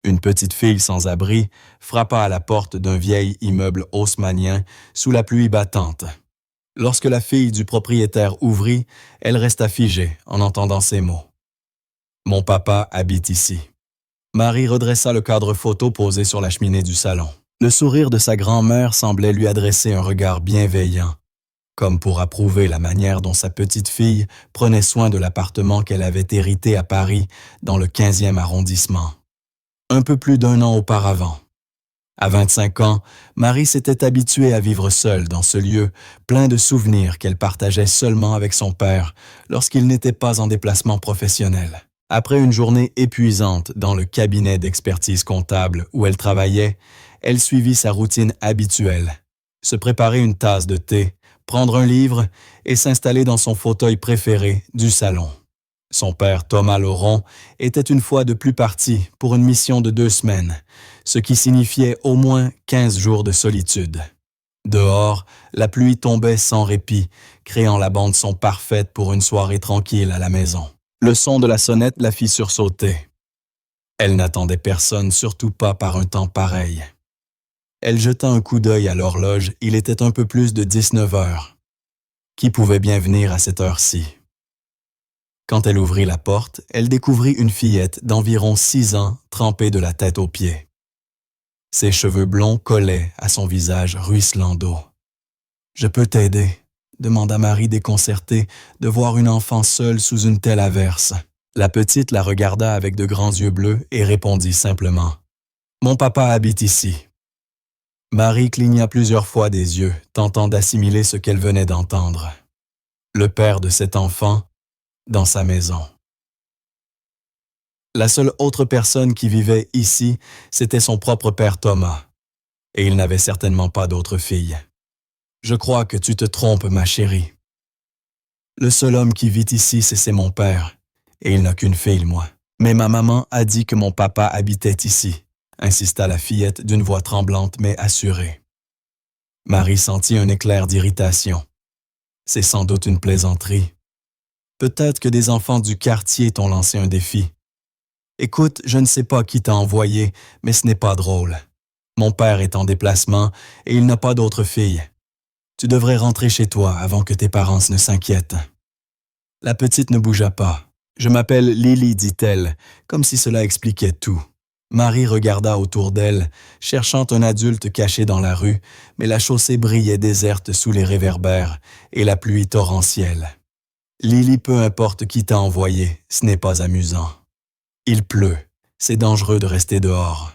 Une petite fille sans abri frappa à la porte d'un vieil immeuble haussmannien sous la pluie battante. Lorsque la fille du propriétaire ouvrit, elle resta figée en entendant ces mots. « Mon papa habite ici. » Marie redressa le cadre photo posé sur la cheminée du salon. Le sourire de sa grand-mère semblait lui adresser un regard bienveillant, comme pour approuver la manière dont sa petite fille prenait soin de l'appartement qu'elle avait hérité à Paris, dans le 15e arrondissement. Un peu plus d'1 an auparavant. À 25 ans, Marie s'était habituée à vivre seule dans ce lieu, plein de souvenirs qu'elle partageait seulement avec son père lorsqu'il n'était pas en déplacement professionnel. Après une journée épuisante dans le cabinet d'expertise comptable où elle travaillait, elle suivit sa routine habituelle. Se préparer une tasse de thé, prendre un livre et s'installer dans son fauteuil préféré du salon. Son père, Thomas Laurent, était une fois de plus parti pour une mission de 2 semaines, ce qui signifiait au moins 15 jours de solitude. Dehors, la pluie tombait sans répit, créant la bande-son parfaite pour une soirée tranquille à la maison. Le son de la sonnette la fit sursauter. Elle n'attendait personne, surtout pas par un temps pareil. Elle jeta un coup d'œil à l'horloge, il était un peu plus de 19 heures. Qui pouvait bien venir à cette heure-ci? Quand elle ouvrit la porte, elle découvrit une fillette d'environ 6 ans, trempée de la tête aux pieds. Ses cheveux blonds collaient à son visage ruisselant d'eau. « Je peux t'aider ?» demanda Marie déconcertée de voir une enfant seule sous une telle averse. La petite la regarda avec de grands yeux bleus et répondit simplement « Mon papa habite ici. » Marie cligna plusieurs fois des yeux, tentant d'assimiler ce qu'elle venait d'entendre. Le père de cet enfant, dans sa maison. La seule autre personne qui vivait ici, c'était son propre père Thomas. Et il n'avait certainement pas d'autre fille. « Je crois que tu te trompes, ma chérie. Le seul homme qui vit ici, c'est mon père. Et il n'a qu'une fille, moi. Mais ma maman a dit que mon papa habitait ici, » insista la fillette d'une voix tremblante mais assurée. Marie sentit un éclair d'irritation. C'est sans doute une plaisanterie. Peut-être que des enfants du quartier t'ont lancé un défi. Écoute, je ne sais pas qui t'a envoyé, mais ce n'est pas drôle. Mon père est en déplacement et il n'a pas d'autre fille. Tu devrais rentrer chez toi avant que tes parents ne s'inquiètent. La petite ne bougea pas. Je m'appelle Lily, dit-elle, comme si cela expliquait tout. Marie regarda autour d'elle, cherchant un adulte caché dans la rue, mais la chaussée brillait déserte sous les réverbères et la pluie torrentielle. Lily, peu importe qui t'a envoyé, ce n'est pas amusant. Il pleut, c'est dangereux de rester dehors.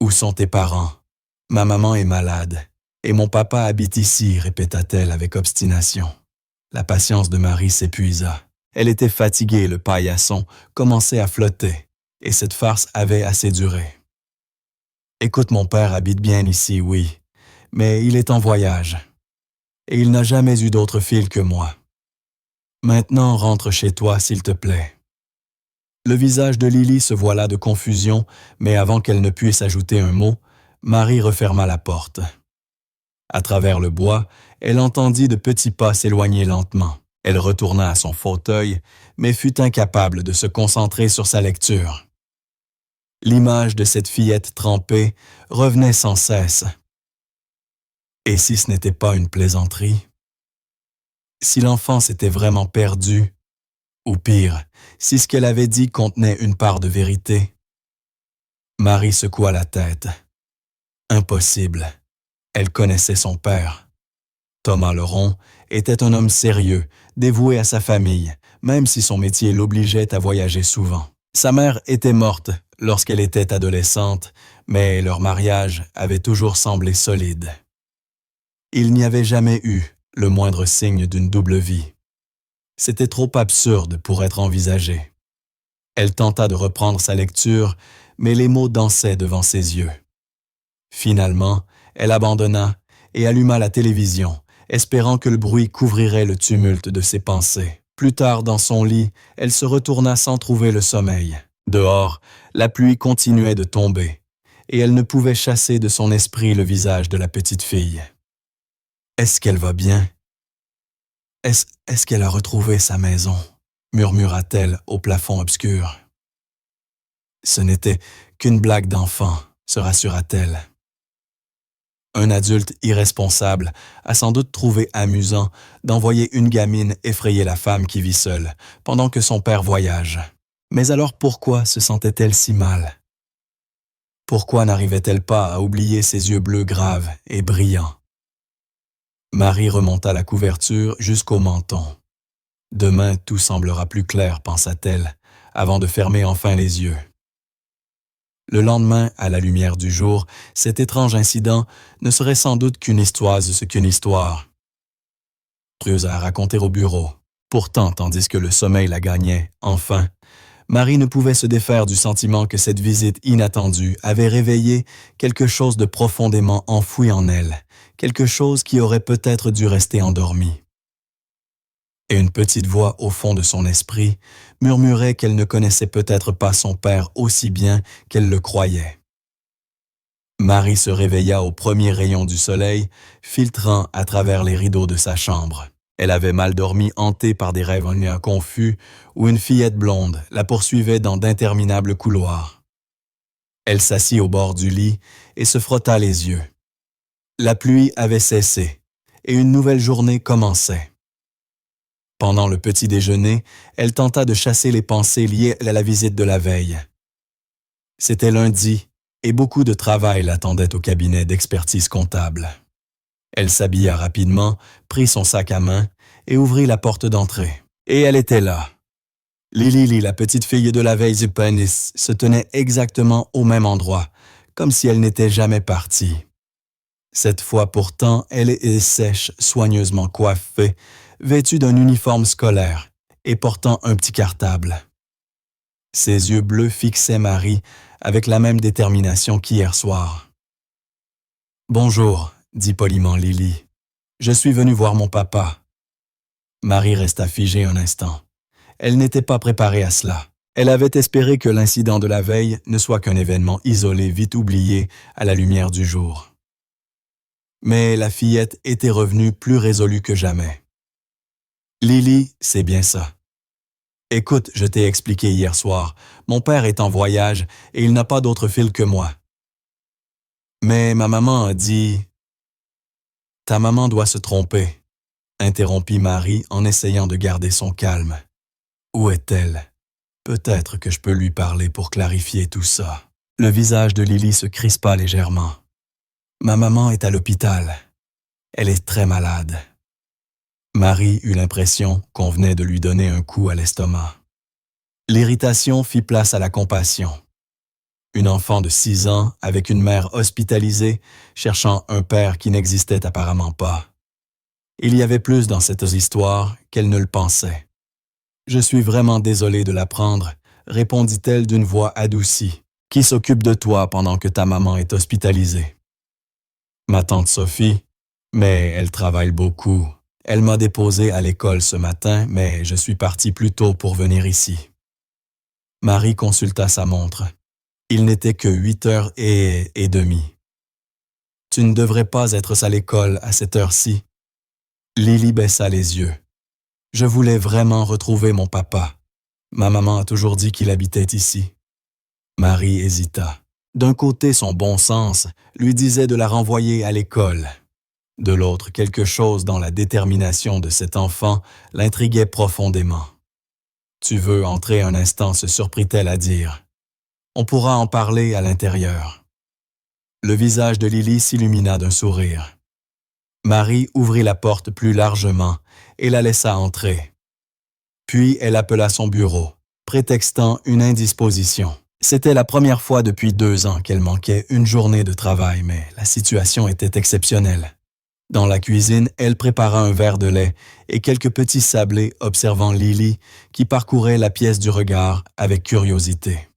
Où sont tes parents? Ma maman est malade. Et mon papa habite ici, répéta-t-elle avec obstination. La patience de Marie s'épuisa. Elle était fatiguée, le paillasson commençait à flotter, et cette farce avait assez duré. Écoute, mon père habite bien ici, oui, mais il est en voyage. Et il n'a jamais eu d'autre fille que moi. Maintenant, rentre chez toi, s'il te plaît. Le visage de Lily se voila de confusion, mais avant qu'elle ne puisse ajouter un mot, Marie referma la porte. À travers le bois, elle entendit de petits pas s'éloigner lentement. Elle retourna à son fauteuil, mais fut incapable de se concentrer sur sa lecture. L'image de cette fillette trempée revenait sans cesse. Et si ce n'était pas une plaisanterie? Si l'enfant s'était vraiment perdu, ou pire, si ce qu'elle avait dit contenait une part de vérité? Marie secoua la tête. Impossible. Elle connaissait son père. Thomas Laurent était un homme sérieux, dévoué à sa famille, même si son métier l'obligeait à voyager souvent. Sa mère était morte lorsqu'elle était adolescente, mais leur mariage avait toujours semblé solide. Il n'y avait jamais eu le moindre signe d'une double vie. C'était trop absurde pour être envisagé. Elle tenta de reprendre sa lecture, mais les mots dansaient devant ses yeux. Finalement, elle abandonna et alluma la télévision, espérant que le bruit couvrirait le tumulte de ses pensées. Plus tard, dans son lit, elle se retourna sans trouver le sommeil. Dehors, la pluie continuait de tomber, et elle ne pouvait chasser de son esprit le visage de la petite fille. Est-ce qu'elle va bien? Est-ce qu'elle a retrouvé sa maison? Murmura-t-elle au plafond obscur. Ce n'était qu'une blague d'enfant, se rassura-t-elle. Un adulte irresponsable a sans doute trouvé amusant d'envoyer une gamine effrayer la femme qui vit seule, pendant que son père voyage. Mais alors pourquoi se sentait-elle si mal? Pourquoi n'arrivait-elle pas à oublier ses yeux bleus graves et brillants? Marie remonta la couverture jusqu'au menton. Demain, tout semblera plus clair, pensa-t-elle, avant de fermer enfin les yeux. Le lendemain, à la lumière du jour, cet étrange incident ne serait sans doute qu'une histoire de ce qu'une histoire. Curieuse à raconter au bureau. Pourtant, tandis que le sommeil la gagnait, enfin, Marie ne pouvait se défaire du sentiment que cette visite inattendue avait réveillé quelque chose de profondément enfoui en elle, quelque chose qui aurait peut-être dû rester endormi. Et une petite voix au fond de son esprit murmurait qu'elle ne connaissait peut-être pas son père aussi bien qu'elle le croyait. Marie se réveilla au premier rayon du soleil, filtrant à travers les rideaux de sa chambre. Elle avait mal dormi, hantée par des rêves confus où une fillette blonde la poursuivait dans d'interminables couloirs. Elle s'assit au bord du lit et se frotta les yeux. La pluie avait cessé et une nouvelle journée commençait. Pendant le petit déjeuner, elle tenta de chasser les pensées liées à la visite de la veille. C'était lundi et beaucoup de travail l'attendait au cabinet d'expertise comptable. Elle s'habilla rapidement, prit son sac à main et ouvrit la porte d'entrée. Et elle était là. Lily, la petite fille de la veille du pénis, se tenait exactement au même endroit, comme si elle n'était jamais partie. Cette fois pourtant, elle est sèche, soigneusement coiffée, vêtue d'un uniforme scolaire et portant un petit cartable. Ses yeux bleus fixaient Marie avec la même détermination qu'hier soir. « Bonjour », dit poliment Lily. « Je suis venue voir mon papa. » Marie resta figée un instant. Elle n'était pas préparée à cela. Elle avait espéré que l'incident de la veille ne soit qu'un événement isolé vite oublié à la lumière du jour. Mais la fillette était revenue plus résolue que jamais. Lily, c'est bien ça. Écoute, je t'ai expliqué hier soir, mon père est en voyage et il n'a pas d'autre fil que moi. Mais ma maman a dit... Ta maman doit se tromper, interrompit Marie en essayant de garder son calme. Où est-elle? Peut-être que je peux lui parler pour clarifier tout ça. Le visage de Lily se crispa légèrement. Ma maman est à l'hôpital. Elle est très malade. Marie eut l'impression qu'on venait de lui donner un coup à l'estomac. L'irritation fit place à la compassion. Une enfant de 6 ans avec une mère hospitalisée, cherchant un père qui n'existait apparemment pas. Il y avait plus dans cette histoire qu'elle ne le pensait. « Je suis vraiment désolée de l'apprendre », répondit-elle d'une voix adoucie. « Qui s'occupe de toi pendant que ta maman est hospitalisée? » Ma tante Sophie, mais elle travaille beaucoup. Elle m'a déposé à l'école ce matin, mais je suis parti plus tôt pour venir ici. Marie consulta sa montre. Il n'était que 8h30. Tu ne devrais pas être à l'école à cette heure-ci. Lily baissa les yeux. Je voulais vraiment retrouver mon papa. Ma maman a toujours dit qu'il habitait ici. Marie hésita. D'un côté, son bon sens lui disait de la renvoyer à l'école. De l'autre, quelque chose dans la détermination de cet enfant l'intriguait profondément. « Tu veux entrer un instant » se surprit-elle à dire. « On pourra en parler à l'intérieur. » Le visage de Lily s'illumina d'un sourire. Marie ouvrit la porte plus largement et la laissa entrer. Puis elle appela son bureau, prétextant une indisposition. C'était la première fois depuis 2 ans qu'elle manquait une journée de travail, mais la situation était exceptionnelle. Dans la cuisine, elle prépara un verre de lait et quelques petits sablés observant Lily qui parcourait la pièce du regard avec curiosité.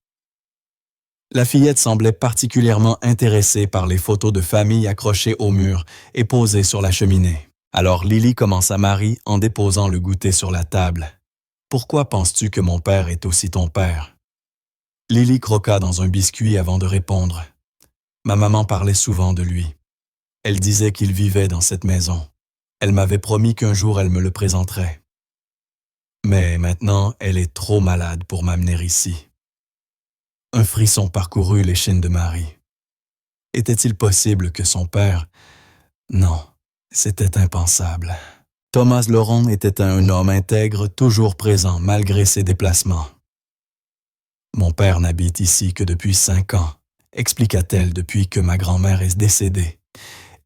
La fillette semblait particulièrement intéressée par les photos de famille accrochées au mur et posées sur la cheminée. Alors Lily commença Marie en déposant le goûter sur la table. « Pourquoi penses-tu que mon père est aussi ton père? » Lily croqua dans un biscuit avant de répondre. « Ma maman parlait souvent de lui. Elle disait qu'il vivait dans cette maison. Elle m'avait promis qu'un jour elle me le présenterait. Mais maintenant, elle est trop malade pour m'amener ici. » Un frisson parcourut l'échine de Marie. Était-il possible que son père... Non, c'était impensable. Thomas Laurent était un homme intègre, toujours présent malgré ses déplacements. Mon père n'habite ici que depuis 5 ans, expliqua-t-elle depuis que ma grand-mère est décédée,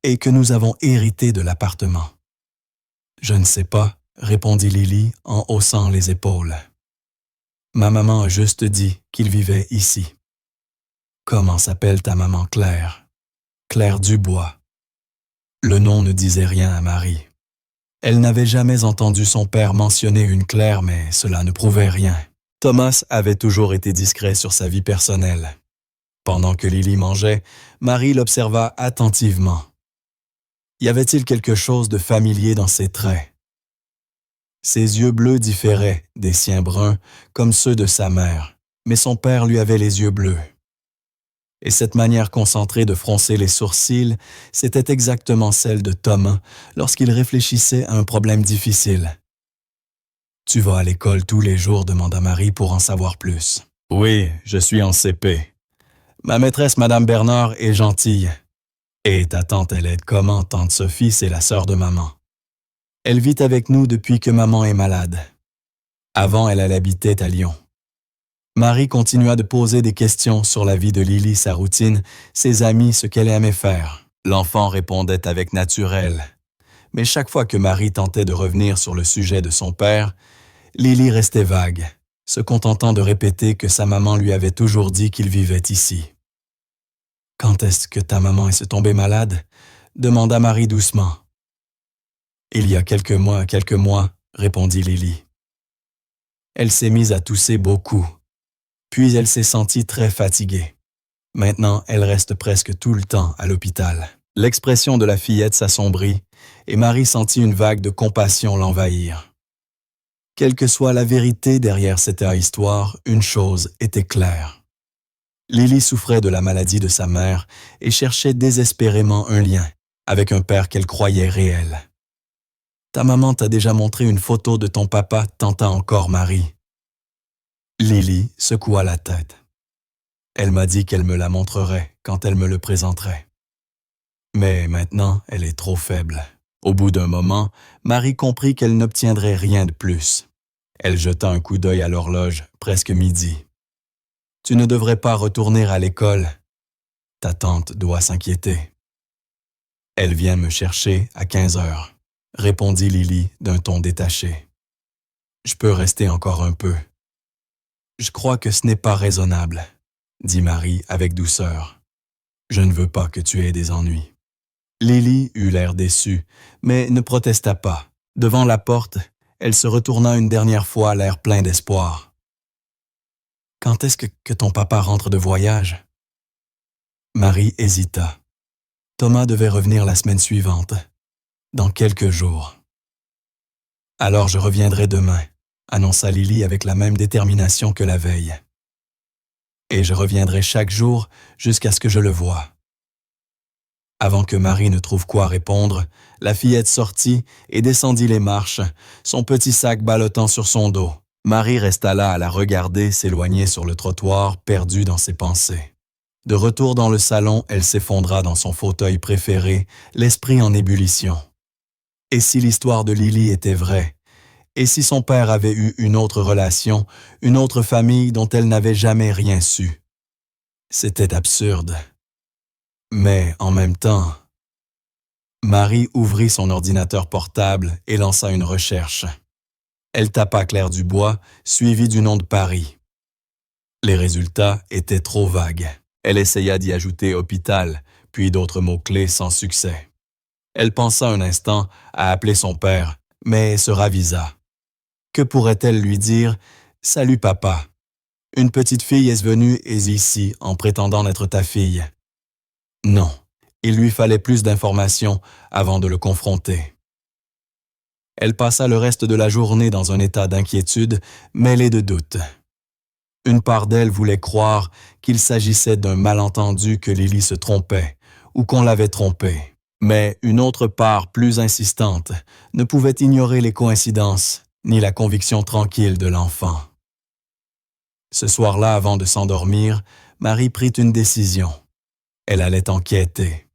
et que nous avons hérité de l'appartement. Je ne sais pas, répondit Lily en haussant les épaules. Ma maman a juste dit qu'il vivait ici. Comment s'appelle ta maman Claire? Claire Dubois. Le nom ne disait rien à Marie. Elle n'avait jamais entendu son père mentionner une Claire, mais cela ne prouvait rien. Thomas avait toujours été discret sur sa vie personnelle. Pendant que Lily mangeait, Marie l'observa attentivement. Y avait-il quelque chose de familier dans ses traits? Ses yeux bleus différaient des siens bruns comme ceux de sa mère, mais son père lui avait les yeux bleus. Et cette manière concentrée de froncer les sourcils, c'était exactement celle de Thomas lorsqu'il réfléchissait à un problème difficile. « Tu vas à l'école tous les jours » demanda Marie pour en savoir plus. « Oui, je suis en CP. Ma maîtresse, Madame Bernard, est gentille. Et ta tante, elle aide comment? Tante Sophie, c'est la sœur de maman. Elle vit avec nous depuis que maman est malade. Avant, elle habitait à Lyon. » Marie continua de poser des questions sur la vie de Lily, sa routine, ses amis, ce qu'elle aimait faire. L'enfant répondait avec naturel. Mais chaque fois que Marie tentait de revenir sur le sujet de son père, Lily restait vague, se contentant de répéter que sa maman lui avait toujours dit qu'il vivait ici. « Quand est-ce que ta maman est tombée malade? » demanda Marie doucement. « Il y a quelques mois, répondit Lily. Elle s'est mise à tousser beaucoup. Puis elle s'est sentie très fatiguée. Maintenant, elle reste presque tout le temps à l'hôpital. » L'expression de la fillette s'assombrit et Marie sentit une vague de compassion l'envahir. Quelle que soit la vérité derrière cette histoire, une chose était claire. Lily souffrait de la maladie de sa mère et cherchait désespérément un lien avec un père qu'elle croyait réel. « Ta maman t'a déjà montré une photo de ton papa » tenta encore Marie. Lily secoua la tête. Elle m'a dit qu'elle me la montrerait quand elle me le présenterait. Mais maintenant, elle est trop faible. Au bout d'un moment, Marie comprit qu'elle n'obtiendrait rien de plus. Elle jeta un coup d'œil à l'horloge, presque midi. « Tu ne devrais pas retourner à l'école. Ta tante doit s'inquiéter. »« Elle vient me chercher à 15 heures, » répondit Lily d'un ton détaché. « Je peux rester encore un peu. »« Je crois que ce n'est pas raisonnable, » dit Marie avec douceur. « Je ne veux pas que tu aies des ennuis. » Lily eut l'air déçue, mais ne protesta pas. Devant la porte, elle se retourna une dernière fois, l'air plein d'espoir. « Quand est-ce que ton papa rentre de voyage? » Marie hésita. Thomas devait revenir la semaine suivante, dans quelques jours. « Alors je reviendrai demain, » annonça Lily avec la même détermination que la veille. « Et je reviendrai chaque jour jusqu'à ce que je le voie. » Avant que Marie ne trouve quoi répondre, la fillette sortit et descendit les marches, son petit sac ballottant sur son dos. Marie resta là à la regarder s'éloigner sur le trottoir, perdue dans ses pensées. De retour dans le salon, elle s'effondra dans son fauteuil préféré, l'esprit en ébullition. Et si l'histoire de Lily était vraie? Et si son père avait eu une autre relation, une autre famille dont elle n'avait jamais rien su? C'était absurde. Mais en même temps, Marie ouvrit son ordinateur portable et lança une recherche. Elle tapa Claire Dubois, suivie du nom de Paris. Les résultats étaient trop vagues. Elle essaya d'y ajouter hôpital, puis d'autres mots-clés sans succès. Elle pensa un instant à appeler son père, mais se ravisa. Que pourrait-elle lui dire? « Salut papa. Une petite fille est venue ici en prétendant être ta fille. » Non, il lui fallait plus d'informations avant de le confronter. Elle passa le reste de la journée dans un état d'inquiétude mêlé de doute. Une part d'elle voulait croire qu'il s'agissait d'un malentendu, que Lily se trompait ou qu'on l'avait trompée. Mais une autre part plus insistante ne pouvait ignorer les coïncidences ni la conviction tranquille de l'enfant. Ce soir-là, avant de s'endormir, Marie prit une décision. Elle allait enquêter.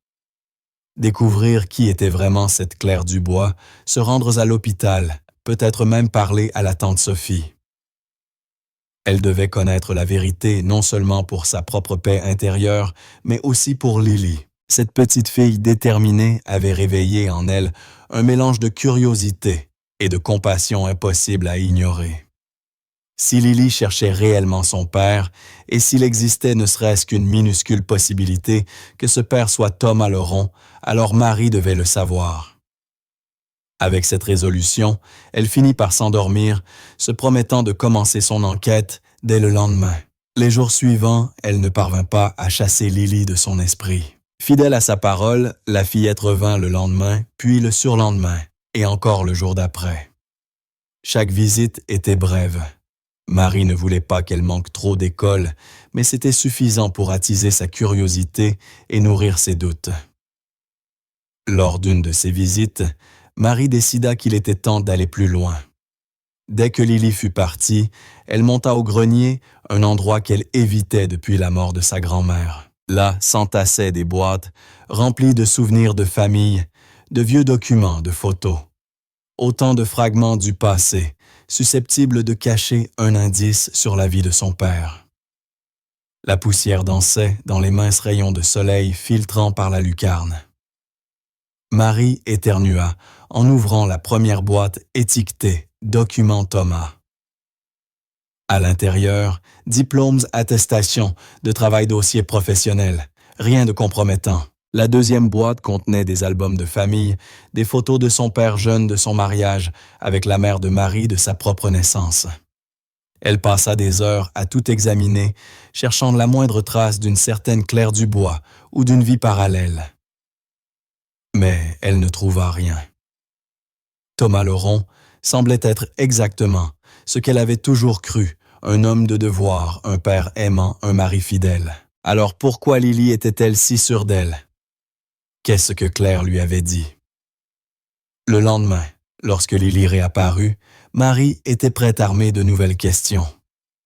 Découvrir qui était vraiment cette Claire Dubois, se rendre à l'hôpital, peut-être même parler à la tante Sophie. Elle devait connaître la vérité non seulement pour sa propre paix intérieure, mais aussi pour Lily. Cette petite fille déterminée avait réveillé en elle un mélange de curiosité et de compassion impossible à ignorer. Si Lily cherchait réellement son père, et s'il existait ne serait-ce qu'une minuscule possibilité que ce père soit Thomas Laurent, alors Marie devait le savoir. Avec cette résolution, elle finit par s'endormir, se promettant de commencer son enquête dès le lendemain. Les jours suivants, elle ne parvint pas à chasser Lily de son esprit. Fidèle à sa parole, la fillette revint le lendemain, puis le surlendemain, et encore le jour d'après. Chaque visite était brève. Marie ne voulait pas qu'elle manque trop d'école, mais c'était suffisant pour attiser sa curiosité et nourrir ses doutes. Lors d'une de ces visites, Marie décida qu'il était temps d'aller plus loin. Dès que Lily fut partie, elle monta au grenier, un endroit qu'elle évitait depuis la mort de sa grand-mère. Là s'entassaient des boîtes, remplies de souvenirs de famille, de vieux documents, de photos. Autant de fragments du passé, susceptibles de cacher un indice sur la vie de son père. La poussière dansait dans les minces rayons de soleil filtrant par la lucarne. Marie éternua en ouvrant la première boîte étiquetée « Document Thomas ». À l'intérieur, diplômes, attestations, de travail dossier professionnel, rien de compromettant. La deuxième boîte contenait des albums de famille, des photos de son père jeune de son mariage avec la mère de Marie de sa propre naissance. Elle passa des heures à tout examiner, cherchant la moindre trace d'une certaine Claire Dubois ou d'une vie parallèle. Mais elle ne trouva rien. Thomas Laurent semblait être exactement ce qu'elle avait toujours cru, un homme de devoir, un père aimant, un mari fidèle. Alors pourquoi Lily était-elle si sûre d'elle? Qu'est-ce que Claire lui avait dit? Le lendemain, lorsque Lily réapparut, Marie était prête armée de nouvelles questions.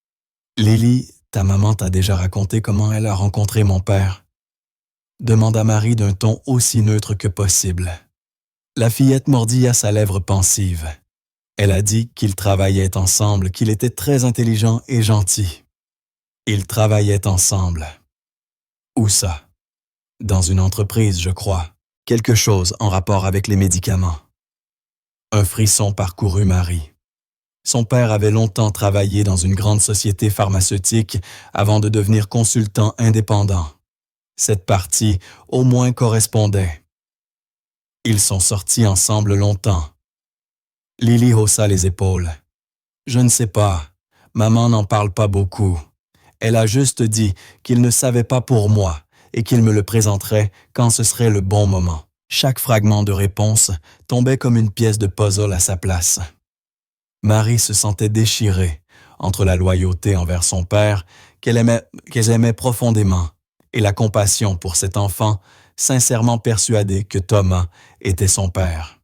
« Lily, ta maman t'a déjà raconté comment elle a rencontré mon père ?» demanda Marie d'un ton aussi neutre que possible. La fillette mordilla sa lèvre pensive. Elle a dit qu'ils travaillaient ensemble, qu'il était très intelligent et gentil. Ils travaillaient ensemble. Où ça? Dans une entreprise, je crois. Quelque chose en rapport avec les médicaments. Un frisson parcourut Marie. Son père avait longtemps travaillé dans une grande société pharmaceutique avant de devenir consultant indépendant. Cette partie, au moins, correspondait. Ils sont sortis ensemble longtemps. Lily haussa les épaules. Je ne sais pas. Maman n'en parle pas beaucoup. Elle a juste dit qu'il ne savait pas pour moi et qu'il me le présenterait quand ce serait le bon moment. Chaque fragment de réponse tombait comme une pièce de puzzle à sa place. Marie se sentait déchirée entre la loyauté envers son père qu'elle aimait profondément et la compassion pour cet enfant sincèrement persuadé que Thomas était son père.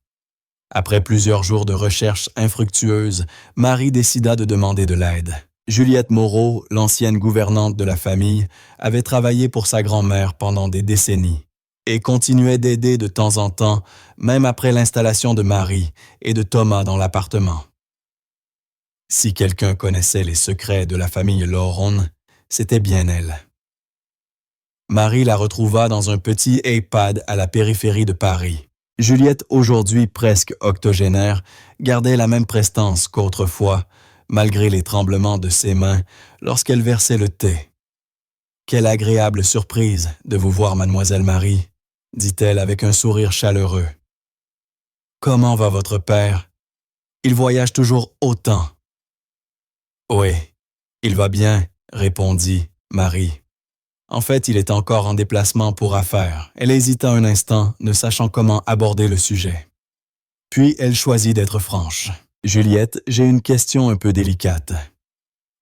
Après plusieurs jours de recherches infructueuses, Marie décida de demander de l'aide. Juliette Moreau, l'ancienne gouvernante de la famille, avait travaillé pour sa grand-mère pendant des décennies et continuait d'aider de temps en temps, même après l'installation de Marie et de Thomas dans l'appartement. Si quelqu'un connaissait les secrets de la famille Laurent, c'était bien elle. Marie la retrouva dans un petit EHPAD à la périphérie de Paris. Juliette, aujourd'hui presque octogénaire, gardait la même prestance qu'autrefois, malgré les tremblements de ses mains lorsqu'elle versait le thé. « Quelle agréable surprise de vous voir, mademoiselle Marie », dit-elle avec un sourire chaleureux. « Comment va votre père? Il voyage toujours autant. »« Oui, il va bien, » répondit Marie. En fait, il est encore en déplacement pour affaires. Elle hésita un instant, ne sachant comment aborder le sujet. Puis elle choisit d'être franche. « Juliette, j'ai une question un peu délicate.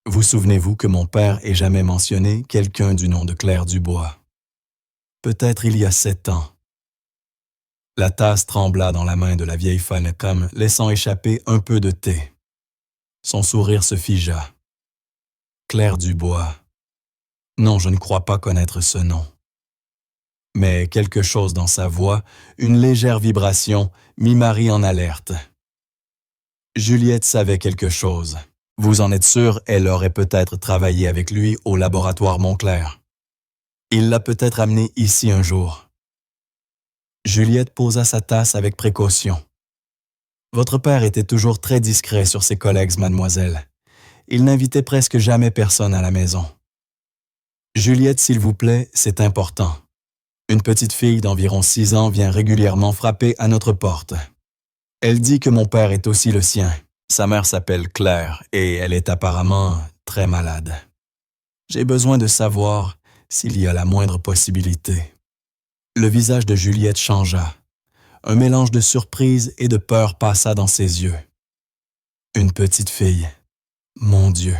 Vous souvenez-vous que mon père ait jamais mentionné quelqu'un du nom de Claire Dubois? Peut-être il y a 7 ans. » La tasse trembla dans la main de la vieille femme comme laissant échapper un peu de thé. Son sourire se figea. Claire Dubois. Non, je ne crois pas connaître ce nom. Mais quelque chose dans sa voix, une légère vibration, mit Marie en alerte. Juliette savait quelque chose. Vous en êtes sûr, elle aurait peut-être travaillé avec lui au laboratoire Montclair. Il l'a peut-être amenée ici un jour. Juliette posa sa tasse avec précaution. Votre père était toujours très discret sur ses collègues, mademoiselle. Il n'invitait presque jamais personne à la maison. Juliette, s'il vous plaît, c'est important. Une petite fille d'environ 6 ans vient régulièrement frapper à notre porte. Elle dit que mon père est aussi le sien. Sa mère s'appelle Claire et elle est apparemment très malade. J'ai besoin de savoir s'il y a la moindre possibilité. Le visage de Juliette changea. Un mélange de surprise et de peur passa dans ses yeux. Une petite fille. Mon Dieu.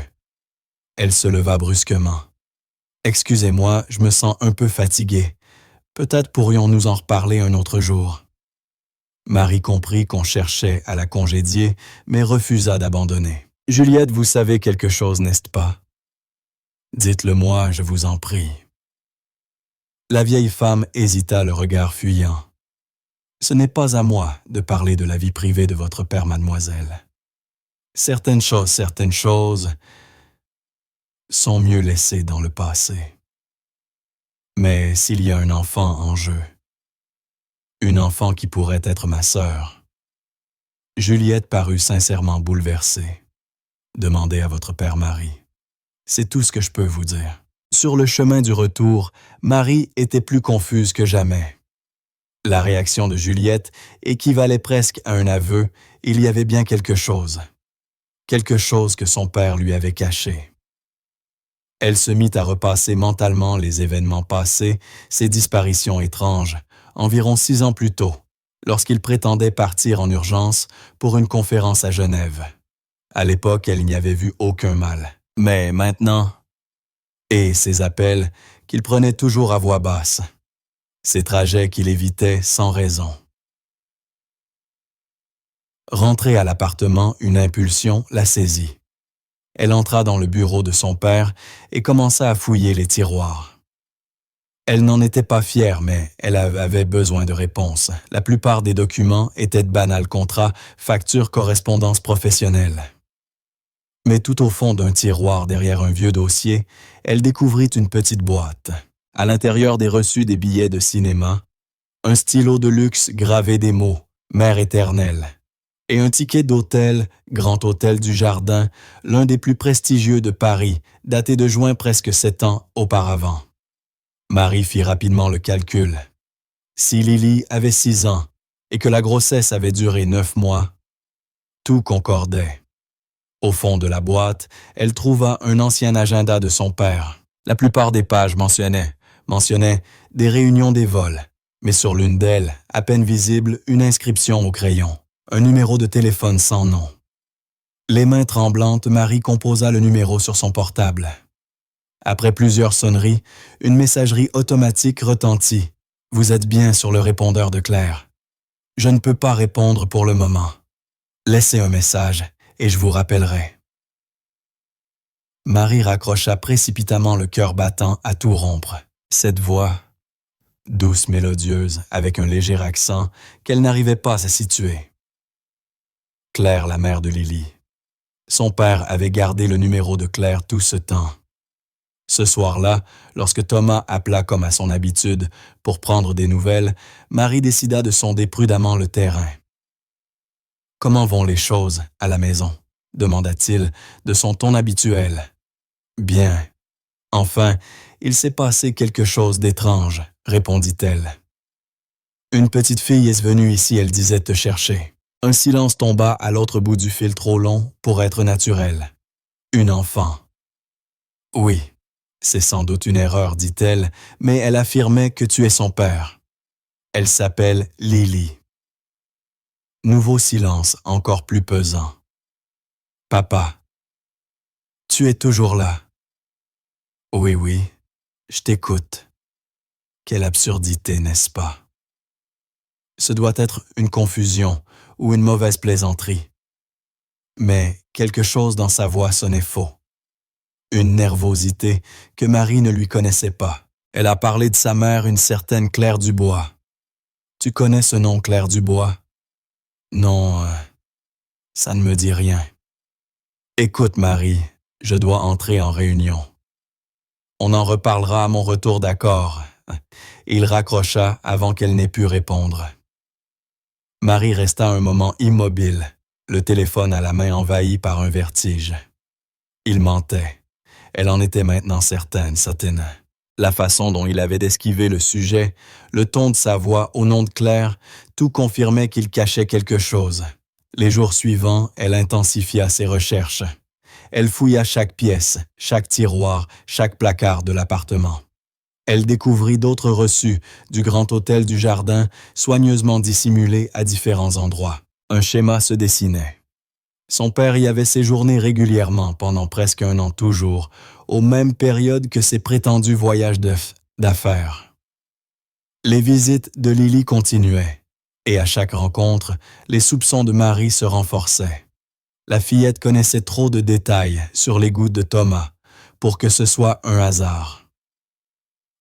Elle se leva brusquement. Excusez-moi, je me sens un peu fatiguée. Peut-être pourrions-nous en reparler un autre jour. Marie comprit qu'on cherchait à la congédier, mais refusa d'abandonner. Juliette, vous savez quelque chose, n'est-ce pas? Dites-le-moi, je vous en prie. La vieille femme hésita, le regard fuyant. Ce n'est pas à moi de parler de la vie privée de votre père, mademoiselle. Certaines choses sont mieux laissées dans le passé. Mais s'il y a un enfant en jeu, une enfant qui pourrait être ma sœur. Juliette parut sincèrement bouleversée. Demandez à votre père Marie. C'est tout ce que je peux vous dire. Sur le chemin du retour, Marie était plus confuse que jamais. La réaction de Juliette équivalait presque à un aveu, il y avait bien quelque chose que son père lui avait caché. Elle se mit à repasser mentalement les événements passés, ses disparitions étranges, environ 6 ans plus tôt, lorsqu'il prétendait partir en urgence pour une conférence à Genève. À l'époque, elle n'y avait vu aucun mal. Mais maintenant, et ses appels qu'il prenait toujours à voix basse, ces trajets qu'il évitait sans raison. Rentrée à l'appartement, une impulsion la saisit. Elle entra dans le bureau de son père et commença à fouiller les tiroirs. Elle n'en était pas fière, mais elle avait besoin de réponses. La plupart des documents étaient de banals contrats, factures, correspondances professionnelles. Mais tout au fond d'un tiroir derrière un vieux dossier, elle découvrit une petite boîte. À l'intérieur des reçus des billets de cinéma, un stylo de luxe gravé des mots « Mère éternelle » et un ticket d'hôtel, Grand Hôtel du Jardin, l'un des plus prestigieux de Paris, daté de juin presque 7 ans auparavant. Marie fit rapidement le calcul. Si Lily avait 6 ans et que la grossesse avait duré 9 mois, tout concordait. Au fond de la boîte, elle trouva un ancien agenda de son père. La plupart des pages mentionnaient des réunions des vols, mais sur l'une d'elles, à peine visible, une inscription au crayon, un numéro de téléphone sans nom. Les mains tremblantes, Marie composa le numéro sur son portable. Après plusieurs sonneries, une messagerie automatique retentit. « Vous êtes bien sur le répondeur de Claire. Je ne peux pas répondre pour le moment. Laissez un message et je vous rappellerai. » Marie raccrocha précipitamment, le cœur battant à tout rompre. Cette voix, douce, mélodieuse, avec un léger accent qu'elle n'arrivait pas à se situer. Claire, la mère de Lily. Son père avait gardé le numéro de Claire tout ce temps. Ce soir-là, lorsque Thomas appela comme à son habitude pour prendre des nouvelles, Marie décida de sonder prudemment le terrain. « Comment vont les choses à la maison ?» demanda-t-il de son ton habituel. « Bien. Enfin, il s'est passé quelque chose d'étrange, » répondit-elle. « Une petite fille est venue ici, elle disait te chercher. » Un silence tomba à l'autre bout du fil, trop long pour être naturel. « Une enfant. »« Oui, c'est sans doute une erreur, dit-elle, mais elle affirmait que tu es son père. Elle s'appelle Lily. » Nouveau silence, encore plus pesant. « Papa, tu es toujours là. »« Oui, oui, je t'écoute. » Quelle absurdité, n'est-ce pas? Ce doit être une confusion ou une mauvaise plaisanterie. Mais quelque chose dans sa voix sonnait faux. une nervosité que Marie ne lui connaissait pas. Elle a parlé de sa mère, une certaine Claire Dubois. Tu connais ce nom, Claire Dubois? Non, ça ne me dit rien. Écoute, Marie, je dois entrer en réunion. On en reparlera à mon retour d'accord. Il raccrocha avant qu'elle n'ait pu répondre. Marie resta un moment immobile, le téléphone à la main envahi par un vertige. Il mentait. Elle en était maintenant certaine, Sutton. La façon dont il avait d'esquiver le sujet, le ton de sa voix au nom de Claire, tout confirmait qu'il cachait quelque chose. Les jours suivants, elle intensifia ses recherches. Elle fouilla chaque pièce, chaque tiroir, chaque placard de l'appartement. Elle découvrit d'autres reçus du grand hôtel du jardin, soigneusement dissimulés à différents endroits. Un schéma se dessinait. Son père y avait séjourné régulièrement pendant presque 1 an toujours, aux mêmes périodes que ses prétendus voyages d'affaires. Les visites de Lily continuaient, et à chaque rencontre, les soupçons de Marie se renforçaient. La fillette connaissait trop de détails sur les goûts de Thomas pour que ce soit un hasard.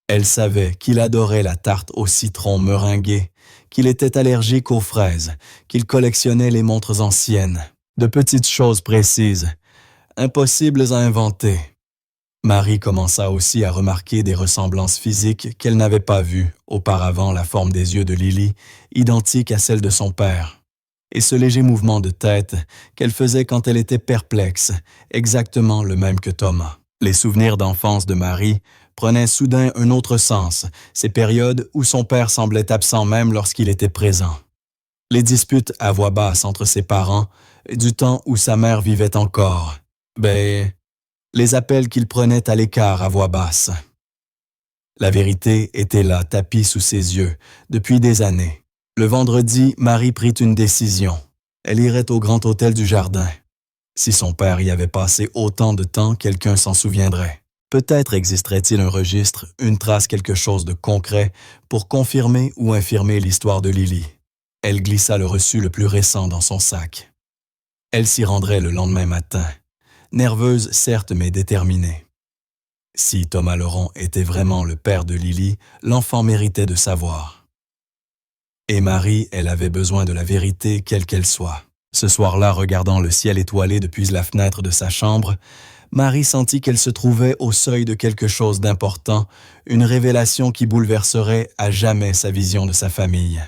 Elle savait qu'il adorait la tarte au citron meringuée, qu'il était allergique aux fraises, qu'il collectionnait les montres anciennes, de petites choses précises, impossibles à inventer. Marie commença aussi à remarquer des ressemblances physiques qu'elle n'avait pas vues auparavant, la forme des yeux de Lily, identique à celle de son père, et ce léger mouvement de tête qu'elle faisait quand elle était perplexe, exactement le même que Thomas. Les souvenirs d'enfance de Marie prenaient soudain un autre sens, ces périodes où son père semblait absent même lorsqu'il était présent. Les disputes à voix basse entre ses parents, du temps où sa mère vivait encore, les appels qu'il prenait à l'écart à voix basse. La vérité était là, tapie sous ses yeux, depuis des années. Le vendredi, Marie prit une décision. Elle irait au grand hôtel du jardin. Si son père y avait passé autant de temps, quelqu'un s'en souviendrait. Peut-être existerait-il un registre, une trace, quelque chose de concret pour confirmer ou infirmer l'histoire de Lily. Elle glissa le reçu le plus récent dans son sac. Elle s'y rendrait le lendemain matin, nerveuse certes mais déterminée. Si Thomas Laurent était vraiment le père de Lily, l'enfant méritait de savoir. Et Marie, elle avait besoin de la vérité quelle qu'elle soit. Ce soir-là, regardant le ciel étoilé depuis la fenêtre de sa chambre, Marie sentit qu'elle se trouvait au seuil de quelque chose d'important, une révélation qui bouleverserait à jamais sa vision de sa famille.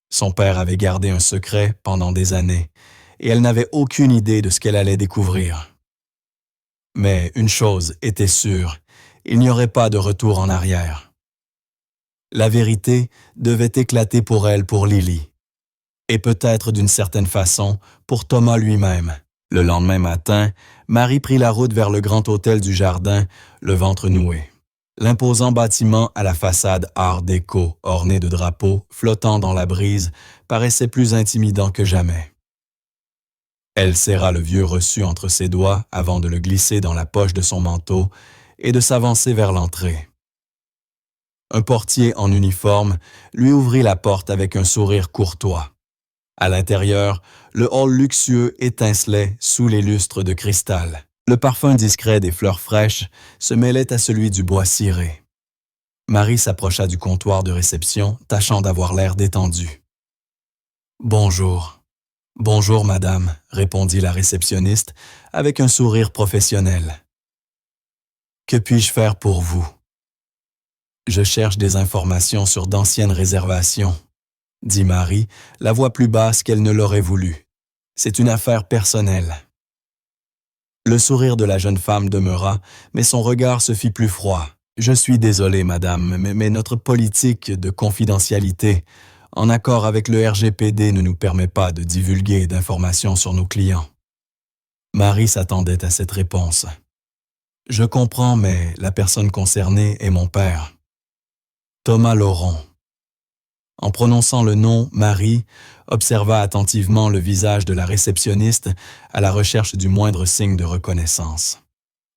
Son père avait gardé un secret pendant des années, et elle n'avait aucune idée de ce qu'elle allait découvrir. Mais une chose était sûre, il n'y aurait pas de retour en arrière. La vérité devait éclater pour elle, pour Lily, et peut-être d'une certaine façon pour Thomas lui-même. Le lendemain matin, Marie prit la route vers le grand hôtel du jardin, le ventre noué. L'imposant bâtiment à la façade art déco, orné de drapeaux, flottant dans la brise, paraissait plus intimidant que jamais. Elle serra le vieux reçu entre ses doigts avant de le glisser dans la poche de son manteau et de s'avancer vers l'entrée. Un portier en uniforme lui ouvrit la porte avec un sourire courtois. À l'intérieur, le hall luxueux étincelait sous les lustres de cristal. Le parfum discret des fleurs fraîches se mêlait à celui du bois ciré. Marie s'approcha du comptoir de réception, tâchant d'avoir l'air détendu. « Bonjour. »« Bonjour, madame, » répondit la réceptionniste avec un sourire professionnel. « Que puis-je faire pour vous? »« Je cherche des informations sur d'anciennes réservations, » dit Marie, la voix plus basse qu'elle ne l'aurait voulu. « C'est une affaire personnelle. » Le sourire de la jeune femme demeura, mais son regard se fit plus froid. « Je suis désolé, madame, mais notre politique de confidentialité, en accord avec le RGPD, ne nous permet pas de divulguer d'informations sur nos clients. » Marie s'attendait à cette réponse. « Je comprends, mais la personne concernée est mon père. Thomas Laurent. » En prononçant le nom, Marie observa attentivement le visage de la réceptionniste à la recherche du moindre signe de reconnaissance.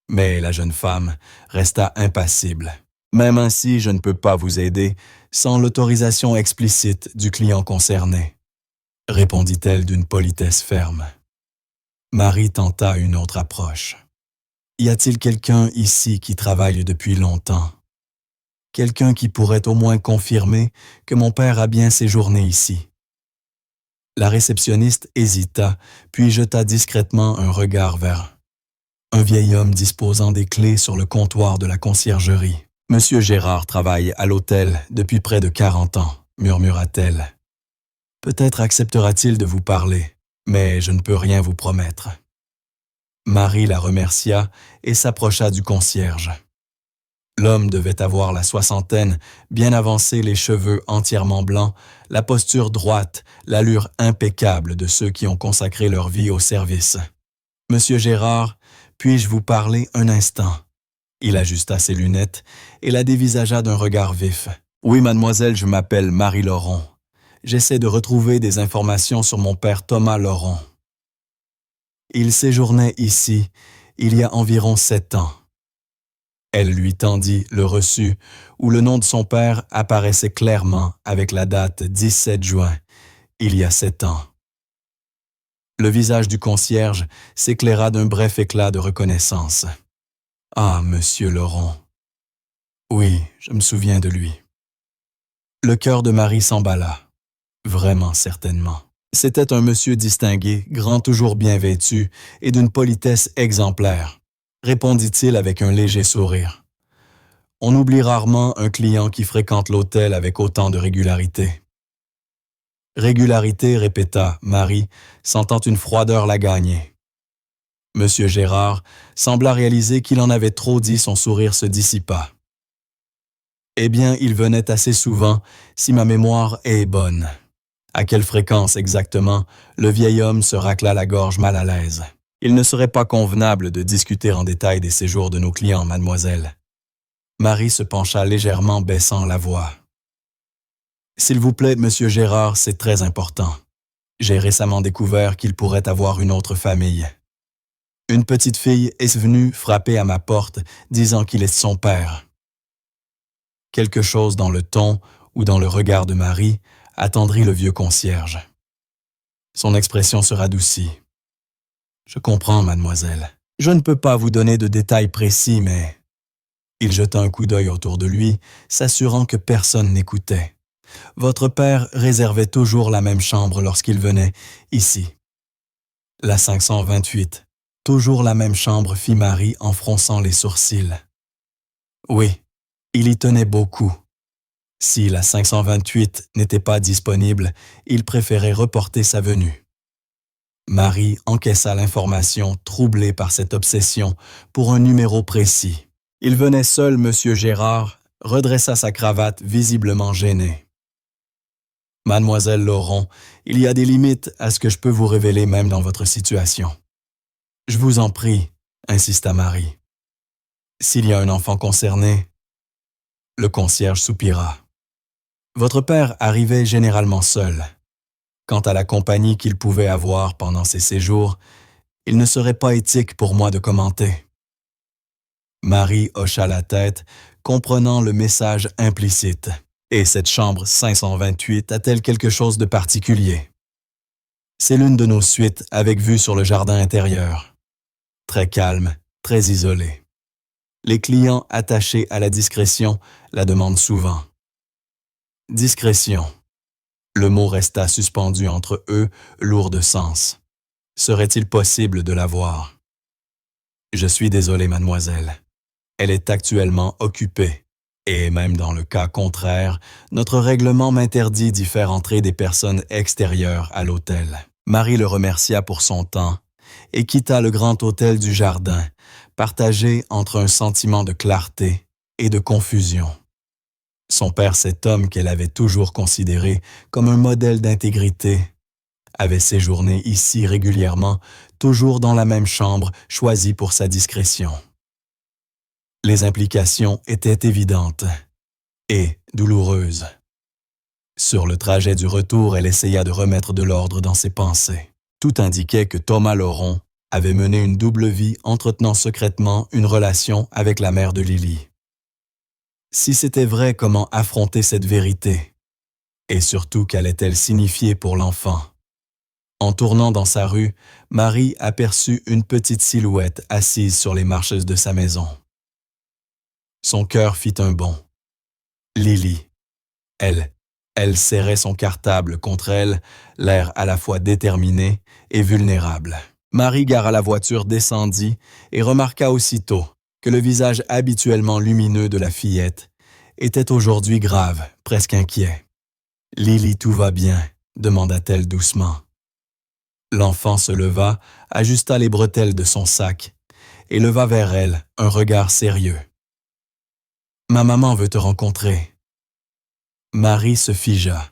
Mais la jeune femme resta impassible. « Même ainsi, je ne peux pas vous aider sans l'autorisation explicite du client concerné, » répondit-elle d'une politesse ferme. Marie tenta une autre approche. Y a-t-il quelqu'un ici qui travaille depuis longtemps? Quelqu'un qui pourrait au moins confirmer que mon père a bien séjourné ici. La réceptionniste hésita, puis jeta discrètement un regard vers un vieil homme disposant des clés sur le comptoir de la conciergerie. « Monsieur Gérard travaille à l'hôtel depuis près de 40 ans, murmura-t-elle. Peut-être acceptera-t-il de vous parler, mais je ne peux rien vous promettre. » Marie la remercia et s'approcha du concierge. L'homme devait avoir la soixantaine, bien avancé, les cheveux entièrement blancs, la posture droite, l'allure impeccable de ceux qui ont consacré leur vie au service. « Monsieur Gérard, puis-je vous parler un instant? » Il ajusta ses lunettes et la dévisagea d'un regard vif. « Oui, mademoiselle, je m'appelle Marie Laurent. J'essaie de retrouver des informations sur mon père Thomas Laurent. Il séjournait ici il y a environ 7 ans. » Elle lui tendit le reçu, où le nom de son père apparaissait clairement avec la date 17 juin, il y a 7 ans. Le visage du concierge s'éclaira d'un bref éclat de reconnaissance. « Ah, monsieur Laurent. Oui, je me souviens de lui. » Le cœur de Marie s'emballa. Vraiment, certainement. C'était un monsieur distingué, grand, toujours bien vêtu, et d'une politesse exemplaire, répondit-il avec un léger sourire. On oublie rarement un client qui fréquente l'hôtel avec autant de régularité. Régularité, répéta Marie, sentant une froideur la gagner. Monsieur Gérard sembla réaliser qu'il en avait trop dit, son sourire se dissipa. Eh bien, il venait assez souvent, si ma mémoire est bonne. À quelle fréquence exactement, le vieil homme se racla la gorge mal à l'aise. Il ne serait pas convenable de discuter en détail des séjours de nos clients, mademoiselle. Marie se pencha légèrement, baissant la voix. S'il vous plaît, monsieur Gérard, c'est très important. J'ai récemment découvert qu'il pourrait avoir une autre famille. Une petite fille est venue frapper à ma porte, disant qu'il est son père. Quelque chose dans le ton ou dans le regard de Marie attendrit le vieux concierge. Son expression se radoucit. « Je comprends, mademoiselle. Je ne peux pas vous donner de détails précis, mais... » Il jeta un coup d'œil autour de lui, s'assurant que personne n'écoutait. « Votre père réservait toujours la même chambre lorsqu'il venait, ici. » « La 528. Toujours la même chambre, fit Marie en fronçant les sourcils. « Oui, il y tenait beaucoup. Si la 528 n'était pas disponible, il préférait reporter sa venue. » Marie encaissa l'information, troublée par cette obsession pour un numéro précis. Il venait seul, monsieur Gérard, redressa sa cravate, visiblement gêné. « Mademoiselle Laurent, il y a des limites à ce que je peux vous révéler même dans votre situation. »« Je vous en prie, » insista Marie. « S'il y a un enfant concerné... » Le concierge soupira. « Votre père arrivait généralement seul. Quant à la compagnie qu'il pouvait avoir pendant ses séjours, il ne serait pas éthique pour moi de commenter. » Marie hocha la tête, comprenant le message implicite. « Et cette chambre 528 a-t-elle quelque chose de particulier? » « C'est l'une de nos suites avec vue sur le jardin intérieur. Très calme, très isolé. Les clients attachés à la discrétion la demandent souvent. » Discrétion. Le mot resta suspendu entre eux, lourd de sens. Serait-il possible de la voir? « Je suis désolé, mademoiselle. Elle est actuellement occupée. Et même dans le cas contraire, notre règlement m'interdit d'y faire entrer des personnes extérieures à l'hôtel. » Marie le remercia pour son temps et quitta le grand hôtel du jardin, partagé entre un sentiment de clarté et de confusion. Son père, cet homme qu'elle avait toujours considéré comme un modèle d'intégrité, avait séjourné ici régulièrement, toujours dans la même chambre choisie pour sa discrétion. Les implications étaient évidentes et douloureuses. Sur le trajet du retour, elle essaya de remettre de l'ordre dans ses pensées. Tout indiquait que Thomas Laurent avait mené une double vie entretenant secrètement une relation avec la mère de Lily. Si c'était vrai, comment affronter cette vérité? Et surtout, qu'allait-elle signifier pour l'enfant? En tournant dans sa rue, Marie aperçut une petite silhouette assise sur les marches de sa maison. Son cœur fit un bond. Lily. Elle serrait son cartable contre elle, l'air à la fois déterminé et vulnérable. Marie gara la voiture, descendit et remarqua aussitôt que le visage habituellement lumineux de la fillette était aujourd'hui grave, presque inquiet. « Lily, tout va bien ?» demanda-t-elle doucement. L'enfant se leva, ajusta les bretelles de son sac et leva vers elle un regard sérieux. « Ma maman veut te rencontrer. » Marie se figea.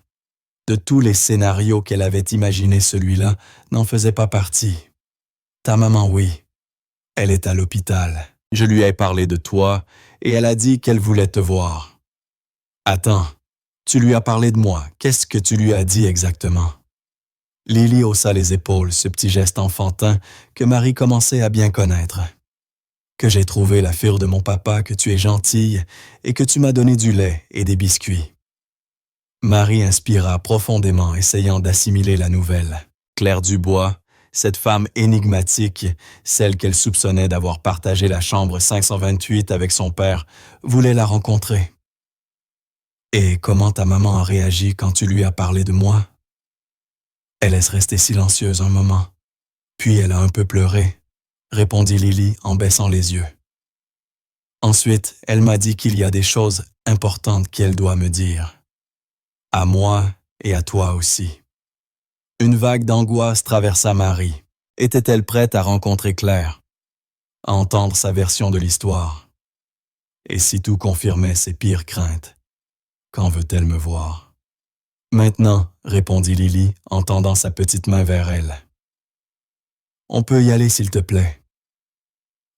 De tous les scénarios qu'elle avait imaginés, celui-là n'en faisait pas partie. « Ta maman, oui. Elle est à l'hôpital. Je lui ai parlé de toi et elle a dit qu'elle voulait te voir. » « Attends, tu lui as parlé de moi. Qu'est-ce que tu lui as dit exactement? » Lily haussa les épaules, ce petit geste enfantin que Marie commençait à bien connaître. « Que j'ai trouvé la fure de mon papa, que tu es gentille et que tu m'as donné du lait et des biscuits. » Marie inspira profondément, essayant d'assimiler la nouvelle. Claire Dubois, cette femme énigmatique, celle qu'elle soupçonnait d'avoir partagé la chambre 528 avec son père, voulait la rencontrer. « Et comment ta maman a réagi quand tu lui as parlé de moi? » Elle est restée silencieuse un moment, puis elle a un peu pleuré, répondit Lily en baissant les yeux. Ensuite, elle m'a dit qu'il y a des choses importantes qu'elle doit me dire. À moi et à toi aussi. Une vague d'angoisse traversa Marie. Était-elle prête à rencontrer Claire, à entendre sa version de l'histoire? Et si tout confirmait ses pires craintes, quand veut-elle me voir? Maintenant, répondit Lily en tendant sa petite main vers elle. On peut y aller, s'il te plaît.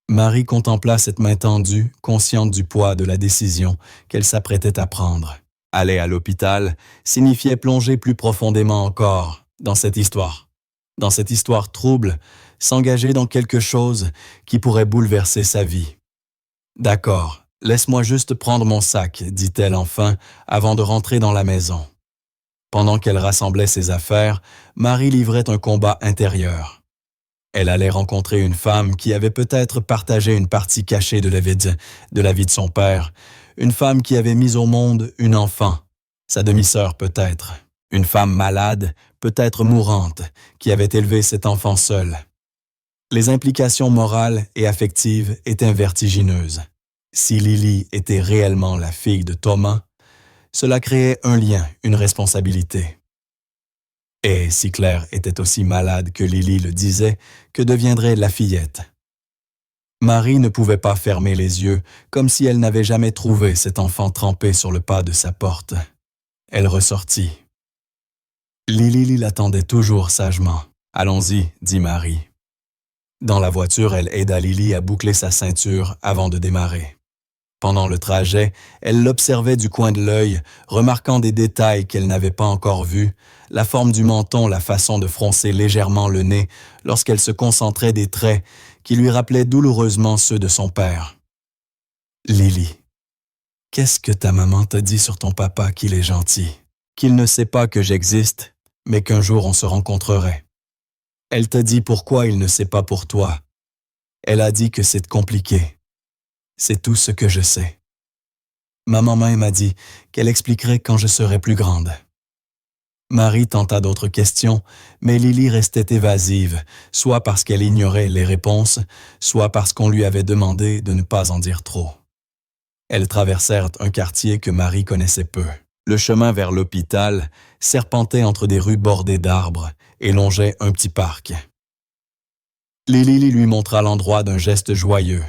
Marie contempla cette main tendue, consciente du poids de la décision qu'elle s'apprêtait à prendre. Aller à l'hôpital signifiait plonger plus profondément encore dans cette histoire trouble, s'engager dans quelque chose qui pourrait bouleverser sa vie. D'accord, laisse-moi juste prendre mon sac, dit-elle enfin, avant de rentrer dans la maison. Pendant qu'elle rassemblait ses affaires, Marie livrait un combat intérieur. Elle allait rencontrer une femme qui avait peut-être partagé une partie cachée de la vie de son père, une femme qui avait mis au monde une enfant, sa demi-sœur peut-être, une femme malade, peut-être mourante, qui avait élevé cet enfant seule. Les implications morales et affectives étaient vertigineuses. Si Lily était réellement la fille de Thomas, cela créait un lien, une responsabilité. Et si Claire était aussi malade que Lily le disait, que deviendrait la fillette? Marie ne pouvait pas fermer les yeux, comme si elle n'avait jamais trouvé cet enfant trempé sur le pas de sa porte. Elle ressortit. Lily l'attendait toujours sagement. « Allons-y, » dit Marie. Dans la voiture, elle aida Lily à boucler sa ceinture avant de démarrer. Pendant le trajet, elle l'observait du coin de l'œil, remarquant des détails qu'elle n'avait pas encore vus, la forme du menton, la façon de froncer légèrement le nez lorsqu'elle se concentrait des traits qui lui rappelaient douloureusement ceux de son père. « Lily, qu'est-ce que ta maman t'a dit sur ton papa qu'il est gentil, qu'il ne sait pas que j'existe, mais qu'un jour on se rencontrerait? Elle t'a dit pourquoi il ne sait pas pour toi. Elle a dit que c'est compliqué. C'est tout ce que je sais. Ma maman m'a dit qu'elle expliquerait quand je serai plus grande. » Marie tenta d'autres questions, mais Lily restait évasive, soit parce qu'elle ignorait les réponses, soit parce qu'on lui avait demandé de ne pas en dire trop. Elles traversèrent un quartier que Marie connaissait peu. Le chemin vers l'hôpital serpentait entre des rues bordées d'arbres et longeait un petit parc. Lily lui montra l'endroit d'un geste joyeux.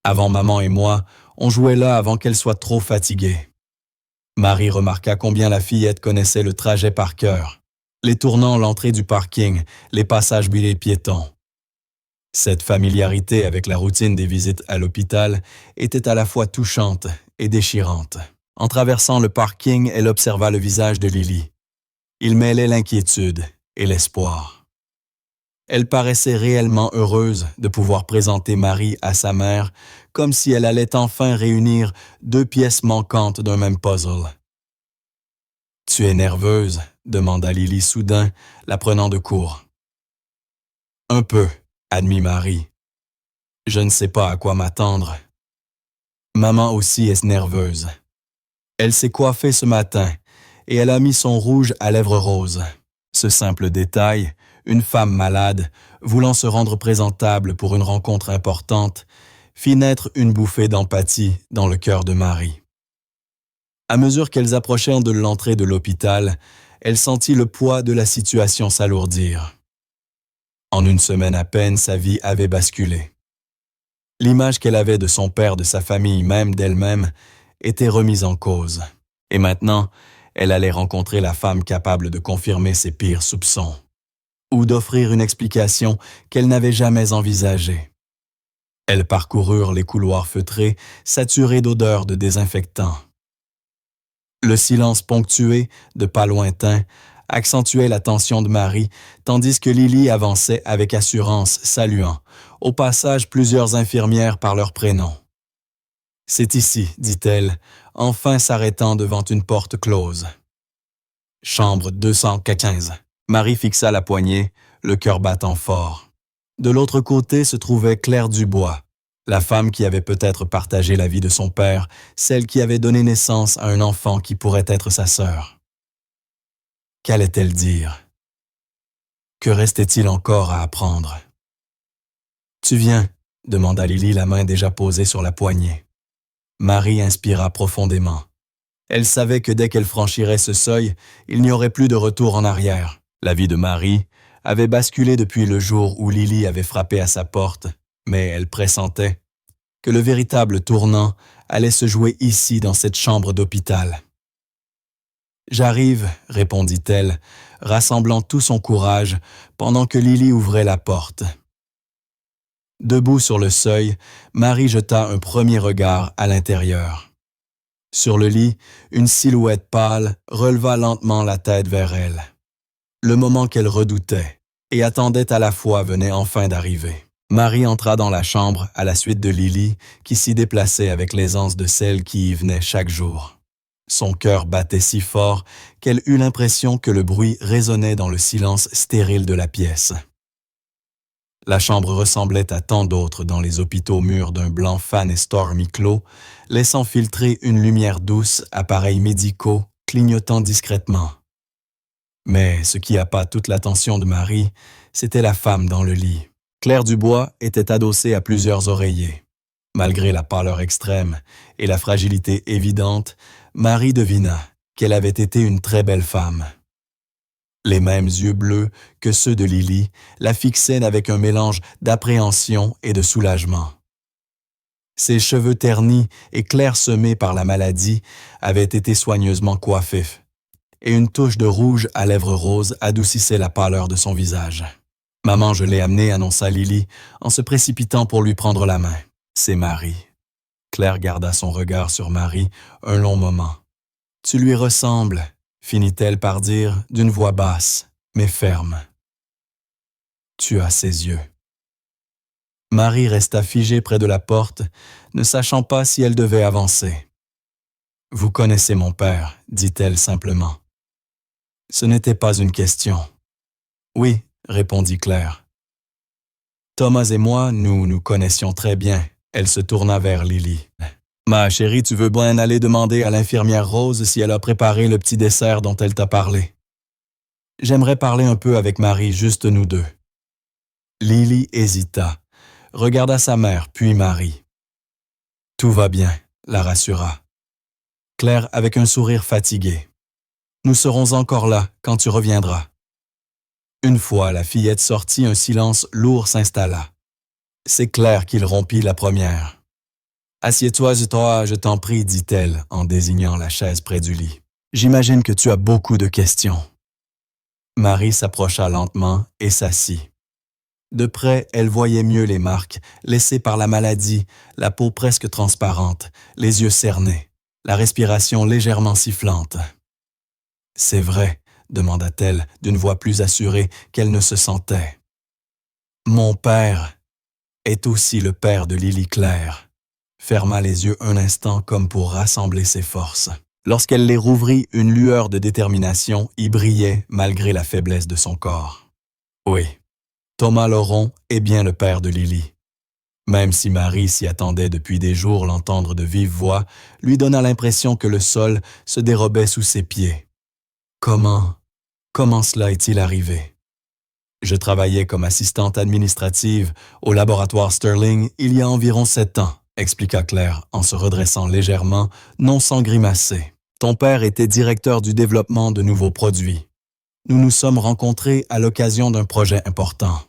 Avant maman et moi, on jouait là avant qu'elle soit trop fatiguée. Marie remarqua combien la fillette connaissait le trajet par cœur, les tournants, l'entrée du parking, les passages les piétons. Cette familiarité avec la routine des visites à l'hôpital était à la fois touchante et déchirante. En traversant le parking, elle observa le visage de Lily. Il mêlait l'inquiétude et l'espoir. Elle paraissait réellement heureuse de pouvoir présenter Marie à sa mère, comme si elle allait enfin réunir deux pièces manquantes d'un même puzzle. Tu es nerveuse? Demanda Lily soudain, la prenant de court. Un peu, admit Marie. Je ne sais pas à quoi m'attendre. Maman aussi est nerveuse. Elle s'est coiffée ce matin et elle a mis son rouge à lèvres roses. Ce simple détail, une femme malade, voulant se rendre présentable pour une rencontre importante, fit naître une bouffée d'empathie dans le cœur de Marie. À mesure qu'elles approchèrent de l'entrée de l'hôpital, elle sentit le poids de la situation s'alourdir. En une semaine à peine, sa vie avait basculé. L'image qu'elle avait de son père, de sa famille, même d'elle-même, était remise en cause. Et maintenant, elle allait rencontrer la femme capable de confirmer ses pires soupçons, ou d'offrir une explication qu'elle n'avait jamais envisagée. Elles parcoururent les couloirs feutrés, saturés d'odeurs de désinfectants. Le silence ponctué, de pas lointains, accentuait la tension de Marie, tandis que Lily avançait avec assurance, saluant, au passage plusieurs infirmières par leur prénom. « C'est ici, dit-elle, enfin s'arrêtant devant une porte close. Chambre 215. Marie fixa la poignée, le cœur battant fort. De l'autre côté se trouvait Claire Dubois, la femme qui avait peut-être partagé la vie de son père, celle qui avait donné naissance à un enfant qui pourrait être sa sœur. Qu'allait-elle dire? Que restait-il encore à apprendre? « Tu viens ?» demanda Lily, la main déjà posée sur la poignée. Marie inspira profondément. Elle savait que dès qu'elle franchirait ce seuil, il n'y aurait plus de retour en arrière. La vie de Marie avait basculé depuis le jour où Lily avait frappé à sa porte, mais elle pressentait que le véritable tournant allait se jouer ici dans cette chambre d'hôpital. « J'arrive, » répondit-elle, rassemblant tout son courage pendant que Lily ouvrait la porte. Debout sur le seuil, Marie jeta un premier regard à l'intérieur. Sur le lit, une silhouette pâle releva lentement la tête vers elle. Le moment qu'elle redoutait et attendait à la fois venait enfin d'arriver. Marie entra dans la chambre à la suite de Lily, qui s'y déplaçait avec l'aisance de celle qui y venait chaque jour. Son cœur battait si fort qu'elle eut l'impression que le bruit résonnait dans le silence stérile de la pièce. La chambre ressemblait à tant d'autres dans les hôpitaux mûrs d'un blanc fan et stormy clos, laissant filtrer une lumière douce, appareils médicaux, clignotant discrètement. Mais ce qui appât toute l'attention de Marie, c'était la femme dans le lit. Claire Dubois était adossée à plusieurs oreillers. Malgré la pâleur extrême et la fragilité évidente, Marie devina qu'elle avait été une très belle femme. Les mêmes yeux bleus que ceux de Lily la fixaient avec un mélange d'appréhension et de soulagement. Ses cheveux ternis et clairsemés par la maladie avaient été soigneusement coiffés, et une touche de rouge à lèvres roses adoucissait la pâleur de son visage. « Maman, je l'ai amenée, » annonça Lily, en se précipitant pour lui prendre la main. « C'est Marie. » Claire garda son regard sur Marie un long moment. « Tu lui ressembles, » finit-elle par dire d'une voix basse, mais ferme. « Tu as ses yeux. » Marie resta figée près de la porte, ne sachant pas si elle devait avancer. « Vous connaissez mon père, » dit-elle simplement. Ce n'était pas une question. « Oui, » répondit Claire. « Thomas et moi, nous nous connaissions très bien. » Elle se tourna vers Lily. « Ma chérie, tu veux bien aller demander à l'infirmière Rose si elle a préparé le petit dessert dont elle t'a parlé. J'aimerais parler un peu avec Marie, juste nous deux. » Lily hésita, regarda sa mère, puis Marie. « Tout va bien, » la rassura. Claire avec un sourire fatigué. « Nous serons encore là quand tu reviendras. » Une fois la fillette sortie, un silence lourd s'installa. C'est Claire qui le rompit la première. « Assieds-toi, je t'en prie, » dit-elle en désignant la chaise près du lit. « J'imagine que tu as beaucoup de questions. » Marie s'approcha lentement et s'assit. De près, elle voyait mieux les marques, laissées par la maladie, la peau presque transparente, les yeux cernés, la respiration légèrement sifflante. « C'est vrai, » demanda-t-elle d'une voix plus assurée qu'elle ne se sentait. « Mon père est aussi le père de Lily Claire. » Ferma les yeux un instant comme pour rassembler ses forces. Lorsqu'elle les rouvrit, une lueur de détermination y brillait malgré la faiblesse de son corps. Oui, Thomas Laurent est bien le père de Lily. Même si Marie s'y attendait depuis des jours, l'entendre de vive voix lui donna l'impression que le sol se dérobait sous ses pieds. Comment cela est-il arrivé? Je travaillais comme assistante administrative au laboratoire Sterling il y a environ 7 ans, expliqua Claire en se redressant légèrement, non sans grimacer. Ton père était directeur du développement de nouveaux produits. Nous nous sommes rencontrés à l'occasion d'un projet important.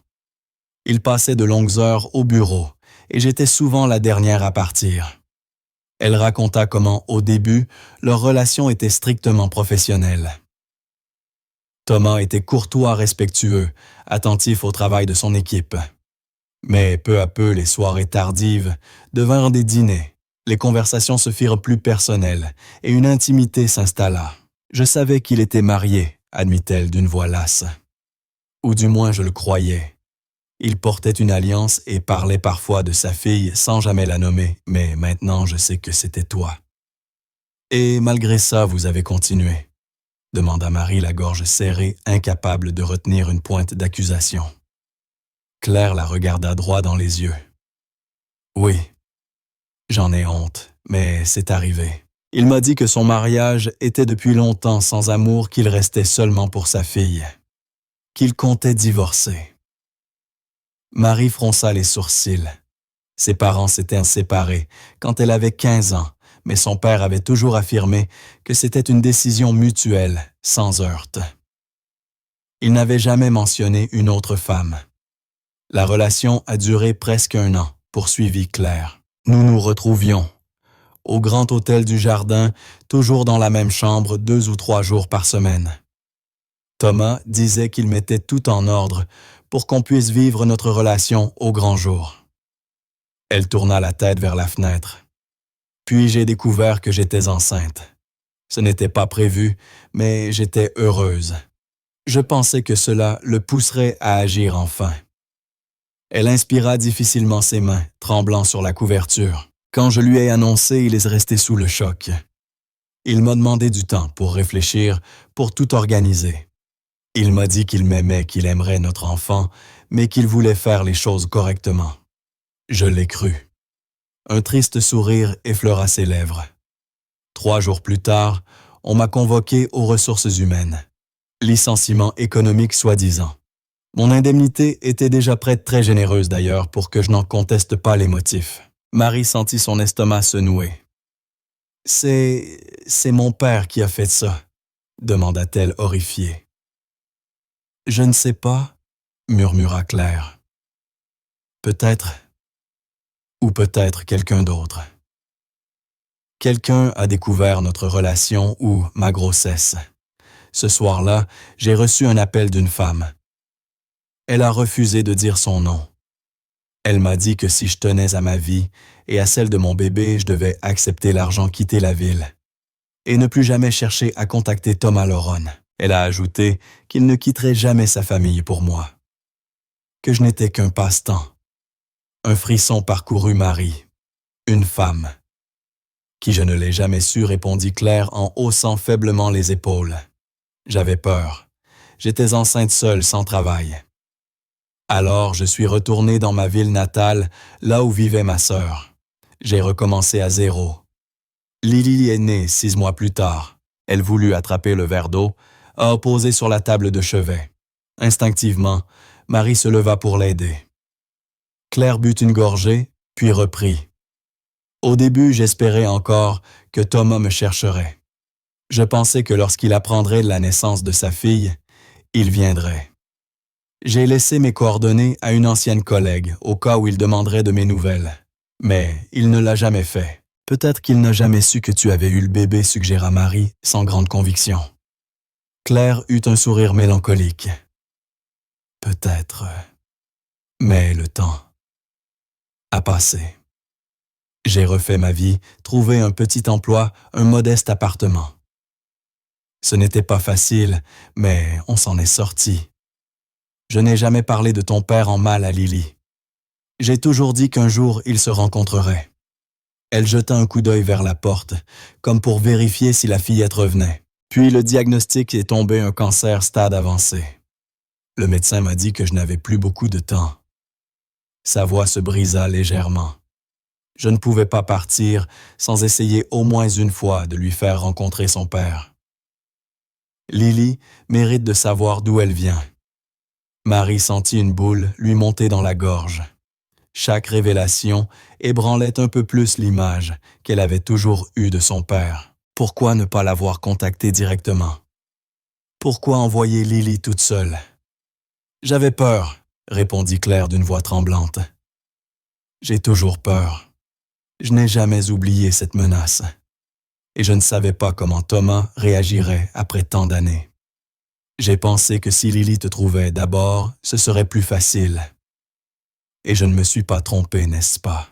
Il passait de longues heures au bureau et j'étais souvent la dernière à partir. Elle raconta comment, au début, leur relation était strictement professionnelle. Thomas était courtois, respectueux, attentif au travail de son équipe. Mais peu à peu, les soirées tardives devinrent des dîners. Les conversations se firent plus personnelles et une intimité s'installa. Je savais qu'il était marié, admit-elle d'une voix lasse. Ou du moins je le croyais. Il portait une alliance et parlait parfois de sa fille sans jamais la nommer, mais maintenant je sais que c'était toi. Et malgré ça, vous avez continué, demanda Marie, la gorge serrée, incapable de retenir une pointe d'accusation. Claire la regarda droit dans les yeux. Oui, j'en ai honte, mais c'est arrivé. Il m'a dit que son mariage était depuis longtemps sans amour, qu'il restait seulement pour sa fille, qu'il comptait divorcer. Marie fronça les sourcils. Ses parents s'étaient séparés quand elle avait 15 ans, mais son père avait toujours affirmé que c'était une décision mutuelle, sans heurts. Il n'avait jamais mentionné une autre femme. La relation a duré presque 1 an, poursuivit Claire. Nous nous retrouvions au grand hôtel du Jardin, toujours dans la même chambre 2 ou 3 jours par semaine. Thomas disait qu'il mettait tout en ordre pour qu'on puisse vivre notre relation au grand jour. Elle tourna la tête vers la fenêtre. Puis j'ai découvert que j'étais enceinte. Ce n'était pas prévu, mais j'étais heureuse. Je pensais que cela le pousserait à agir enfin. Elle inspira difficilement ses mains, tremblant sur la couverture. Quand je lui ai annoncé, il est resté sous le choc. Il m'a demandé du temps pour réfléchir, pour tout organiser. Il m'a dit qu'il m'aimait, qu'il aimerait notre enfant, mais qu'il voulait faire les choses correctement. Je l'ai cru. Un triste sourire effleura ses lèvres. 3 jours plus tard, on m'a convoqué aux ressources humaines. Licenciement économique soi-disant. Mon indemnité était déjà prête, très généreuse d'ailleurs, pour que je n'en conteste pas les motifs. Marie sentit son estomac se nouer. « C'est mon père qui a fait ça », demanda-t-elle horrifiée. « Je ne sais pas », murmura Claire. « Peut-être, ou peut-être quelqu'un d'autre. Quelqu'un a découvert notre relation ou ma grossesse. Ce soir-là, j'ai reçu un appel d'une femme. Elle a refusé de dire son nom. Elle m'a dit que si je tenais à ma vie et à celle de mon bébé, je devais accepter l'argent, quitter la ville et ne plus jamais chercher à contacter Thomas Laurent. Elle a ajouté qu'il ne quitterait jamais sa famille pour moi, que je n'étais qu'un passe-temps. Un frisson parcourut Marie, une femme. Qui je ne l'ai jamais su, répondit Claire en haussant faiblement les épaules. J'avais peur. J'étais enceinte seule, sans travail. Alors, je suis retournée dans ma ville natale, là où vivait ma sœur. J'ai recommencé à zéro. Lily est née 6 mois plus tard. Elle voulut attraper le verre d'eau, a posé sur la table de chevet. Instinctivement, Marie se leva pour l'aider. Claire but une gorgée, puis reprit. Au début, j'espérais encore que Thomas me chercherait. Je pensais que lorsqu'il apprendrait la naissance de sa fille, il viendrait. J'ai laissé mes coordonnées à une ancienne collègue, au cas où il demanderait de mes nouvelles. Mais il ne l'a jamais fait. Peut-être qu'il n'a jamais su que tu avais eu le bébé, suggéra Marie, sans grande conviction. Claire eut un sourire mélancolique. Peut-être. Mais le temps a passé. J'ai refait ma vie, trouvé un petit emploi, un modeste appartement. Ce n'était pas facile, mais on s'en est sorti. Je n'ai jamais parlé de ton père en mal à Lily. J'ai toujours dit qu'un jour ils se rencontreraient. Elle jeta un coup d'œil vers la porte, comme pour vérifier si la fillette revenait. Puis le diagnostic est tombé un cancer stade avancé. Le médecin m'a dit que je n'avais plus beaucoup de temps. Sa voix se brisa légèrement. Je ne pouvais pas partir sans essayer au moins une fois de lui faire rencontrer son père. Lily mérite de savoir d'où elle vient. Marie sentit une boule lui monter dans la gorge. Chaque révélation ébranlait un peu plus l'image qu'elle avait toujours eue de son père. Pourquoi ne pas l'avoir contacté directement? Pourquoi envoyer Lily toute seule? J'avais peur, répondit Claire d'une voix tremblante. J'ai toujours peur. Je n'ai jamais oublié cette menace. Et je ne savais pas comment Thomas réagirait après tant d'années. J'ai pensé que si Lily te trouvait d'abord, ce serait plus facile. Et je ne me suis pas trompé, n'est-ce pas?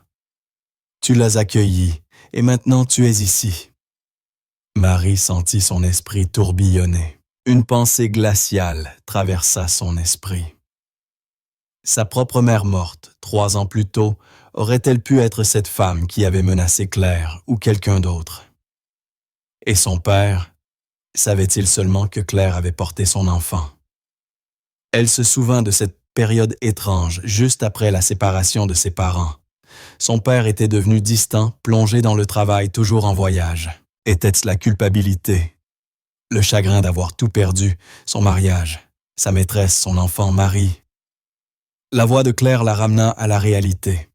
Tu l'as accueillie, et maintenant tu es ici. Marie sentit son esprit tourbillonner. Une pensée glaciale traversa son esprit. Sa propre mère morte, 3 ans plus tôt, aurait-elle pu être cette femme qui avait menacé Claire ou quelqu'un d'autre? Et son père, savait-il seulement que Claire avait porté son enfant? Elle se souvint de cette période étrange, juste après la séparation de ses parents. Son père était devenu distant, plongé dans le travail, toujours en voyage. Était-ce la culpabilité? Le chagrin d'avoir tout perdu, son mariage, sa maîtresse, son enfant, Marie. La voix de Claire la ramena à la réalité.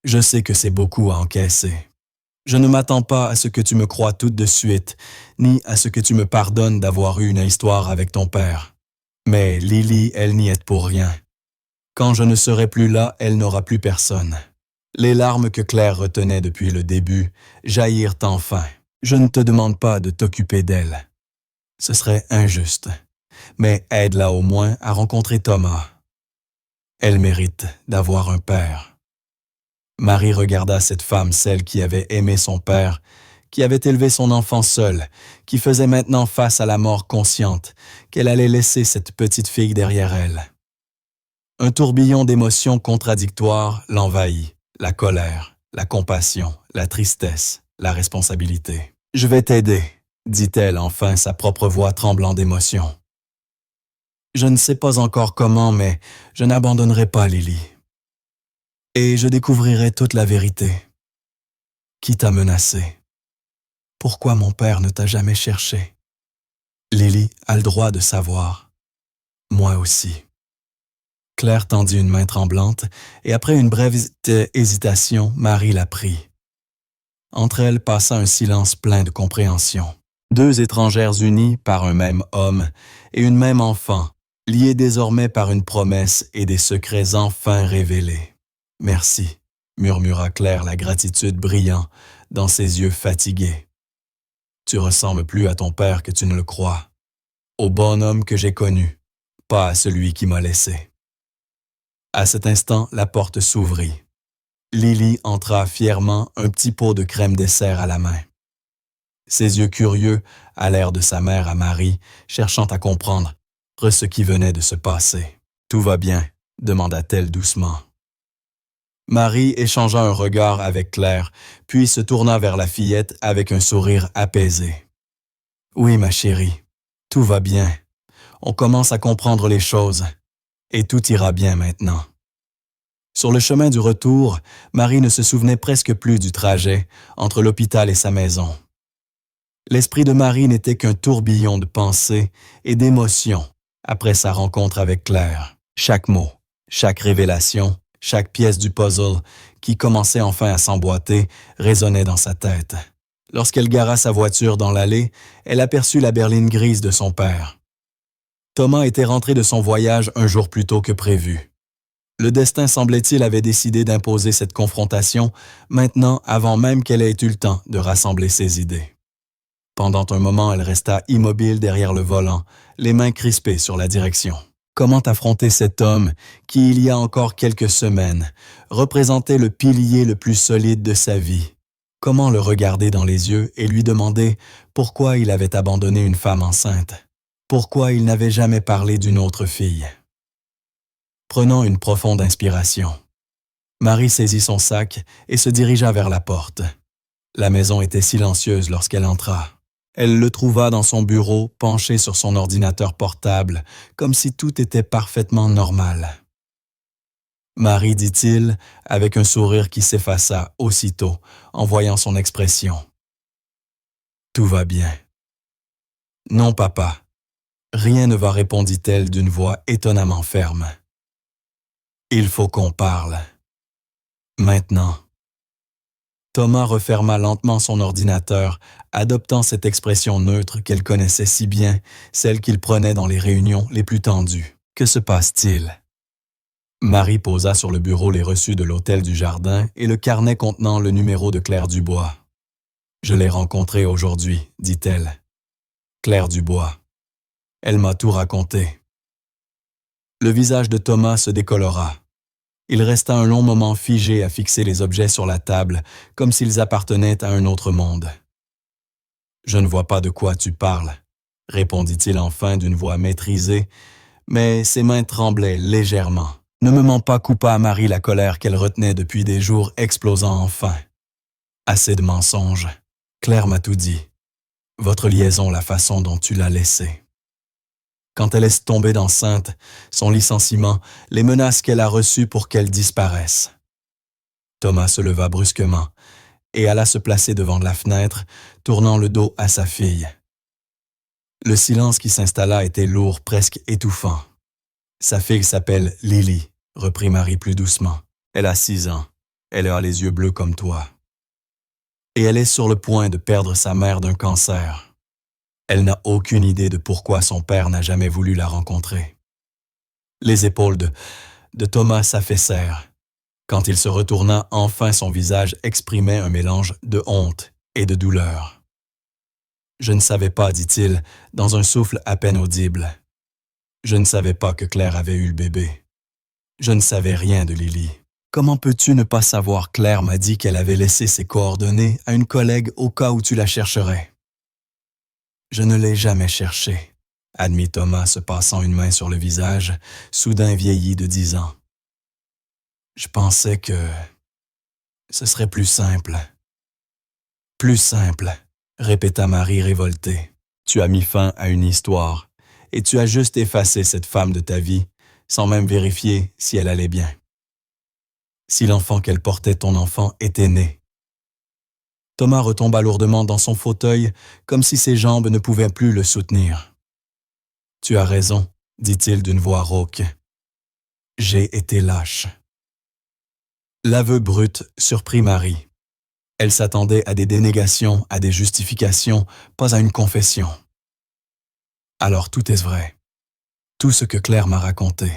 Je sais que c'est beaucoup à encaisser. Je ne m'attends pas à ce que tu me croies tout de suite, ni à ce que tu me pardonnes d'avoir eu une histoire avec ton père. Mais Lily, elle n'y est pour rien. Quand je ne serai plus là, elle n'aura plus personne. Les larmes que Claire retenait depuis le début jaillirent enfin. Je ne te demande pas de t'occuper d'elle. Ce serait injuste. Mais aide-la au moins à rencontrer Thomas. Elle mérite d'avoir un père. Marie regarda cette femme, celle qui avait aimé son père, qui avait élevé son enfant seule, qui faisait maintenant face à la mort consciente, qu'elle allait laisser cette petite fille derrière elle. Un tourbillon d'émotions contradictoires l'envahit, la colère, la compassion, la tristesse, la responsabilité. « Je vais t'aider », dit-elle enfin, sa propre voix tremblant d'émotion. « Je ne sais pas encore comment, mais je n'abandonnerai pas Lily. Et je découvrirai toute la vérité. Qui t'a menacé? Pourquoi mon père ne t'a jamais cherché? Lily a le droit de savoir. Moi aussi. » Claire tendit une main tremblante, et après une brève hésitation, Marie la prit. Entre elles passa un silence plein de compréhension. 2 étrangères unies par un même homme et une même enfant, liées désormais par une promesse et des secrets enfin révélés. « Merci », murmura Claire, la gratitude brillant dans ses yeux fatigués. « Tu ressembles plus à ton père que tu ne le crois. Au bonhomme que j'ai connu, pas à celui qui m'a laissé. » À cet instant, la porte s'ouvrit. Lily entra fièrement, un petit pot de crème dessert à la main. Ses yeux curieux allèrent de sa mère à Marie, cherchant à comprendre ce qui venait de se passer. « Tout va bien ?» demanda-t-elle doucement. Marie échangea un regard avec Claire, puis se tourna vers la fillette avec un sourire apaisé. « Oui, ma chérie, tout va bien. On commence à comprendre les choses, et tout ira bien maintenant. » Sur le chemin du retour, Marie ne se souvenait presque plus du trajet entre l'hôpital et sa maison. L'esprit de Marie n'était qu'un tourbillon de pensées et d'émotions après sa rencontre avec Claire. Chaque mot, chaque révélation, chaque pièce du puzzle qui commençait enfin à s'emboîter résonnait dans sa tête. Lorsqu'elle gara sa voiture dans l'allée, elle aperçut la berline grise de son père. Thomas était rentré de son voyage un jour plus tôt que prévu. Le destin, semblait-il, avait décidé d'imposer cette confrontation maintenant avant même qu'elle ait eu le temps de rassembler ses idées. Pendant un moment, elle resta immobile derrière le volant, les mains crispées sur la direction. Comment affronter cet homme qui, il y a encore quelques semaines, représentait le pilier le plus solide de sa vie? Comment le regarder dans les yeux et lui demander pourquoi il avait abandonné une femme enceinte? Pourquoi il n'avait jamais parlé d'une autre fille? Prenant une profonde inspiration, Marie saisit son sac et se dirigea vers la porte. La maison était silencieuse lorsqu'elle entra. Elle le trouva dans son bureau, penché sur son ordinateur portable, comme si tout était parfaitement normal. « Marie, dit-il, avec un sourire qui s'effaça aussitôt, en voyant son expression. « Tout va bien. »« Non, papa. Rien ne va, répondit-elle d'une voix étonnamment ferme. « Il faut qu'on parle. Maintenant. » Thomas referma lentement son ordinateur, adoptant cette expression neutre qu'elle connaissait si bien, celle qu'il prenait dans les réunions les plus tendues. « Que se passe-t-il? » Marie posa sur le bureau les reçus de l'Hôtel du Jardin et le carnet contenant le numéro de Claire Dubois. « Je l'ai rencontrée aujourd'hui, dit-elle. Claire Dubois. Elle m'a tout raconté. » Le visage de Thomas se décolora. Il resta un long moment figé à fixer les objets sur la table, comme s'ils appartenaient à un autre monde. « Je ne vois pas de quoi tu parles, » répondit-il enfin d'une voix maîtrisée, mais ses mains tremblaient légèrement. « Ne me mens pas, » coupa à Marie la colère qu'elle retenait depuis des jours, explosant enfin. « Assez de mensonges. Claire m'a tout dit. Votre liaison, la façon dont tu l'as laissée. Quand elle est tombée enceinte, son licenciement, les menaces qu'elle a reçues pour qu'elle disparaisse. » Thomas se leva brusquement et alla se placer devant la fenêtre, tournant le dos à sa fille. Le silence qui s'installa était lourd, presque étouffant. « Sa fille s'appelle Lily, » reprit Marie plus doucement. « Elle a 6 ans. Elle a les yeux bleus comme toi. Et elle est sur le point de perdre sa mère d'un cancer. Elle n'a aucune idée de pourquoi son père n'a jamais voulu la rencontrer. » Les épaules de Thomas s'affaissèrent. Quand il se retourna, enfin son visage exprimait un mélange de honte et de douleur. « Je ne savais pas, dit-il, dans un souffle à peine audible. Je ne savais pas que Claire avait eu le bébé. Je ne savais rien de Lily. Comment peux-tu ne pas savoir? Claire m'a dit qu'elle avait laissé ses coordonnées à une collègue au cas où tu la chercherais. » « Je ne l'ai jamais cherchée, » admit Thomas se passant une main sur le visage, soudain vieilli de 10 ans. « Je pensais que ce serait plus simple. »« Plus simple, » répéta Marie révoltée. « Tu as mis fin à une histoire et tu as juste effacé cette femme de ta vie sans même vérifier si elle allait bien. Si l'enfant qu'elle portait, ton enfant, était né. » Thomas retomba lourdement dans son fauteuil, comme si ses jambes ne pouvaient plus le soutenir. « Tu as raison, » dit-il d'une voix rauque. « J'ai été lâche. » L'aveu brut surprit Marie. Elle s'attendait à des dénégations, à des justifications, pas à une confession. « Alors tout est vrai. Tout ce que Claire m'a raconté. »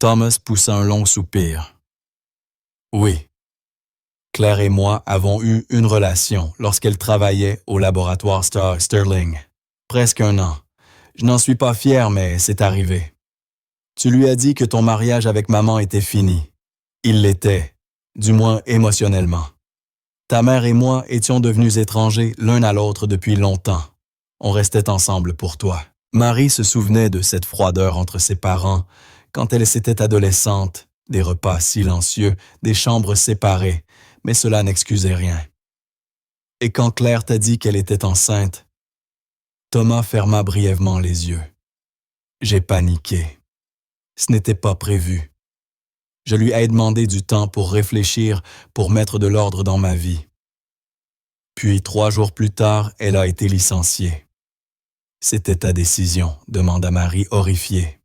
Thomas poussa un long soupir. « Oui. Claire et moi avons eu une relation lorsqu'elle travaillait au laboratoire Sterling. Presque 1 an. Je n'en suis pas fier, mais c'est arrivé. Tu lui as dit que ton mariage avec maman était fini. Il l'était, du moins émotionnellement. Ta mère et moi étions devenus étrangers l'un à l'autre depuis longtemps. On restait ensemble pour toi. » Marie se souvenait de cette froideur entre ses parents quand elle s'était adolescente, des repas silencieux, des chambres séparées, mais cela n'excusait rien. Et quand Claire t'a dit qu'elle était enceinte, Thomas ferma brièvement les yeux. J'ai paniqué. Ce n'était pas prévu. Je lui ai demandé du temps pour réfléchir, pour mettre de l'ordre dans ma vie. Puis 3 jours plus tard, elle a été licenciée. C'était ta décision, demanda Marie horrifiée.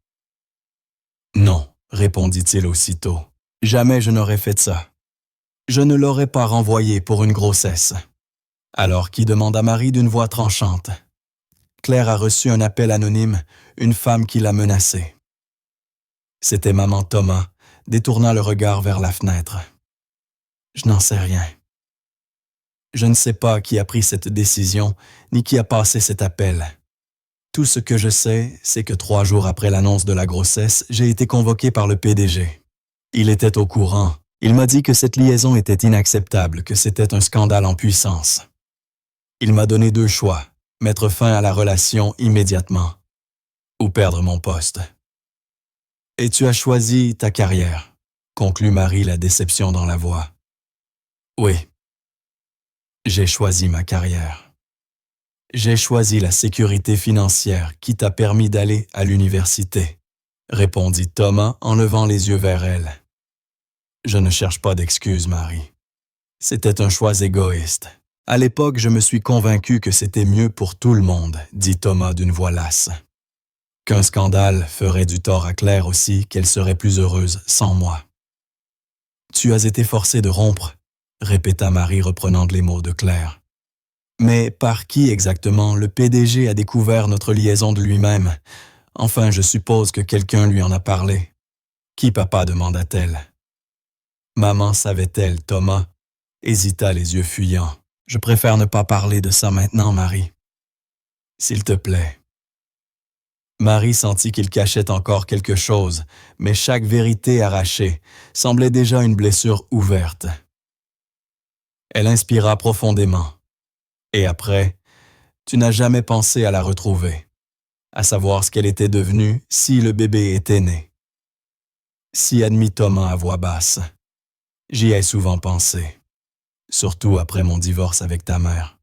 Non, répondit-il aussitôt. Jamais je n'aurais fait ça. Je ne l'aurais pas renvoyée pour une grossesse. Alors qui, demanda Marie d'une voix tranchante. Claire a reçu un appel anonyme, une femme qui l'a menacée. C'était maman Thomas, détournant le regard vers la fenêtre. Je n'en sais rien. Je ne sais pas qui a pris cette décision, ni qui a passé cet appel. Tout ce que je sais, c'est que 3 jours après l'annonce de la grossesse, j'ai été convoqué par le PDG. Il était au courant. Il m'a dit que cette liaison était inacceptable, que c'était un scandale en puissance. Il m'a donné 2 choix, mettre fin à la relation immédiatement ou perdre mon poste. Et tu as choisi ta carrière, conclut Marie, la déception dans la voix. Oui. J'ai choisi ma carrière. J'ai choisi la sécurité financière qui t'a permis d'aller à l'université, répondit Thomas en levant les yeux vers elle. Je ne cherche pas d'excuses, Marie. C'était un choix égoïste. À l'époque, je me suis convaincu que c'était mieux pour tout le monde, dit Thomas d'une voix lasse. Qu'un scandale ferait du tort à Claire aussi, qu'elle serait plus heureuse sans moi. Tu as été forcé de rompre, répéta Marie reprenant les mots de Claire. Mais par qui exactement le PDG a découvert notre liaison de lui-même? Enfin, je suppose que quelqu'un lui en a parlé. Qui, papa, demanda-t-elle. Maman savait-elle, Thomas? Hésita les yeux fuyants. Je préfère ne pas parler de ça maintenant, Marie. S'il te plaît. Marie sentit qu'il cachait encore quelque chose, mais chaque vérité arrachée semblait déjà une blessure ouverte. Elle inspira profondément. Et après, tu n'as jamais pensé à la retrouver, à savoir ce qu'elle était devenue si le bébé était né. Si admit Thomas à voix basse. J'y ai souvent pensé, surtout après mon divorce avec ta mère.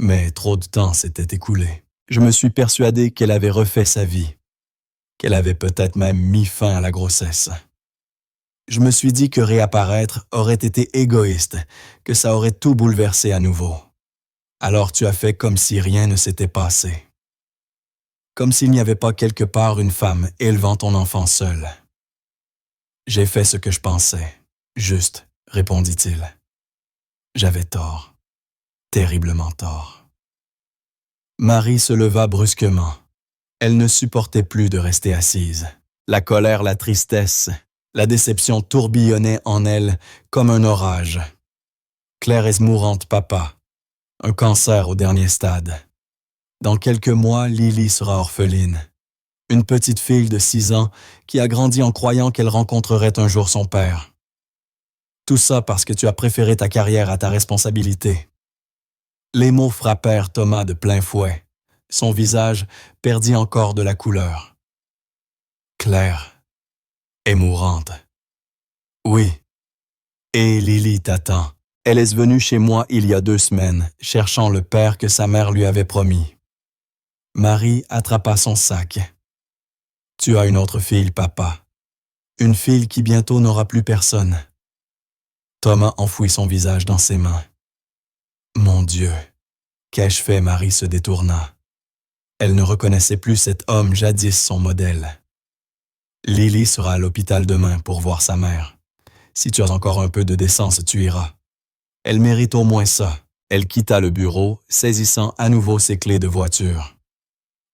Mais trop de temps s'était écoulé. Je me suis persuadé qu'elle avait refait sa vie, qu'elle avait peut-être même mis fin à la grossesse. Je me suis dit que réapparaître aurait été égoïste, que ça aurait tout bouleversé à nouveau. Alors tu as fait comme si rien ne s'était passé. Comme s'il n'y avait pas quelque part une femme élevant ton enfant seule. J'ai fait ce que je pensais. Juste, répondit-il. J'avais tort. Terriblement tort. Marie se leva brusquement. Elle ne supportait plus de rester assise. La colère, la tristesse, la déception tourbillonnaient en elle comme un orage. Claire est mourante, papa. Un cancer au dernier stade. Dans quelques mois, Lily sera orpheline. Une petite fille de 6 ans qui a grandi en croyant qu'elle rencontrerait un jour son père. Tout ça parce que tu as préféré ta carrière à ta responsabilité. Les mots frappèrent Thomas de plein fouet. Son visage perdit encore de la couleur. Claire est mourante. Oui. Et Lily t'attend. Elle est venue chez moi il y a 2 semaines, cherchant le père que sa mère lui avait promis. Marie attrapa son sac. Tu as une autre fille, papa. Une fille qui bientôt n'aura plus personne. Thomas enfouit son visage dans ses mains. Mon Dieu, qu'ai-je fait? Marie se détourna. Elle ne reconnaissait plus cet homme jadis son modèle. Lily sera à l'hôpital demain pour voir sa mère. Si tu as encore un peu de décence, tu iras. Elle mérite au moins ça. Elle quitta le bureau, saisissant à nouveau ses clés de voiture.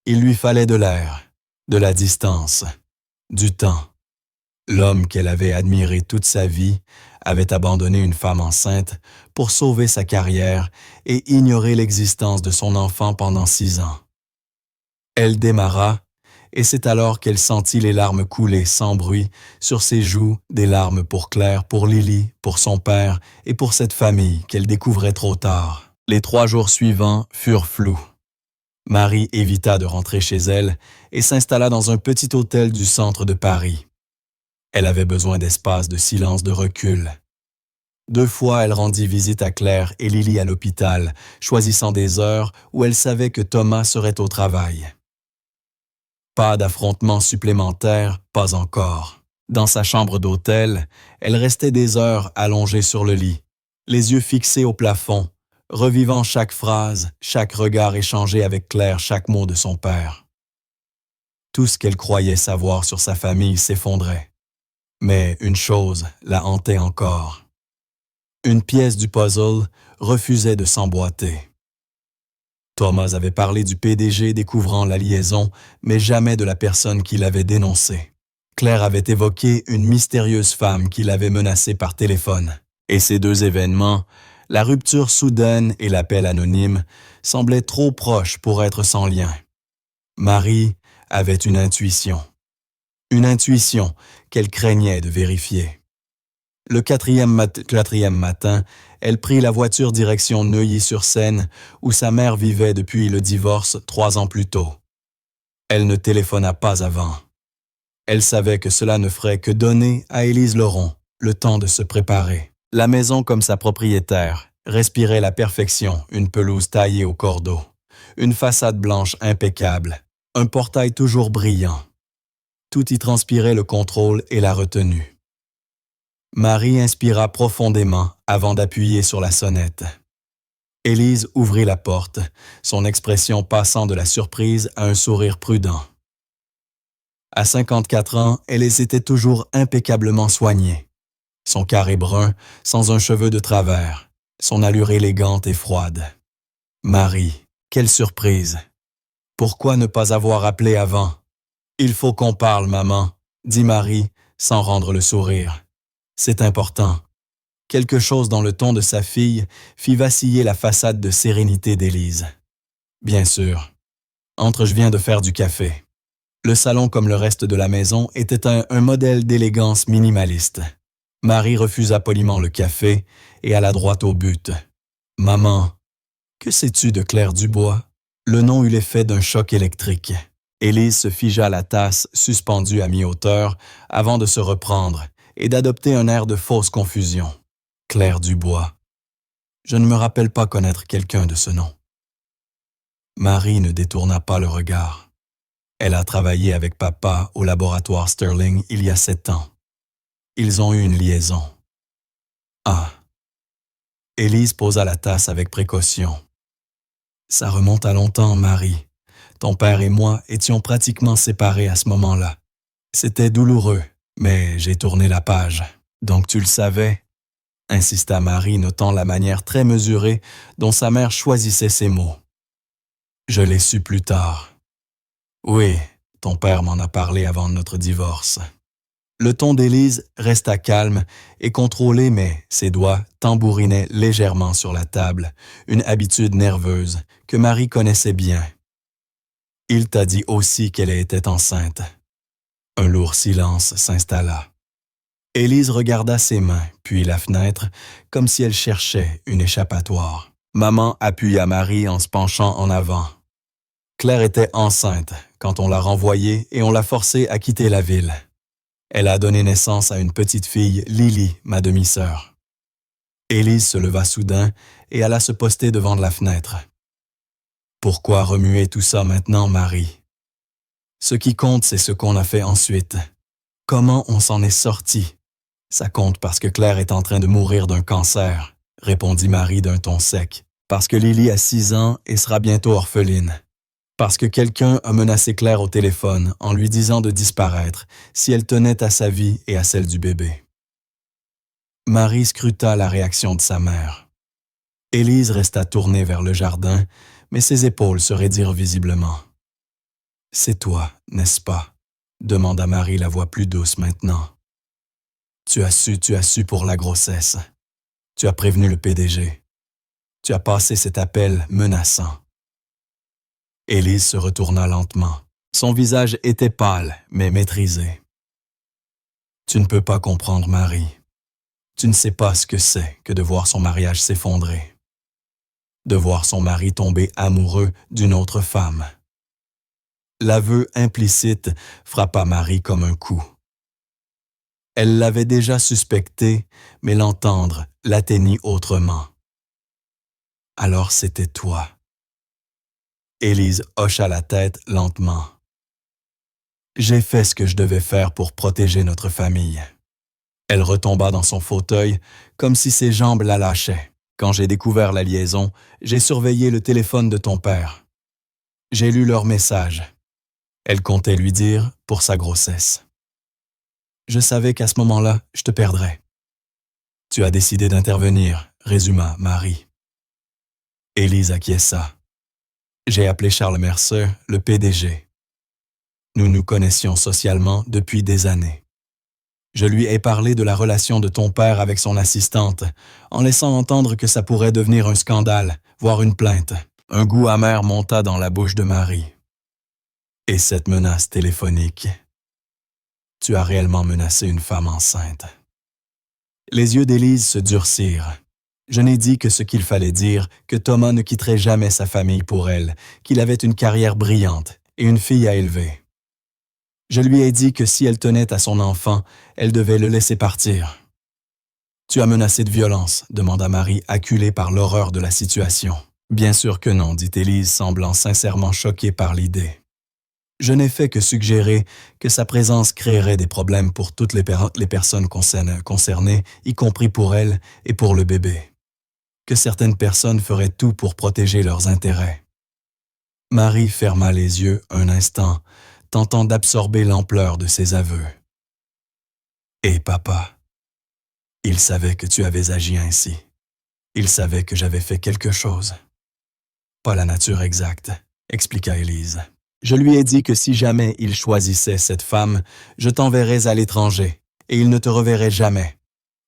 Il lui fallait de l'air, de la distance, du temps. L'homme qu'elle avait admiré toute sa vie avait abandonné une femme enceinte pour sauver sa carrière et ignorer l'existence de son enfant pendant 6 ans. Elle démarra, et c'est alors qu'elle sentit les larmes couler sans bruit sur ses joues, des larmes pour Claire, pour Lily, pour son père et pour cette famille qu'elle découvrait trop tard. Les 3 jours suivants furent flous. Marie évita de rentrer chez elle et s'installa dans un petit hôtel du centre de Paris. Elle avait besoin d'espace, de silence, de recul. 2 fois, elle rendit visite à Claire et Lily à l'hôpital, choisissant des heures où elle savait que Thomas serait au travail. Pas d'affrontement supplémentaire, pas encore. Dans sa chambre d'hôtel, elle restait des heures allongée sur le lit, les yeux fixés au plafond, revivant chaque phrase, chaque regard échangé avec Claire, chaque mot de son père. Tout ce qu'elle croyait savoir sur sa famille s'effondrait. Mais une chose la hantait encore. Une pièce du puzzle refusait de s'emboîter. Thomas avait parlé du PDG découvrant la liaison, mais jamais de la personne qui l'avait dénoncé. Claire avait évoqué une mystérieuse femme qui l'avait menacée par téléphone. Et ces 2 événements, la rupture soudaine et l'appel anonyme, semblaient trop proches pour être sans lien. Marie avait une intuition. Une intuition qu'elle craignait de vérifier. Le quatrième matin, elle prit la voiture direction Neuilly-sur-Seine, où sa mère vivait depuis le divorce 3 ans plus tôt. Elle ne téléphona pas avant. Elle savait que cela ne ferait que donner à Élise Laurent le temps de se préparer. La maison comme sa propriétaire, respirait la perfection, une pelouse taillée au cordeau, une façade blanche impeccable, un portail toujours brillant. Tout y transpirait le contrôle et la retenue. Marie inspira profondément avant d'appuyer sur la sonnette. Élise ouvrit la porte, son expression passant de la surprise à un sourire prudent. À 54 ans, elle était toujours impeccablement soignée. Son carré brun, sans un cheveu de travers, son allure élégante et froide. Marie, quelle surprise! Pourquoi ne pas avoir appelé avant? Il faut qu'on parle, maman, dit Marie, sans rendre le sourire. C'est important. Quelque chose dans le ton de sa fille fit vaciller la façade de sérénité d'Élise. Bien sûr. Entre, je viens de faire du café. Le salon, comme le reste de la maison, était un modèle d'élégance minimaliste. Marie refusa poliment le café et alla droit au but. « Maman, que sais-tu de Claire Dubois? » Le nom eut l'effet d'un choc électrique. Élise se figea la tasse suspendue à mi-hauteur avant de se reprendre et d'adopter un air de fausse confusion. Claire Dubois. Je ne me rappelle pas connaître quelqu'un de ce nom. Marie ne détourna pas le regard. Elle a travaillé avec papa au laboratoire Sterling il y a 7 ans. Ils ont eu une liaison. Ah. Élise posa la tasse avec précaution. Ça remonte à longtemps, Marie. Ton père et moi étions pratiquement séparés à ce moment-là. C'était douloureux, mais j'ai tourné la page. Donc tu le savais, insista Marie, notant la manière très mesurée dont sa mère choisissait ses mots. Je l'ai su plus tard. Oui, ton père m'en a parlé avant notre divorce. Le ton d'Élise resta calme et contrôlé, mais ses doigts tambourinaient légèrement sur la table, une habitude nerveuse que Marie connaissait bien. Il t'a dit aussi qu'elle était enceinte. Un lourd silence s'installa. Élise regarda ses mains, puis la fenêtre, comme si elle cherchait une échappatoire. Maman appuya Marie en se penchant en avant. Claire était enceinte quand on l'a renvoyée et on l'a forcée à quitter la ville. Elle a donné naissance à une petite fille, Lily, ma demi-sœur. Élise se leva soudain et alla se poster devant la fenêtre. Pourquoi remuer tout ça maintenant, Marie? Ce qui compte, c'est ce qu'on a fait ensuite. Comment on s'en est sorti? Ça compte parce que Claire est en train de mourir d'un cancer, répondit Marie d'un ton sec. Parce que Lily a 6 ans et sera bientôt orpheline. Parce que quelqu'un a menacé Claire au téléphone en lui disant de disparaître si elle tenait à sa vie et à celle du bébé. Marie scruta la réaction de sa mère. Élise resta tournée vers le jardin, mais ses épaules se raidirent visiblement. « C'est toi, n'est-ce pas? » demanda Marie, la voix plus douce maintenant. « Tu as su pour la grossesse. Tu as prévenu le PDG. Tu as passé cet appel menaçant. » Élise se retourna lentement. Son visage était pâle, mais maîtrisé. « Tu ne peux pas comprendre, Marie. Tu ne sais pas ce que c'est que de voir son mariage s'effondrer. De voir son mari tomber amoureux d'une autre femme. » L'aveu implicite frappa Marie comme un coup. Elle l'avait déjà suspecté, mais l'entendre l'atteignit autrement. « Alors c'était toi. » Élise hocha la tête lentement. « J'ai fait ce que je devais faire pour protéger notre famille. » Elle retomba dans son fauteuil, comme si ses jambes la lâchaient. Quand j'ai découvert la liaison, j'ai surveillé le téléphone de ton père. J'ai lu leur message. Elle comptait lui dire pour sa grossesse. Je savais qu'à ce moment-là, je te perdrais. Tu as décidé d'intervenir, résuma Marie. Élise acquiesça. J'ai appelé Charles Mercer, le PDG. Nous nous connaissions socialement depuis des années. Je lui ai parlé de la relation de ton père avec son assistante, en laissant entendre que ça pourrait devenir un scandale, voire une plainte. Un goût amer monta dans la bouche de Marie. Et cette menace téléphonique. Tu as réellement menacé une femme enceinte. Les yeux d'Élise se durcirent. Je n'ai dit que ce qu'il fallait dire, que Thomas ne quitterait jamais sa famille pour elle, qu'il avait une carrière brillante et une fille à élever. Je lui ai dit que si elle tenait à son enfant, elle devait le laisser partir. Tu as menacé de violence, demanda Marie, acculée par l'horreur de la situation. Bien sûr que non, dit Élise, semblant sincèrement choquée par l'idée. Je n'ai fait que suggérer que sa présence créerait des problèmes pour toutes les personnes concernées, y compris pour elle et pour le bébé. Que certaines personnes feraient tout pour protéger leurs intérêts. Marie ferma les yeux un instant, tentant d'absorber l'ampleur de ses aveux. Et papa, il savait que tu avais agi ainsi. Il savait que j'avais fait quelque chose. Pas la nature exacte, expliqua Élise. Je lui ai dit que si jamais il choisissait cette femme, je t'enverrais à l'étranger, et il ne te reverrait jamais.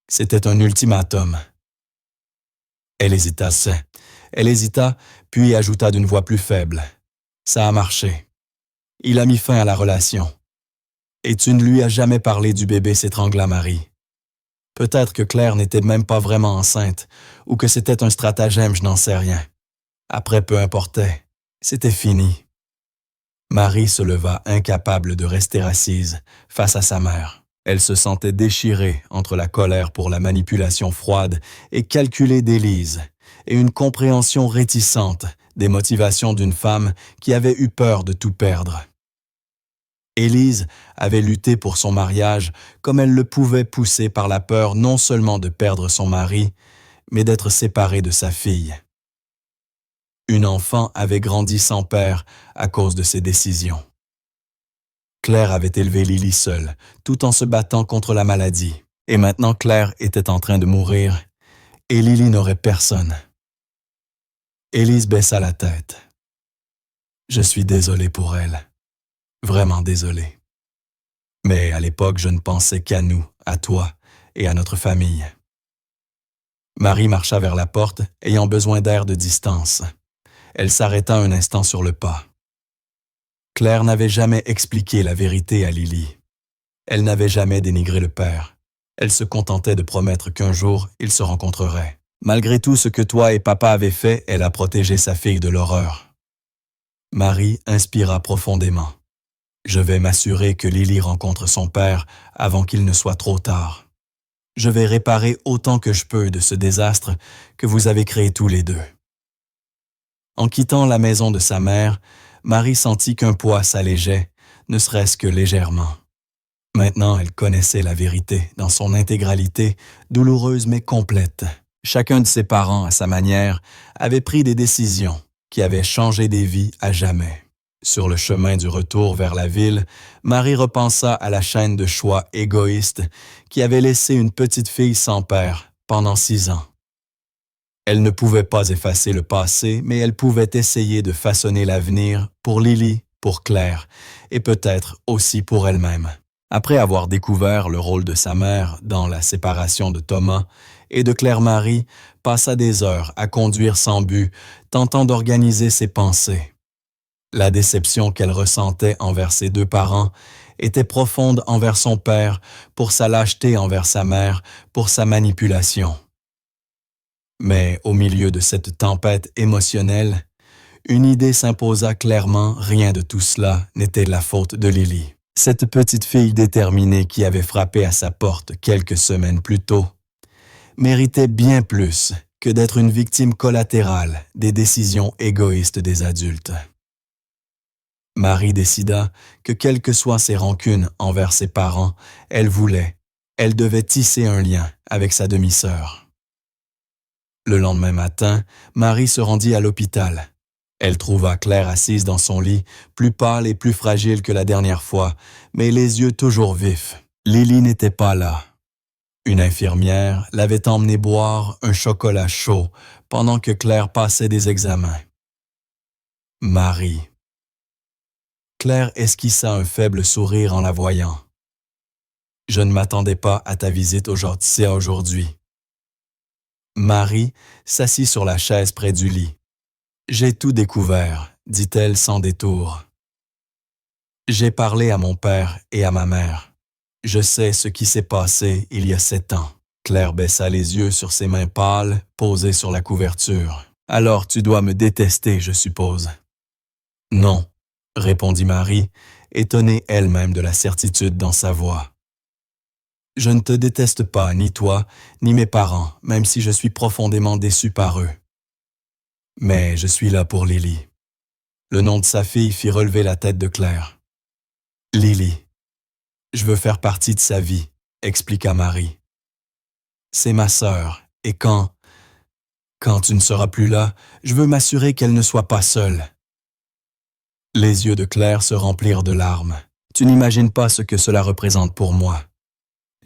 C'était un ultimatum. Elle hésita, puis ajouta d'une voix plus faible. Ça a marché. Il a mis fin à la relation. Et tu ne lui as jamais parlé du bébé, s'étrangla Marie. Peut-être que Claire n'était même pas vraiment enceinte, ou que c'était un stratagème, je n'en sais rien. Après, peu importait. C'était fini. Marie se leva, incapable de rester assise, face à sa mère. Elle se sentait déchirée entre la colère pour la manipulation froide et calculée d'Élise, et une compréhension réticente des motivations d'une femme qui avait eu peur de tout perdre. Élise avait lutté pour son mariage comme elle le pouvait, poussée par la peur non seulement de perdre son mari, mais d'être séparée de sa fille. Une enfant avait grandi sans père à cause de ses décisions. Claire avait élevé Lily seule, tout en se battant contre la maladie. Et maintenant Claire était en train de mourir, et Lily n'aurait personne. Élise baissa la tête. Je suis désolé pour elle. Vraiment désolé. Mais à l'époque, je ne pensais qu'à nous, à toi et à notre famille. Marie marcha vers la porte, ayant besoin d'air de distance. Elle s'arrêta un instant sur le pas. Claire n'avait jamais expliqué la vérité à Lily. Elle n'avait jamais dénigré le père. Elle se contentait de promettre qu'un jour, ils se rencontreraient. Malgré tout ce que toi et papa avaient fait, elle a protégé sa fille de l'horreur. Marie inspira profondément. Je vais m'assurer que Lily rencontre son père avant qu'il ne soit trop tard. Je vais réparer autant que je peux de ce désastre que vous avez créé tous les deux. En quittant la maison de sa mère, Marie sentit qu'un poids s'allégeait, ne serait-ce que légèrement. Maintenant, elle connaissait la vérité dans son intégralité, douloureuse mais complète. Chacun de ses parents, à sa manière, avait pris des décisions qui avaient changé des vies à jamais. Sur le chemin du retour vers la ville, Marie repensa à la chaîne de choix égoïste qui avait laissé une petite fille sans père pendant 6 ans. Elle ne pouvait pas effacer le passé, mais elle pouvait essayer de façonner l'avenir pour Lily, pour Claire, et peut-être aussi pour elle-même. Après avoir découvert le rôle de sa mère dans la séparation de Thomas et de Claire-Marie, passa des heures à conduire sans but, tentant d'organiser ses pensées. La déception qu'elle ressentait envers ses 2 parents était profonde envers son père, pour sa lâcheté envers sa mère, pour sa manipulation. Mais au milieu de cette tempête émotionnelle, une idée s'imposa clairement, rien de tout cela n'était la faute de Lily. Cette petite fille déterminée qui avait frappé à sa porte quelques semaines plus tôt méritait bien plus que d'être une victime collatérale des décisions égoïstes des adultes. Marie décida que quelles que soient ses rancunes envers ses parents, elle devait tisser un lien avec sa demi-sœur. Le lendemain matin, Marie se rendit à l'hôpital. Elle trouva Claire assise dans son lit, plus pâle et plus fragile que la dernière fois, mais les yeux toujours vifs. Lily n'était pas là. Une infirmière l'avait emmenée boire un chocolat chaud pendant que Claire passait des examens. Marie. Claire esquissa un faible sourire en la voyant. « Je ne m'attendais pas à ta visite aujourd'hui. » Marie s'assit sur la chaise près du lit. « J'ai tout découvert, » dit-elle sans détour. « J'ai parlé à mon père et à ma mère. Je sais ce qui s'est passé il y a 7 ans. » Claire baissa les yeux sur ses mains pâles, posées sur la couverture. « Alors tu dois me détester, je suppose. » « Non. » répondit Marie, étonnée elle-même de la certitude dans sa voix. Je ne te déteste pas, ni toi, ni mes parents, même si je suis profondément déçu par eux. Mais je suis là pour Lily. Le nom de sa fille fit relever la tête de Claire. Lily. Je veux faire partie de sa vie, expliqua Marie. C'est ma sœur, et quand tu ne seras plus là, je veux m'assurer qu'elle ne soit pas seule. Les yeux de Claire se remplirent de larmes. Tu n'imagines pas ce que cela représente pour moi.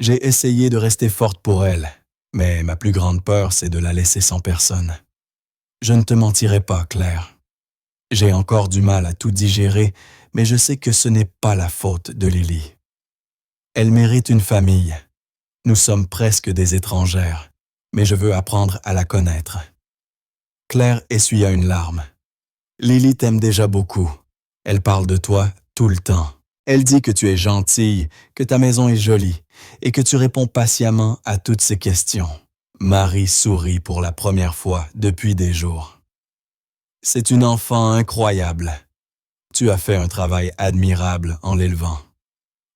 J'ai essayé de rester forte pour elle, mais ma plus grande peur, c'est de la laisser sans personne. Je ne te mentirai pas, Claire. J'ai encore du mal à tout digérer, mais je sais que ce n'est pas la faute de Lily. Elle mérite une famille. Nous sommes presque des étrangères, mais je veux apprendre à la connaître. Claire essuya une larme. Lily t'aime déjà beaucoup. Elle parle de toi tout le temps. Elle dit que tu es gentille, que ta maison est jolie et que tu réponds patiemment à toutes ses questions. Marie sourit pour la première fois depuis des jours. C'est une enfant incroyable. Tu as fait un travail admirable en l'élevant.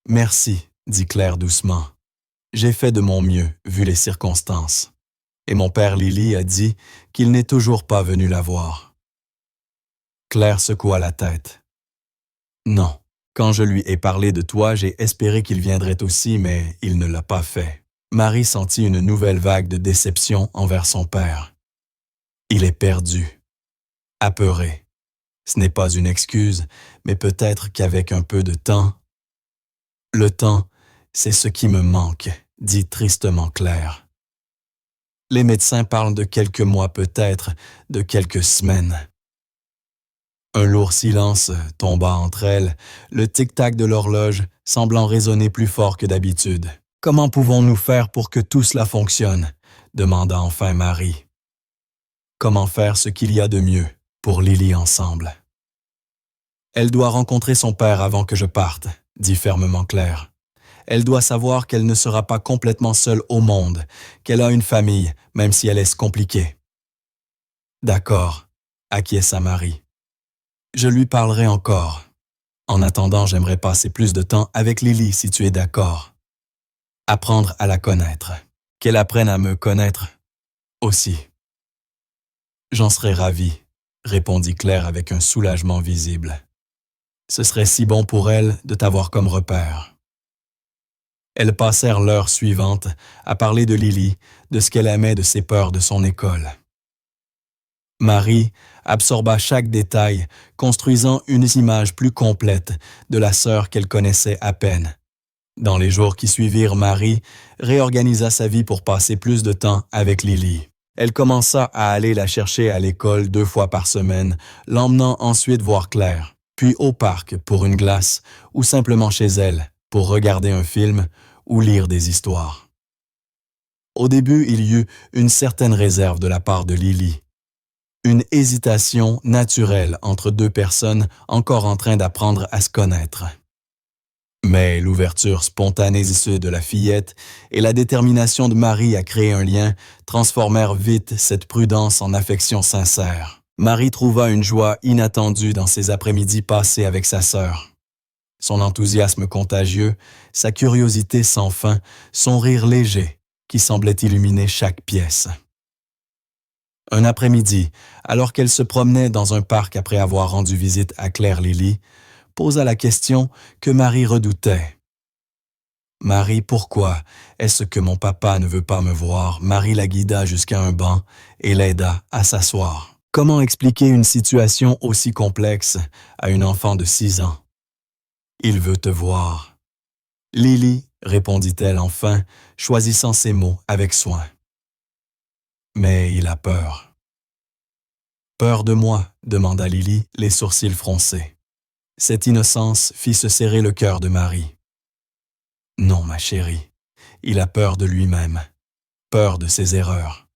Merci, dit Claire doucement. J'ai fait de mon mieux, vu les circonstances. Et mon père Lily a dit qu'il n'est toujours pas venu la voir. Claire secoua la tête. Non. Quand je lui ai parlé de toi, j'ai espéré qu'il viendrait aussi, mais il ne l'a pas fait. Marie sentit une nouvelle vague de déception envers son père. Il est perdu. Apeuré. Ce n'est pas une excuse, mais peut-être qu'avec un peu de temps... Le temps, c'est ce qui me manque, dit tristement Claire. Les médecins parlent de quelques mois peut-être, de quelques semaines. Un lourd silence tomba entre elles, le tic-tac de l'horloge semblant résonner plus fort que d'habitude. « Comment pouvons-nous faire pour que tout cela fonctionne ?» demanda enfin Marie. « Comment faire ce qu'il y a de mieux pour Lily ensemble ?» « Elle doit rencontrer son père avant que je parte, » dit fermement Claire. « Elle doit savoir qu'elle ne sera pas complètement seule au monde, qu'elle a une famille, même si elle est compliquée. »« D'accord, » acquiesça Marie. Je lui parlerai encore. En attendant, j'aimerais passer plus de temps avec Lily si tu es d'accord. Apprendre à la connaître. Qu'elle apprenne à me connaître aussi. J'en serais ravi, répondit Claire avec un soulagement visible. Ce serait si bon pour elle de t'avoir comme repère. Elles passèrent l'heure suivante à parler de Lily, de ce qu'elle aimait de ses peurs de son école. Marie absorba chaque détail, construisant une image plus complète de la sœur qu'elle connaissait à peine. Dans les jours qui suivirent, Marie réorganisa sa vie pour passer plus de temps avec Lily. Elle commença à aller la chercher à l'école 2 fois par semaine, l'emmenant ensuite voir Claire, puis au parc pour une glace ou simplement chez elle pour regarder un film ou lire des histoires. Au début, il y eut une certaine réserve de la part de Lily. Une hésitation naturelle entre 2 personnes encore en train d'apprendre à se connaître. Mais l'ouverture spontanée de la fillette et la détermination de Marie à créer un lien transformèrent vite cette prudence en affection sincère. Marie trouva une joie inattendue dans ses après-midi passés avec sa sœur. Son enthousiasme contagieux, sa curiosité sans fin, son rire léger qui semblait illuminer chaque pièce. Un après-midi, alors qu'elle se promenait dans un parc après avoir rendu visite à Claire Lily, posa la question que Marie redoutait. « Marie, pourquoi est-ce que mon papa ne veut pas me voir ?» Marie la guida jusqu'à un banc et l'aida à s'asseoir. Comment expliquer une situation aussi complexe à une enfant de 6 ans? « Il veut te voir. »« Lily, » répondit-elle enfin, choisissant ses mots avec soin. Mais il a peur. « Peur de moi ?» demanda Lily, les sourcils froncés. Cette innocence fit se serrer le cœur de Marie. « Non, ma chérie, il a peur de lui-même, peur de ses erreurs.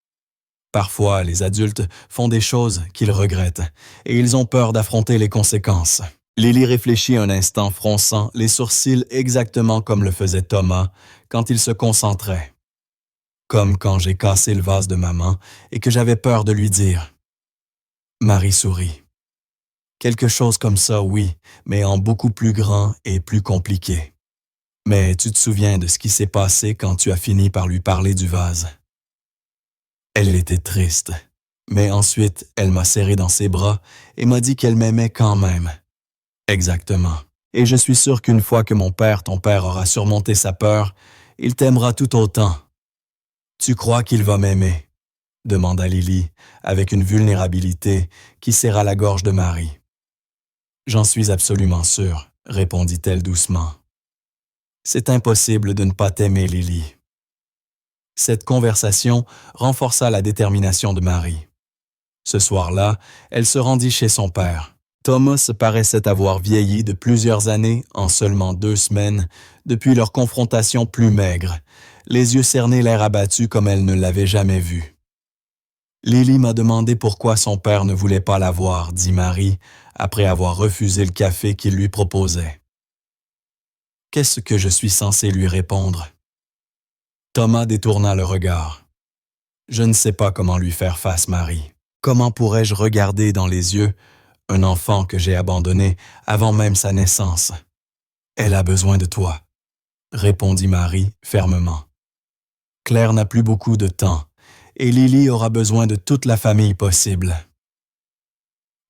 Parfois, les adultes font des choses qu'ils regrettent et ils ont peur d'affronter les conséquences. » Lily réfléchit un instant, fronçant les sourcils exactement comme le faisait Thomas quand il se concentrait. Comme quand j'ai cassé le vase de maman et que j'avais peur de lui dire. Marie sourit. Quelque chose comme ça, oui, mais en beaucoup plus grand et plus compliqué. Mais tu te souviens de ce qui s'est passé quand tu as fini par lui parler du vase. Elle était triste, mais ensuite elle m'a serré dans ses bras et m'a dit qu'elle m'aimait quand même. Exactement. Et je suis sûr qu'une fois que ton père aura surmonté sa peur, il t'aimera tout autant. Tu crois qu'il va m'aimer? Demanda Lily, avec une vulnérabilité qui serra la gorge de Marie. J'en suis absolument sûre, répondit-elle doucement. C'est impossible de ne pas t'aimer, Lily. Cette conversation renforça la détermination de Marie. Ce soir-là, elle se rendit chez son père. Thomas paraissait avoir vieilli de plusieurs années en seulement 2 semaines depuis leur confrontation plus maigre, les yeux cernés, l'air abattu comme elle ne l'avait jamais vu. Lily m'a demandé pourquoi son père ne voulait pas la voir, dit Marie, après avoir refusé le café qu'il lui proposait. Qu'est-ce que je suis censé lui répondre? Thomas détourna le regard. Je ne sais pas comment lui faire face, Marie. Comment pourrais-je regarder dans les yeux un enfant que j'ai abandonné avant même sa naissance? Elle a besoin de toi, répondit Marie fermement. Claire n'a plus beaucoup de temps, et Lily aura besoin de toute la famille possible.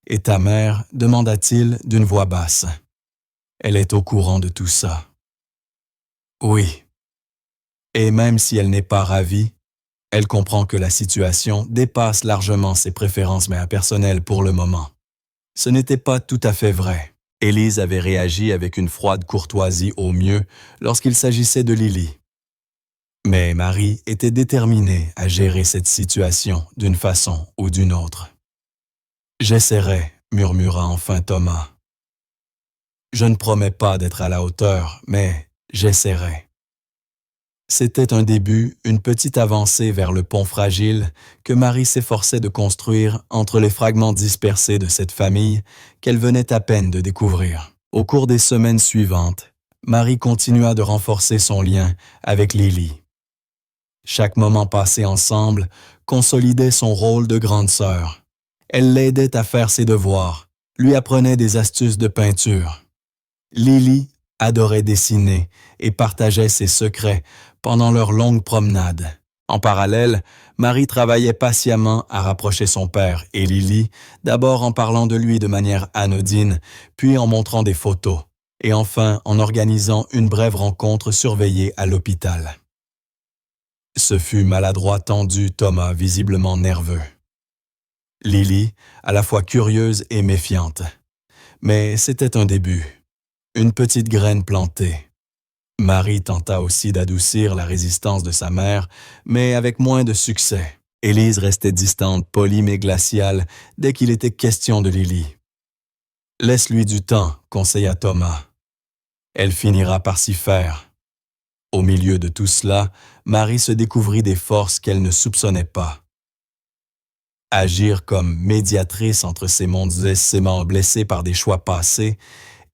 Et ta mère, demanda-t-il d'une voix basse. Elle est au courant de tout ça. Oui. Et même si elle n'est pas ravie, elle comprend que la situation dépasse largement ses préférences personnelles pour le moment. Ce n'était pas tout à fait vrai. Élise avait réagi avec une froide courtoisie au mieux lorsqu'il s'agissait de Lily. Mais Marie était déterminée à gérer cette situation d'une façon ou d'une autre. « J'essaierai », murmura enfin Thomas. « Je ne promets pas d'être à la hauteur, mais j'essaierai. » C'était un début, une petite avancée vers le pont fragile que Marie s'efforçait de construire entre les fragments dispersés de cette famille qu'elle venait à peine de découvrir. Au cours des semaines suivantes, Marie continua de renforcer son lien avec Lily. Chaque moment passé ensemble consolidait son rôle de grande sœur. Elle l'aidait à faire ses devoirs, lui apprenait des astuces de peinture. Lily adorait dessiner et partageait ses secrets pendant leurs longues promenades. En parallèle, Marie travaillait patiemment à rapprocher son père et Lily, d'abord en parlant de lui de manière anodine, puis en montrant des photos, et enfin en organisant une brève rencontre surveillée à l'hôpital. Ce fut maladroit tendu Thomas, visiblement nerveux. Lily, à la fois curieuse et méfiante. Mais c'était un début, une petite graine plantée. Marie tenta aussi d'adoucir la résistance de sa mère, mais avec moins de succès. Élise restait distante, polie mais glaciale dès qu'il était question de Lily. « Laisse-lui du temps », conseilla Thomas. « Elle finira par s'y faire. » Au milieu de tout cela, Marie se découvrit des forces qu'elle ne soupçonnait pas. Agir comme médiatrice entre ces mondes aisément blessés par des choix passés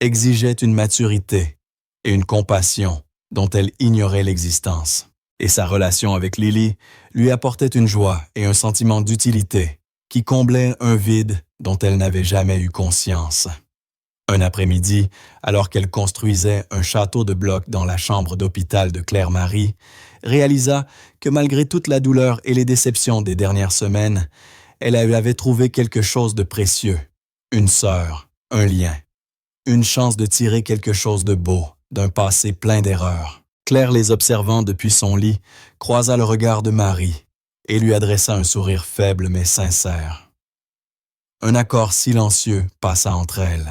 exigeait une maturité et une compassion dont elle ignorait l'existence. Et sa relation avec Lily lui apportait une joie et un sentiment d'utilité qui comblait un vide dont elle n'avait jamais eu conscience. Un après-midi, alors qu'elle construisait un château de blocs dans la chambre d'hôpital de Claire-Marie, réalisa que malgré toute la douleur et les déceptions des dernières semaines, elle avait trouvé quelque chose de précieux, une sœur, un lien, une chance de tirer quelque chose de beau d'un passé plein d'erreurs. Claire, les observant depuis son lit, croisa le regard de Marie et lui adressa un sourire faible mais sincère. Un accord silencieux passa entre elles.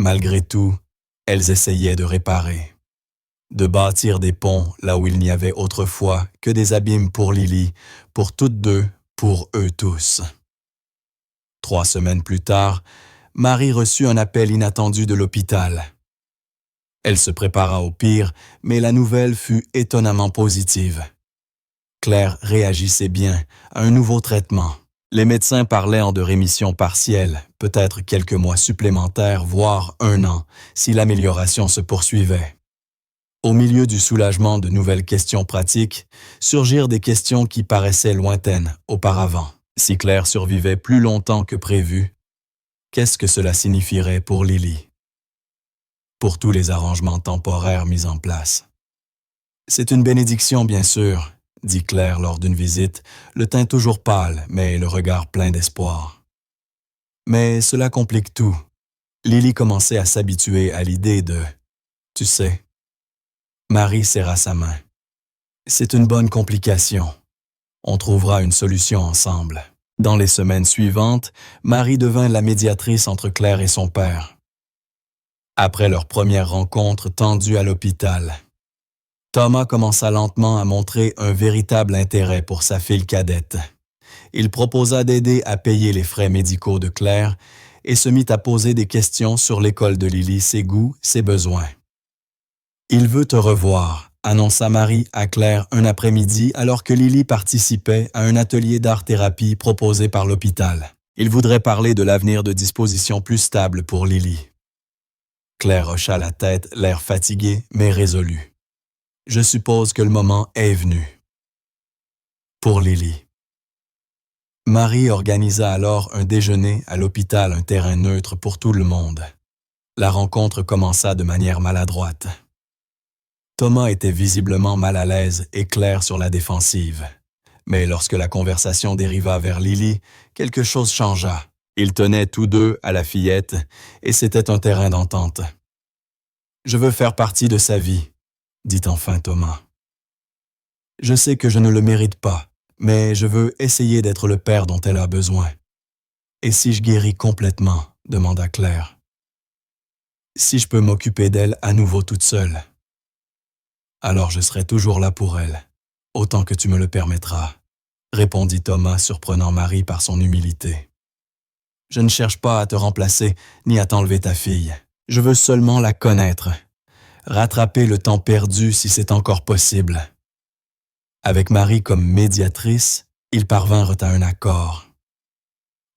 Malgré tout, elles essayaient de réparer, de bâtir des ponts là où il n'y avait autrefois que des abîmes pour Lily, pour toutes deux, pour eux tous. 3 semaines plus tard, Marie reçut un appel inattendu de l'hôpital. Elle se prépara au pire, mais la nouvelle fut étonnamment positive. Claire réagissait bien à un nouveau traitement. Les médecins parlaient de rémission partielle, peut-être quelques mois supplémentaires, voire 1 an, si l'amélioration se poursuivait. Au milieu du soulagement de nouvelles questions pratiques, surgirent des questions qui paraissaient lointaines auparavant. Si Claire survivait plus longtemps que prévu, qu'est-ce que cela signifierait pour Lily? pour tous les arrangements temporaires mis en place. C'est une bénédiction, bien sûr, dit Claire lors d'une visite, le teint toujours pâle, mais le regard plein d'espoir. Mais cela complique tout. Lily commençait à s'habituer à l'idée de « tu sais ». Marie serra sa main. « C'est une bonne complication. On trouvera une solution ensemble. » Dans les semaines suivantes, Marie devint la médiatrice entre Claire et son père. Après leur première rencontre tendue à l'hôpital, Thomas commença lentement à montrer un véritable intérêt pour sa fille cadette. Il proposa d'aider à payer les frais médicaux de Claire et se mit à poser des questions sur l'école de Lily, ses goûts, ses besoins. « Il veut te revoir », annonça Marie à Claire un après-midi alors que Lily participait à un atelier d'art-thérapie proposé par l'hôpital. Il voudrait parler de l'avenir de dispositions plus stables pour Lily. Claire hocha la tête, l'air fatigué mais résolu. « Je suppose que le moment est venu. » Pour Lily. Marie organisa alors un déjeuner à l'hôpital, un terrain neutre pour tout le monde. La rencontre commença de manière maladroite. Thomas était visiblement mal à l'aise et Claire sur la défensive. Mais lorsque la conversation dériva vers Lily, quelque chose changea. Ils tenaient tous deux à la fillette et c'était un terrain d'entente. « Je veux faire partie de sa vie », dit enfin Thomas. « Je sais que je ne le mérite pas, mais je veux essayer d'être le père dont elle a besoin. »« Et si je guéris complètement ?» demanda Claire. « Si je peux m'occuper d'elle à nouveau toute seule. »« Alors je serai toujours là pour elle, autant que tu me le permettras, » répondit Thomas, surprenant Marie par son humilité. « Je ne cherche pas à te remplacer ni à t'enlever ta fille. Je veux seulement la connaître, rattraper le temps perdu si c'est encore possible. » Avec Marie comme médiatrice, ils parvinrent à un accord.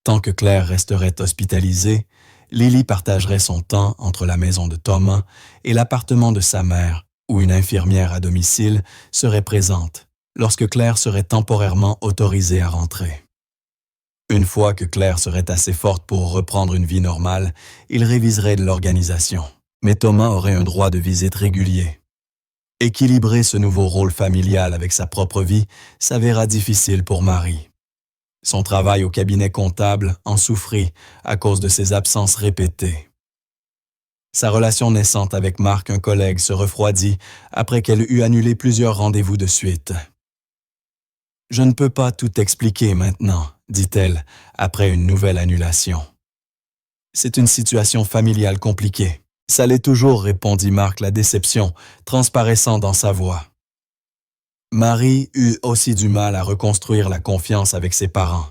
Tant que Claire resterait hospitalisée, Lily partagerait son temps entre la maison de Thomas et l'appartement de sa mère, où une infirmière à domicile serait présente, lorsque Claire serait temporairement autorisée à rentrer. Une fois que Claire serait assez forte pour reprendre une vie normale, ils réviseraient l'organisation. Mais Thomas aurait un droit de visite régulier. Équilibrer ce nouveau rôle familial avec sa propre vie s'avéra difficile pour Marie. Son travail au cabinet comptable en souffrit à cause de ses absences répétées. Sa relation naissante avec Marc, un collègue, se refroidit après qu'elle eut annulé plusieurs rendez-vous de suite. « Je ne peux pas tout expliquer maintenant », dit-elle, après une nouvelle annulation. « C'est une situation familiale compliquée. » « Ça l'est toujours, » répondit Marc, la déception transparaissant dans sa voix. Marie eut aussi du mal à reconstruire la confiance avec ses parents.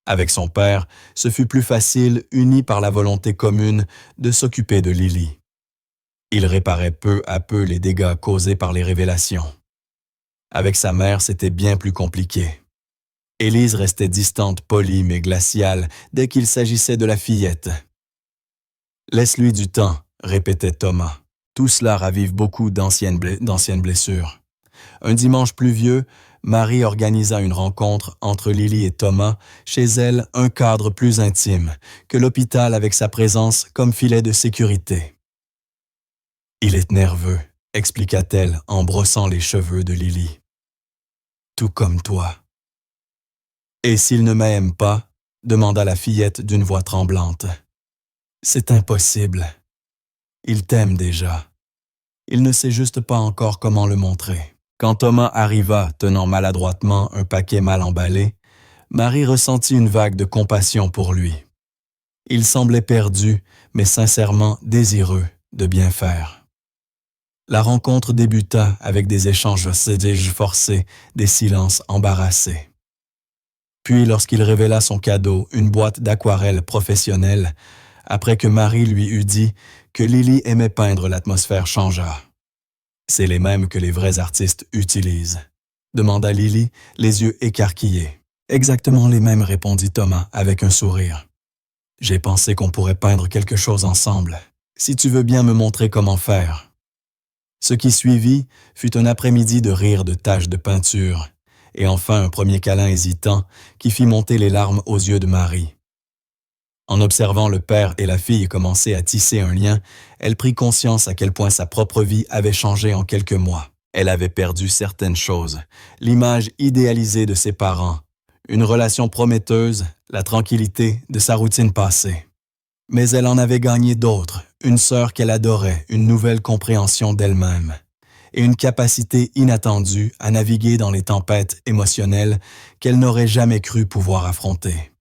Avec son père, ce fut plus facile, uni par la volonté commune de s'occuper de Lily. Il réparait peu à peu les dégâts causés par les révélations. Avec sa mère, c'était bien plus compliqué. Élise restait distante, polie mais glaciale dès qu'il s'agissait de la fillette. « Laisse-lui du temps », répétait Thomas. Tout cela ravive beaucoup d'anciennes blessures. Un dimanche pluvieux, Marie organisa une rencontre entre Lily et Thomas, chez elle un cadre plus intime que l'hôpital avec sa présence comme filet de sécurité. « Il est nerveux », expliqua-t-elle en brossant les cheveux de Lily. « Tout comme toi. »« Et s'il ne m'aime pas ?» demanda la fillette d'une voix tremblante. « C'est impossible. Il t'aime déjà. Il ne sait juste pas encore comment le montrer. » Quand Thomas arriva tenant maladroitement un paquet mal emballé, Marie ressentit une vague de compassion pour lui. Il semblait perdu, mais sincèrement désireux de bien faire. La rencontre débuta avec des échanges forcés, des silences embarrassés. Puis, lorsqu'il révéla son cadeau, une boîte d'aquarelles professionnelle, après que Marie lui eut dit que Lily aimait peindre, l'atmosphère changea. « C'est les mêmes que les vrais artistes utilisent », demanda Lily, les yeux écarquillés. « Exactement les mêmes », répondit Thomas avec un sourire. « J'ai pensé qu'on pourrait peindre quelque chose ensemble, si tu veux bien me montrer comment faire. » Ce qui suivit fut un après-midi de rire de taches de peinture, et enfin un premier câlin hésitant qui fit monter les larmes aux yeux de Marie. En observant le père et la fille commencer à tisser un lien, elle prit conscience à quel point sa propre vie avait changé en quelques mois. Elle avait perdu certaines choses, l'image idéalisée de ses parents, une relation prometteuse, la tranquillité de sa routine passée. Mais elle en avait gagné d'autres, une sœur qu'elle adorait, une nouvelle compréhension d'elle-même, et une capacité inattendue à naviguer dans les tempêtes émotionnelles qu'elle n'aurait jamais cru pouvoir affronter.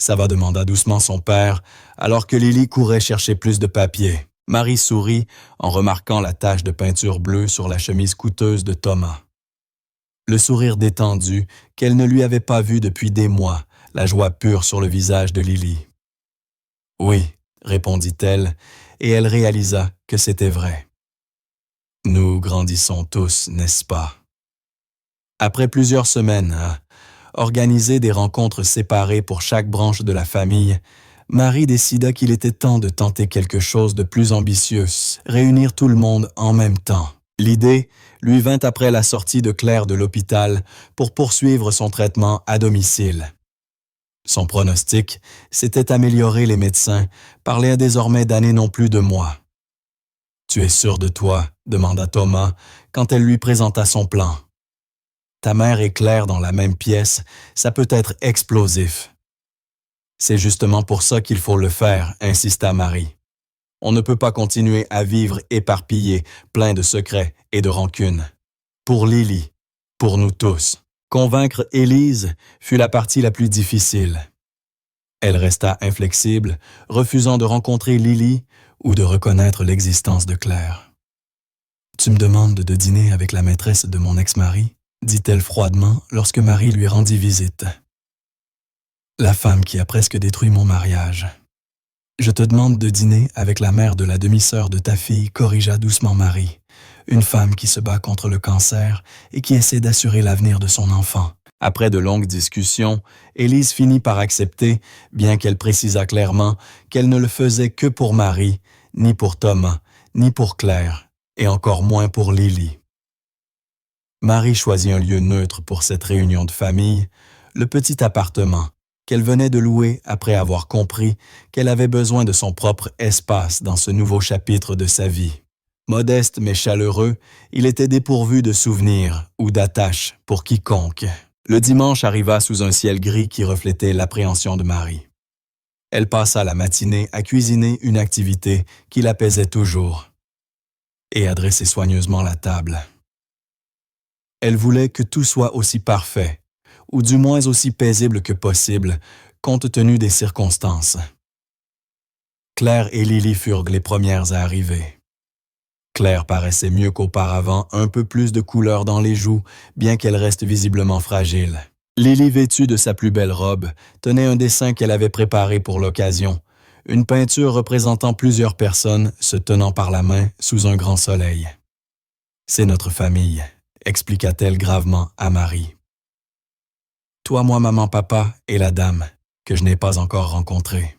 Ça va, demanda doucement son père, alors que Lily courait chercher plus de papier. Marie sourit en remarquant la tache de peinture bleue sur la chemise coûteuse de Thomas. Le sourire détendu qu'elle ne lui avait pas vu depuis des mois, la joie pure sur le visage de Lily. « Oui, » répondit-elle, et elle réalisa que c'était vrai. « Nous grandissons tous, n'est-ce pas? » Après plusieurs semaines à organiser des rencontres séparées pour chaque branche de la famille, Marie décida qu'il était temps de tenter quelque chose de plus ambitieux, réunir tout le monde en même temps. L'idée lui vint après la sortie de Claire de l'hôpital pour poursuivre son traitement à domicile. Son pronostic s'était amélioré, les médecins parlaient désormais d'années non plus de mois. « Tu es sûr de toi ?» demanda Thomas quand elle lui présenta son plan. « Ta mère et Claire dans la même pièce, ça peut être explosif. » « C'est justement pour ça qu'il faut le faire, » insista Marie. « On ne peut pas continuer à vivre éparpillé, plein de secrets et de rancunes. Pour Lily, pour nous tous. » Convaincre Élise fut la partie la plus difficile. Elle resta inflexible, refusant de rencontrer Lily ou de reconnaître l'existence de Claire. « Tu me demandes de dîner avec la maîtresse de mon ex-mari ?» dit-elle froidement lorsque Marie lui rendit visite. « La femme qui a presque détruit mon mariage. Je te demande de dîner avec la mère de la demi-sœur de ta fille, corrigea doucement Marie, une femme qui se bat contre le cancer et qui essaie d'assurer l'avenir de son enfant. » Après de longues discussions, Élise finit par accepter, bien qu'elle précisât clairement qu'elle ne le faisait que pour Marie, ni pour Thomas, ni pour Claire, et encore moins pour Lily. Marie choisit un lieu neutre pour cette réunion de famille, le petit appartement, qu'elle venait de louer après avoir compris qu'elle avait besoin de son propre espace dans ce nouveau chapitre de sa vie. Modeste mais chaleureux, il était dépourvu de souvenirs ou d'attaches pour quiconque. Le dimanche arriva sous un ciel gris qui reflétait l'appréhension de Marie. Elle passa la matinée à cuisiner une activité qui l'apaisait toujours et à dresser soigneusement la table. Elle voulait que tout soit aussi parfait, ou du moins aussi paisible que possible, compte tenu des circonstances. Claire et Lily furent les premières à arriver. Claire paraissait mieux qu'auparavant, un peu plus de couleur dans les joues, bien qu'elle reste visiblement fragile. Lily, vêtue de sa plus belle robe, tenait un dessin qu'elle avait préparé pour l'occasion, une peinture représentant plusieurs personnes se tenant par la main sous un grand soleil. « C'est notre famille », expliqua-t-elle gravement à Marie. « Toi, moi, maman, papa et la dame, que je n'ai pas encore rencontrée. »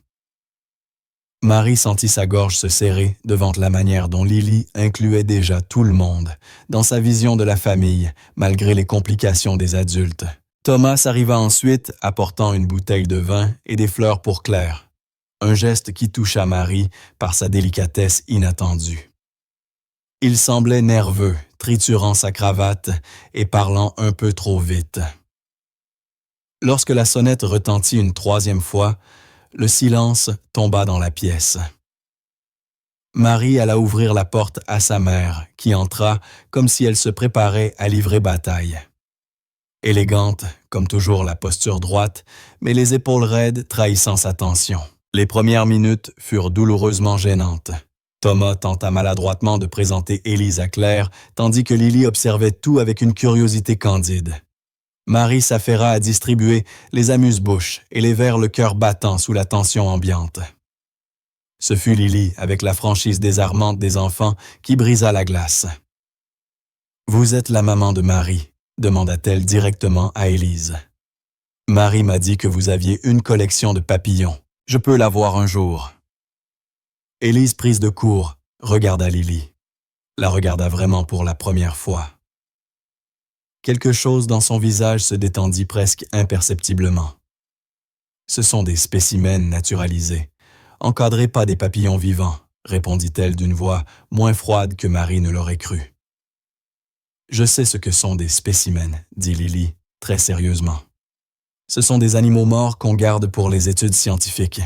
Marie sentit sa gorge se serrer devant la manière dont Lily incluait déjà tout le monde dans sa vision de la famille, malgré les complications des adultes. Thomas arriva ensuite apportant une bouteille de vin et des fleurs pour Claire, un geste qui toucha Marie par sa délicatesse inattendue. Il semblait nerveux, triturant sa cravate et parlant un peu trop vite. Lorsque la sonnette retentit une troisième fois, le silence tomba dans la pièce. Marie alla ouvrir la porte à sa mère, qui entra comme si elle se préparait à livrer bataille. Élégante, comme toujours la posture droite, mais les épaules raides trahissant sa tension. Les premières minutes furent douloureusement gênantes. Thomas tenta maladroitement de présenter Élise à Claire, tandis que Lily observait tout avec une curiosité candide. Marie s'affaira à distribuer les amuse-bouches et les verres le cœur battant sous la tension ambiante. Ce fut Lily, avec la franchise désarmante des enfants, qui brisa la glace. « Vous êtes la maman de Marie ?» demanda-t-elle directement à Élise. « Marie m'a dit que vous aviez une collection de papillons. Je peux la voir un jour. » Élise, prise de court, regarda Lily. La regarda vraiment pour la première fois. Quelque chose dans son visage se détendit presque imperceptiblement. Ce sont des spécimens naturalisés, encadrés par des papillons vivants, répondit-elle d'une voix moins froide que Marie ne l'aurait cru. Je sais ce que sont des spécimens, dit Lily, très sérieusement. Ce sont des animaux morts qu'on garde pour les études scientifiques.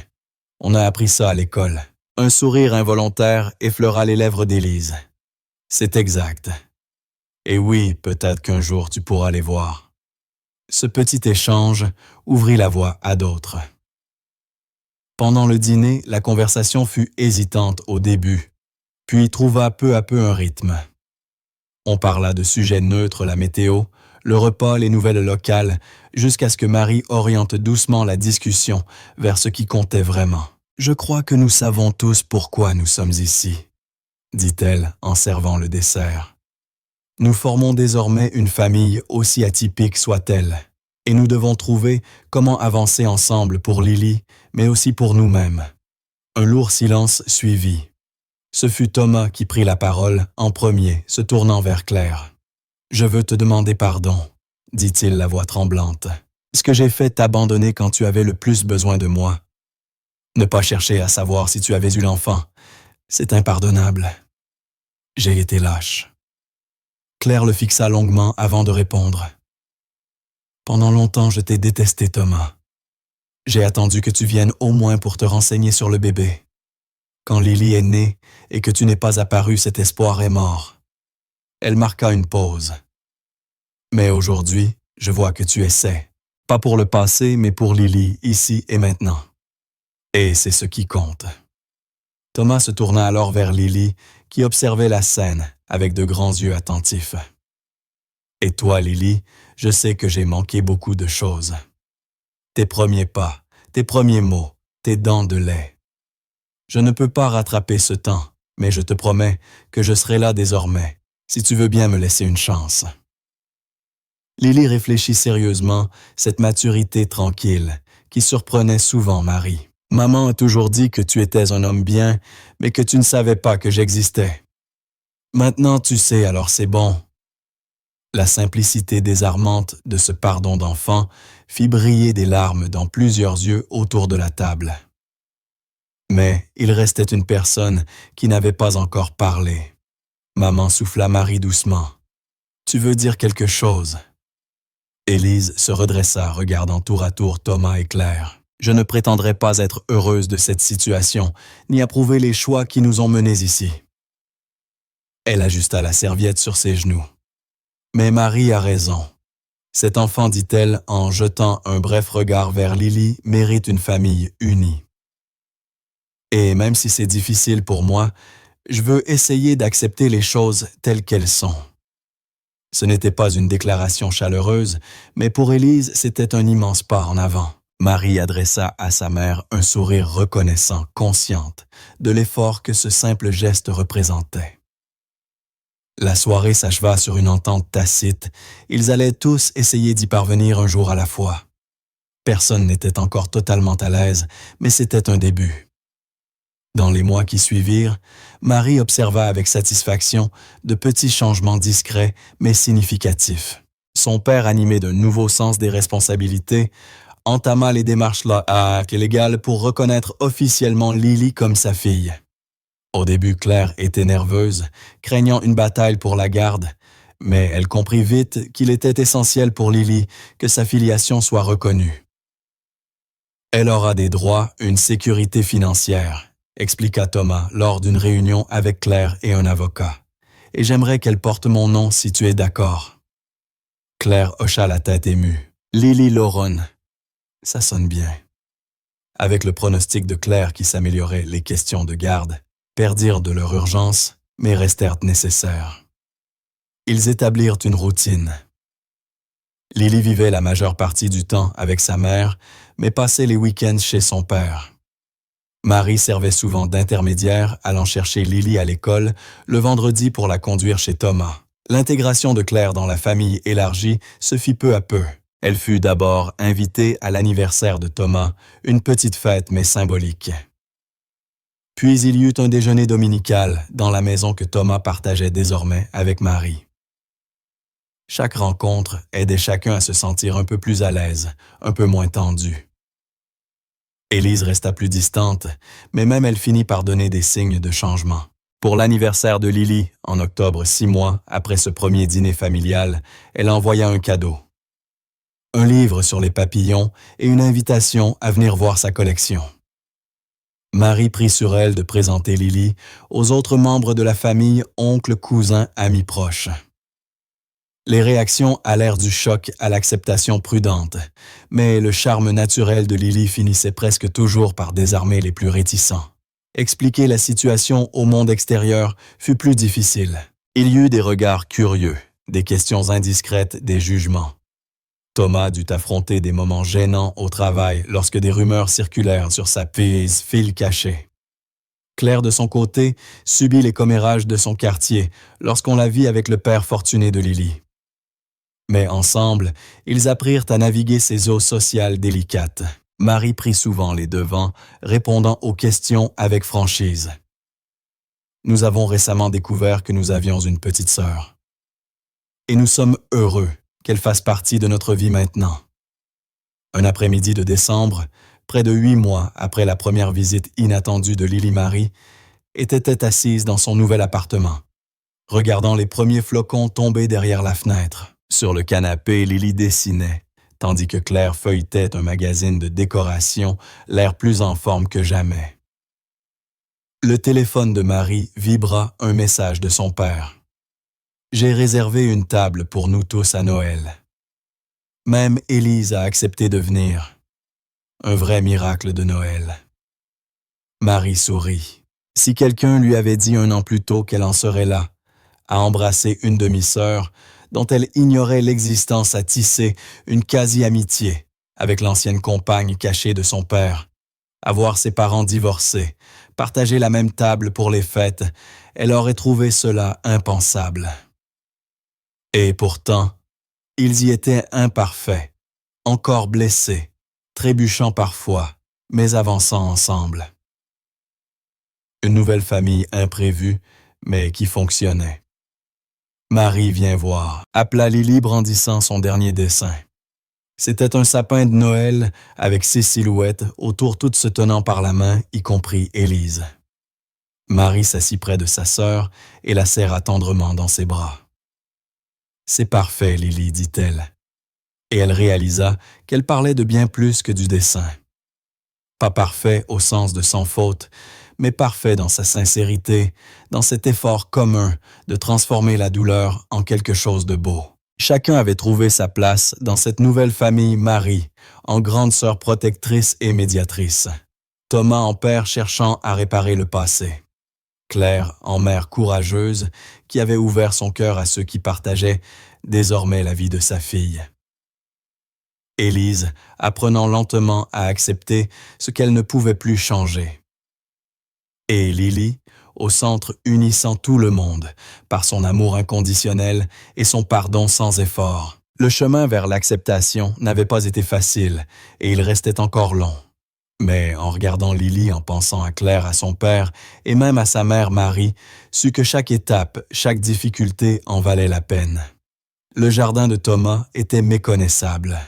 On a appris ça à l'école. Un sourire involontaire effleura les lèvres d'Élise. C'est exact. Et oui, peut-être qu'un jour tu pourras les voir. Ce petit échange ouvrit la voie à d'autres. Pendant le dîner, la conversation fut hésitante au début, puis trouva peu à peu un rythme. On parla de sujets neutres, la météo, le repas, les nouvelles locales, jusqu'à ce que Marie oriente doucement la discussion vers ce qui comptait vraiment. « Je crois que nous savons tous pourquoi nous sommes ici », dit-elle en servant le dessert. « Nous formons désormais une famille aussi atypique soit-elle, et nous devons trouver comment avancer ensemble pour Lily, mais aussi pour nous-mêmes. » Un lourd silence suivit. Ce fut Thomas qui prit la parole en premier, se tournant vers Claire. « Je veux te demander pardon, » dit-il la voix tremblante. « Ce que j'ai fait t'abandonner quand tu avais le plus besoin de moi. Ne pas chercher à savoir si tu avais eu l'enfant, c'est impardonnable. J'ai été lâche. » Claire le fixa longuement avant de répondre. « Pendant longtemps, je t'ai détesté, Thomas. J'ai attendu que tu viennes au moins pour te renseigner sur le bébé. Quand Lily est née et que tu n'es pas apparu, cet espoir est mort. » Elle marqua une pause. « Mais aujourd'hui, je vois que tu essaies, pas pour le passé, mais pour Lily, ici et maintenant. Et c'est ce qui compte. » Thomas se tourna alors vers Lily, qui observait la scène avec de grands yeux attentifs. « Et toi, Lily, je sais que j'ai manqué beaucoup de choses. Tes premiers pas, tes premiers mots, tes dents de lait. Je ne peux pas rattraper ce temps, mais je te promets que je serai là désormais, si tu veux bien me laisser une chance. » Lily réfléchit sérieusement, cette maturité tranquille, qui surprenait souvent Marie. « Maman a toujours dit que tu étais un homme bien, mais que tu ne savais pas que j'existais. Maintenant tu sais, alors c'est bon. » La simplicité désarmante de ce pardon d'enfant fit briller des larmes dans plusieurs yeux autour de la table. Mais il restait une personne qui n'avait pas encore parlé. Maman souffla Marie doucement. « Tu veux dire quelque chose ?» Élise se redressa, regardant tour à tour Thomas et Claire. « Je ne prétendrai pas être heureuse de cette situation, ni approuver les choix qui nous ont menés ici. » Elle ajusta la serviette sur ses genoux. « Mais Marie a raison. Cet enfant, dit-elle en jetant un bref regard vers Lily, mérite une famille unie. Et même si c'est difficile pour moi, je veux essayer d'accepter les choses telles qu'elles sont. » Ce n'était pas une déclaration chaleureuse, mais pour Élise, c'était un immense pas en avant. Marie adressa à sa mère un sourire reconnaissant, consciente de l'effort que ce simple geste représentait. La soirée s'acheva sur une entente tacite. Ils allaient tous essayer d'y parvenir un jour à la fois. Personne n'était encore totalement à l'aise, mais c'était un début. Dans les mois qui suivirent, Marie observa avec satisfaction de petits changements discrets mais significatifs. Son père, animé d'un nouveau sens des responsabilités, entama les démarches légales pour reconnaître officiellement Lily comme sa fille. Au début, Claire était nerveuse, craignant une bataille pour la garde, mais elle comprit vite qu'il était essentiel pour Lily que sa filiation soit reconnue. « Elle aura des droits, une sécurité financière, » expliqua Thomas lors d'une réunion avec Claire et un avocat. « Et j'aimerais qu'elle porte mon nom si tu es d'accord. » Claire hocha la tête émue. « Lily Loron. Ça sonne bien. » Avec le pronostic de Claire qui s'améliorait, les questions de garde perdirent de leur urgence, mais restèrent nécessaires. Ils établirent une routine. Lily vivait la majeure partie du temps avec sa mère, mais passait les week-ends chez son père. Marie servait souvent d'intermédiaire, allant chercher Lily à l'école le vendredi pour la conduire chez Thomas. L'intégration de Claire dans la famille élargie se fit peu à peu. Elle fut d'abord invitée à l'anniversaire de Thomas, une petite fête mais symbolique. Puis il y eut un déjeuner dominical dans la maison que Thomas partageait désormais avec Marie. Chaque rencontre aidait chacun à se sentir un peu plus à l'aise, un peu moins tendu. Élise resta plus distante, mais même elle finit par donner des signes de changement. Pour l'anniversaire de Lily, en octobre 6 mois après ce premier dîner familial, elle envoya un cadeau. Un livre sur les papillons et une invitation à venir voir sa collection. Marie prit sur elle de présenter Lily aux autres membres de la famille, oncles, cousins, amis proches. Les réactions allèrent du choc à l'acceptation prudente, mais le charme naturel de Lily finissait presque toujours par désarmer les plus réticents. Expliquer la situation au monde extérieur fut plus difficile. Il y eut des regards curieux, des questions indiscrètes, des jugements. Thomas dut affronter des moments gênants au travail lorsque des rumeurs circulèrent sur sa file cachée. Claire, de son côté, subit les commérages de son quartier lorsqu'on la vit avec le père fortuné de Lily. Mais ensemble, ils apprirent à naviguer ces eaux sociales délicates. Marie prit souvent les devants, répondant aux questions avec franchise. Nous avons récemment découvert que nous avions une petite sœur. Et nous sommes heureux qu'elle fasse partie de notre vie maintenant. Un après-midi de décembre, près de 8 mois après la première visite inattendue de Lily-Marie, était assise dans son nouvel appartement, regardant les premiers flocons tomber derrière la fenêtre. Sur le canapé, Lily dessinait, tandis que Claire feuilletait un magazine de décoration, l'air plus en forme que jamais. Le téléphone de Marie vibra un message de son père. « J'ai réservé une table pour nous tous à Noël. » Même Élise a accepté de venir. Un vrai miracle de Noël. Marie sourit. Si quelqu'un lui avait dit 1 an plus tôt qu'elle en serait là, à embrasser une demi-sœur dont elle ignorait l'existence, à tisser une quasi-amitié avec l'ancienne compagne cachée de son père, à voir ses parents divorcés, partager la même table pour les fêtes, elle aurait trouvé cela impensable. Et pourtant, ils y étaient imparfaits, encore blessés, trébuchant parfois, mais avançant ensemble. Une nouvelle famille imprévue, mais qui fonctionnait. Marie vient voir, appela Lily brandissant son dernier dessin. C'était un sapin de Noël avec 6 silhouettes, autour toutes se tenant par la main, y compris Élise. Marie s'assit près de sa sœur et la serra tendrement dans ses bras. « C'est parfait, Lily, dit-elle. » Et elle réalisa qu'elle parlait de bien plus que du dessin. Pas parfait au sens de sans faute, mais parfait dans sa sincérité, dans cet effort commun de transformer la douleur en quelque chose de beau. Chacun avait trouvé sa place dans cette nouvelle famille Marie, en grande sœur protectrice et médiatrice. Thomas en père cherchant à réparer le passé. Claire en mère courageuse qui avait ouvert son cœur à ceux qui partageaient désormais la vie de sa fille. Élise apprenant lentement à accepter ce qu'elle ne pouvait plus changer. Et Lily, au centre unissant tout le monde par son amour inconditionnel et son pardon sans effort. Le chemin vers l'acceptation n'avait pas été facile et il restait encore long. Mais en regardant Lily, en pensant à Claire, à son père et même à sa mère Marie, sut que chaque étape, chaque difficulté en valait la peine. Le jardin de Thomas était méconnaissable.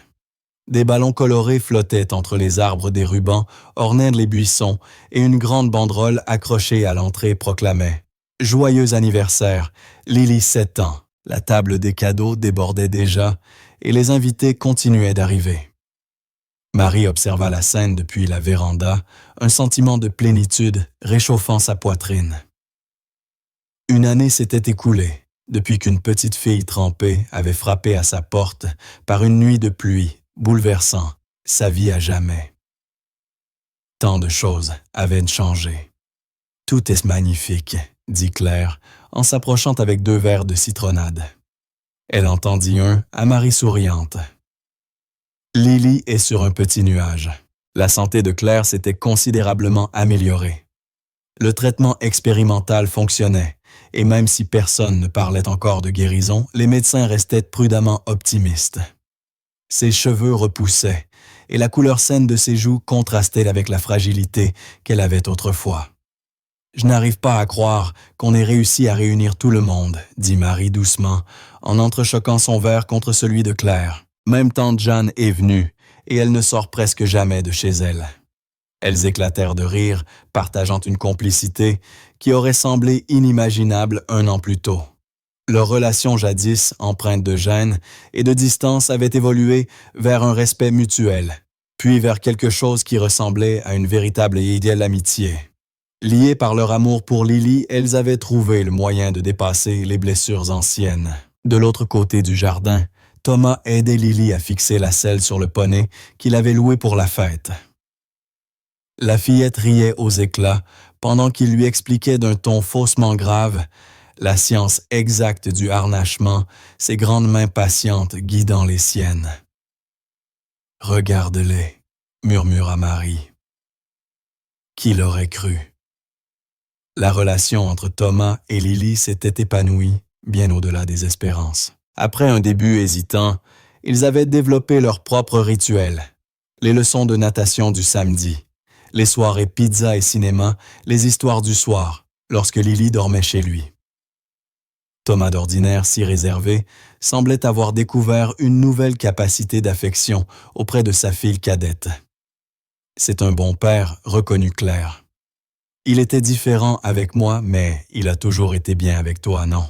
Des ballons colorés flottaient entre les arbres, des rubans ornaient les buissons et une grande banderole accrochée à l'entrée proclamait « Joyeux anniversaire, Lily 7 ans ». La table des cadeaux débordait déjà et les invités continuaient d'arriver. Marie observa la scène depuis la véranda, un sentiment de plénitude réchauffant sa poitrine. Une année s'était écoulée depuis qu'une petite fille trempée avait frappé à sa porte par une nuit de pluie, bouleversant sa vie à jamais. Tant de choses avaient changé. « Tout est magnifique », dit Claire, en s'approchant avec 2 verres de citronnade. Elle entendit un à Marie souriante. Lily est sur un petit nuage. La santé de Claire s'était considérablement améliorée. Le traitement expérimental fonctionnait, et même si personne ne parlait encore de guérison, les médecins restaient prudemment optimistes. Ses cheveux repoussaient, et la couleur saine de ses joues contrastait avec la fragilité qu'elle avait autrefois. « Je n'arrive pas à croire qu'on ait réussi à réunir tout le monde, » dit Marie doucement, en entrechoquant son verre contre celui de Claire. Même tante Jeanne est venue, et elle ne sort presque jamais de chez elle. Elles éclatèrent de rire, partageant une complicité qui aurait semblé inimaginable un an plus tôt. Leur relation jadis, empreinte de gêne et de distance, avait évolué vers un respect mutuel, puis vers quelque chose qui ressemblait à une véritable et idéale amitié. Liées par leur amour pour Lily, elles avaient trouvé le moyen de dépasser les blessures anciennes. De l'autre côté du jardin, Thomas aidait Lily à fixer la selle sur le poney qu'il avait loué pour la fête. La fillette riait aux éclats pendant qu'il lui expliquait d'un ton faussement grave la science exacte du harnachement, ses grandes mains patientes guidant les siennes. « Regarde-les, » murmura Marie. Qui l'aurait cru? La relation entre Thomas et Lily s'était épanouie bien au-delà des espérances. Après un début hésitant, ils avaient développé leur propre rituel. Les leçons de natation du samedi, les soirées pizza et cinéma, les histoires du soir, lorsque Lily dormait chez lui. Thomas, d'ordinaire si réservé, semblait avoir découvert une nouvelle capacité d'affection auprès de sa fille cadette. C'est un bon père, reconnut Claire. Il était différent avec moi, mais il a toujours été bien avec toi, non?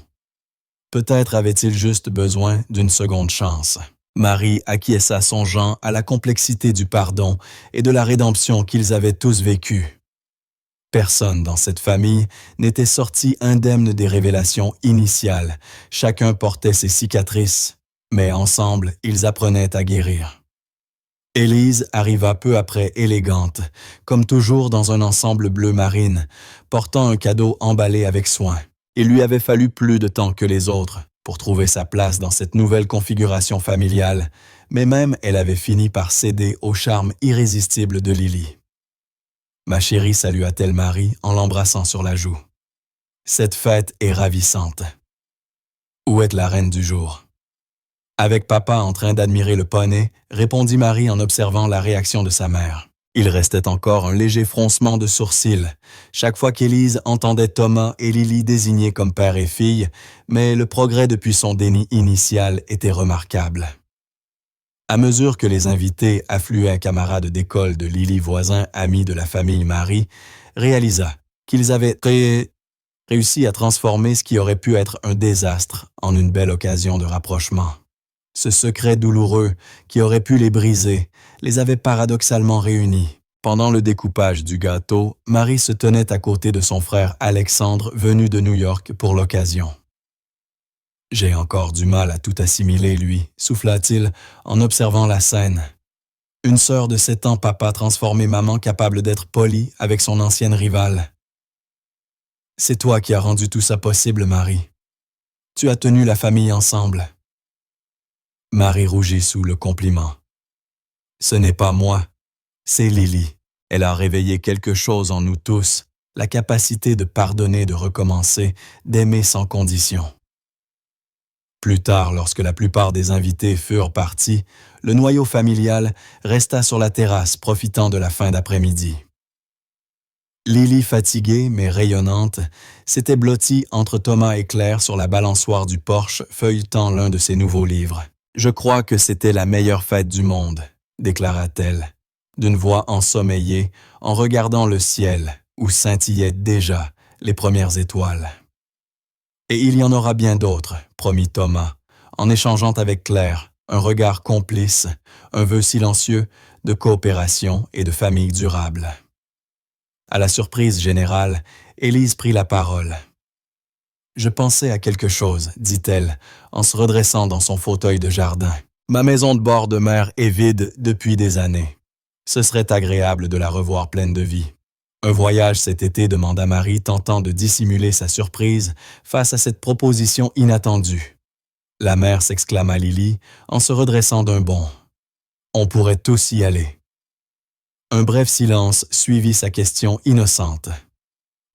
Peut-être avait-il juste besoin d'une seconde chance. Marie acquiesça songeant à la complexité du pardon et de la rédemption qu'ils avaient tous vécue. Personne dans cette famille n'était sorti indemne des révélations initiales. Chacun portait ses cicatrices, mais ensemble, ils apprenaient à guérir. Élise arriva peu après élégante, comme toujours dans un ensemble bleu marine, portant un cadeau emballé avec soin. Il lui avait fallu plus de temps que les autres pour trouver sa place dans cette nouvelle configuration familiale, mais même elle avait fini par céder au charme irrésistible de Lily. Ma chérie, salua-t-elle Marie en l'embrassant sur la joue. Cette fête est ravissante. Où est la reine du jour? Avec papa en train d'admirer le poney, répondit Marie en observant la réaction de sa mère. Il restait encore un léger froncement de sourcils, chaque fois qu'Élise entendait Thomas et Lily désignés comme père et fille, mais le progrès depuis son déni initial était remarquable. À mesure que les invités, affluents camarades d'école de Lily voisins, amis de la famille Marie, réalisa qu'ils avaient réussi à transformer ce qui aurait pu être un désastre en une belle occasion de rapprochement. Ce secret douloureux qui aurait pu les briser les avait paradoxalement réunis. Pendant le découpage du gâteau, Marie se tenait à côté de son frère Alexandre venu de New York pour l'occasion. « J'ai encore du mal à tout assimiler, lui, » souffla-t-il en observant la scène. Une sœur de 7 ans, papa transformé maman capable d'être polie avec son ancienne rivale. C'est toi qui as rendu tout ça possible, Marie. Tu as tenu la famille ensemble. Marie rougit sous le compliment. Ce n'est pas moi, c'est Lily. Elle a réveillé quelque chose en nous tous, la capacité de pardonner, de recommencer, d'aimer sans condition. Plus tard, lorsque la plupart des invités furent partis, le noyau familial resta sur la terrasse profitant de la fin d'après-midi. Lily, fatiguée mais rayonnante, s'était blottie entre Thomas et Claire sur la balançoire du porche, feuilletant l'un de ses nouveaux livres. « Je crois que c'était la meilleure fête du monde », déclara-t-elle, d'une voix ensommeillée, en regardant le ciel, où scintillaient déjà les premières étoiles. « Et il y en aura bien d'autres, » promit Thomas, en échangeant avec Claire un regard complice, un vœu silencieux de coopération et de famille durable. À la surprise générale, Élise prit la parole. « Je pensais à quelque chose, » dit-elle, en se redressant dans son fauteuil de jardin. « Ma maison de bord de mer est vide depuis des années. Ce serait agréable de la revoir pleine de vie. » Un voyage cet été, demanda Marie, tentant de dissimuler sa surprise face à cette proposition inattendue. La mère, s'exclama Lily, en se redressant d'un bond. On pourrait tous y aller. Un bref silence suivit sa question innocente.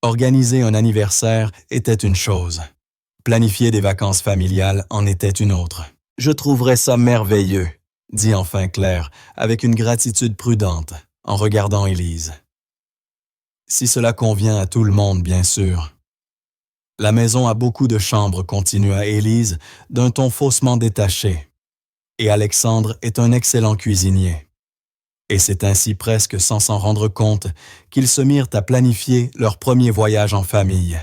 Organiser un anniversaire était une chose. Planifier des vacances familiales en était une autre. Je trouverais ça merveilleux, dit enfin Claire, avec une gratitude prudente, en regardant Élise. Si cela convient à tout le monde, bien sûr. La maison a beaucoup de chambres, continua Élise, d'un ton faussement détaché. Et Alexandre est un excellent cuisinier. Et c'est ainsi presque sans s'en rendre compte qu'ils se mirent à planifier leur premier voyage en famille.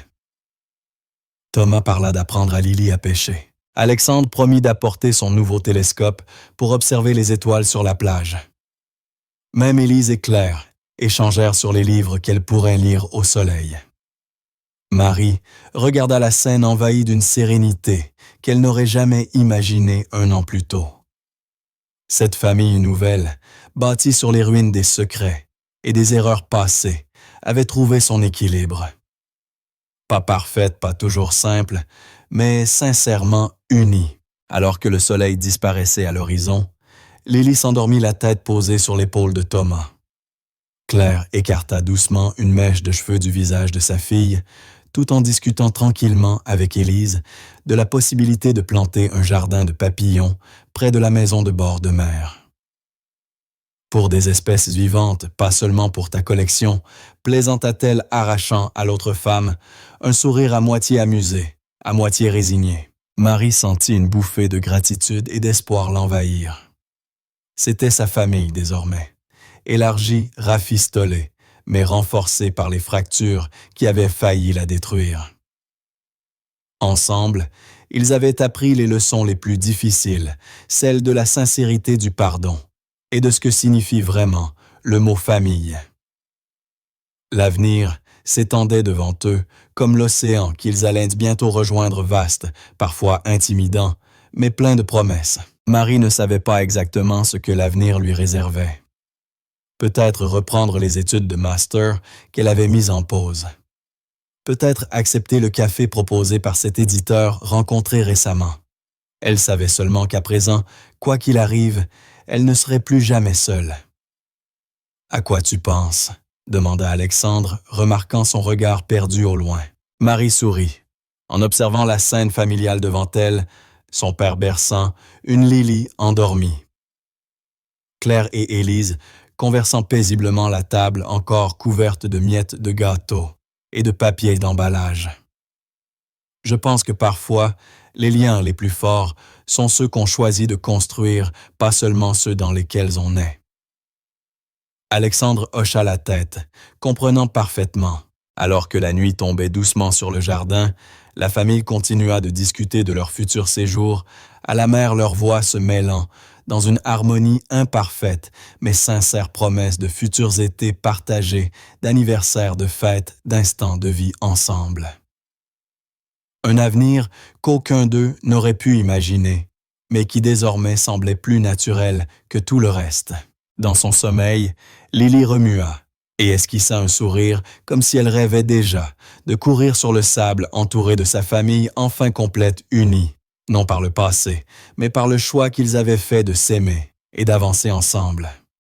Thomas parla d'apprendre à Lily à pêcher. Alexandre promit d'apporter son nouveau télescope pour observer les étoiles sur la plage. Même Élise et Claire échangèrent sur les livres qu'elles pourraient lire au soleil. Marie regarda la scène envahie d'une sérénité qu'elle n'aurait jamais imaginée un an plus tôt. Cette famille nouvelle, bâtie sur les ruines des secrets et des erreurs passées, avait trouvé son équilibre. Pas parfaite, pas toujours simple, mais sincèrement unie. Alors que le soleil disparaissait à l'horizon, Lily s'endormit la tête posée sur l'épaule de Thomas. Claire écarta doucement une mèche de cheveux du visage de sa fille, tout en discutant tranquillement avec Élise de la possibilité de planter un jardin de papillons près de la maison de bord de mer. Pour des espèces vivantes, pas seulement pour ta collection, plaisanta-t-elle arrachant à l'autre femme un sourire à moitié amusé, à moitié résigné. Marie sentit une bouffée de gratitude et d'espoir l'envahir. C'était sa famille désormais, élargie, rafistolée, mais renforcée par les fractures qui avaient failli la détruire. Ensemble, ils avaient appris les leçons les plus difficiles, celles de la sincérité du pardon et de ce que signifie vraiment le mot famille. L'avenir s'étendait devant eux comme l'océan qu'ils allaient bientôt rejoindre vaste, parfois intimidant, mais plein de promesses. Marie ne savait pas exactement ce que l'avenir lui réservait. Peut-être reprendre les études de master qu'elle avait mises en pause. Peut-être accepter le café proposé par cet éditeur rencontré récemment. Elle savait seulement qu'à présent, quoi qu'il arrive, elle ne serait plus jamais seule. « À quoi tu penses ?» demanda Alexandre, remarquant son regard perdu au loin. Marie sourit, en observant la scène familiale devant elle, son père berçant, une Lily endormie. Claire et Élise conversant paisiblement à la table encore couverte de miettes de gâteau et de papier d'emballage. Je pense que parfois, les liens les plus forts sont ceux qu'on choisit de construire, pas seulement ceux dans lesquels on est. Alexandre hocha la tête, comprenant parfaitement. Alors que la nuit tombait doucement sur le jardin, la famille continua de discuter de leur futur séjour, à la mer leurs voix se mêlant, dans une harmonie imparfaite, mais sincère promesse de futurs étés partagés, d'anniversaires, de fêtes, d'instants de vie ensemble. Un avenir qu'aucun d'eux n'aurait pu imaginer, mais qui désormais semblait plus naturel que tout le reste. Dans son sommeil, Lily remua et esquissa un sourire comme si elle rêvait déjà de courir sur le sable entourée de sa famille enfin complète, unie, non par le passé, mais par le choix qu'ils avaient fait de s'aimer et d'avancer ensemble.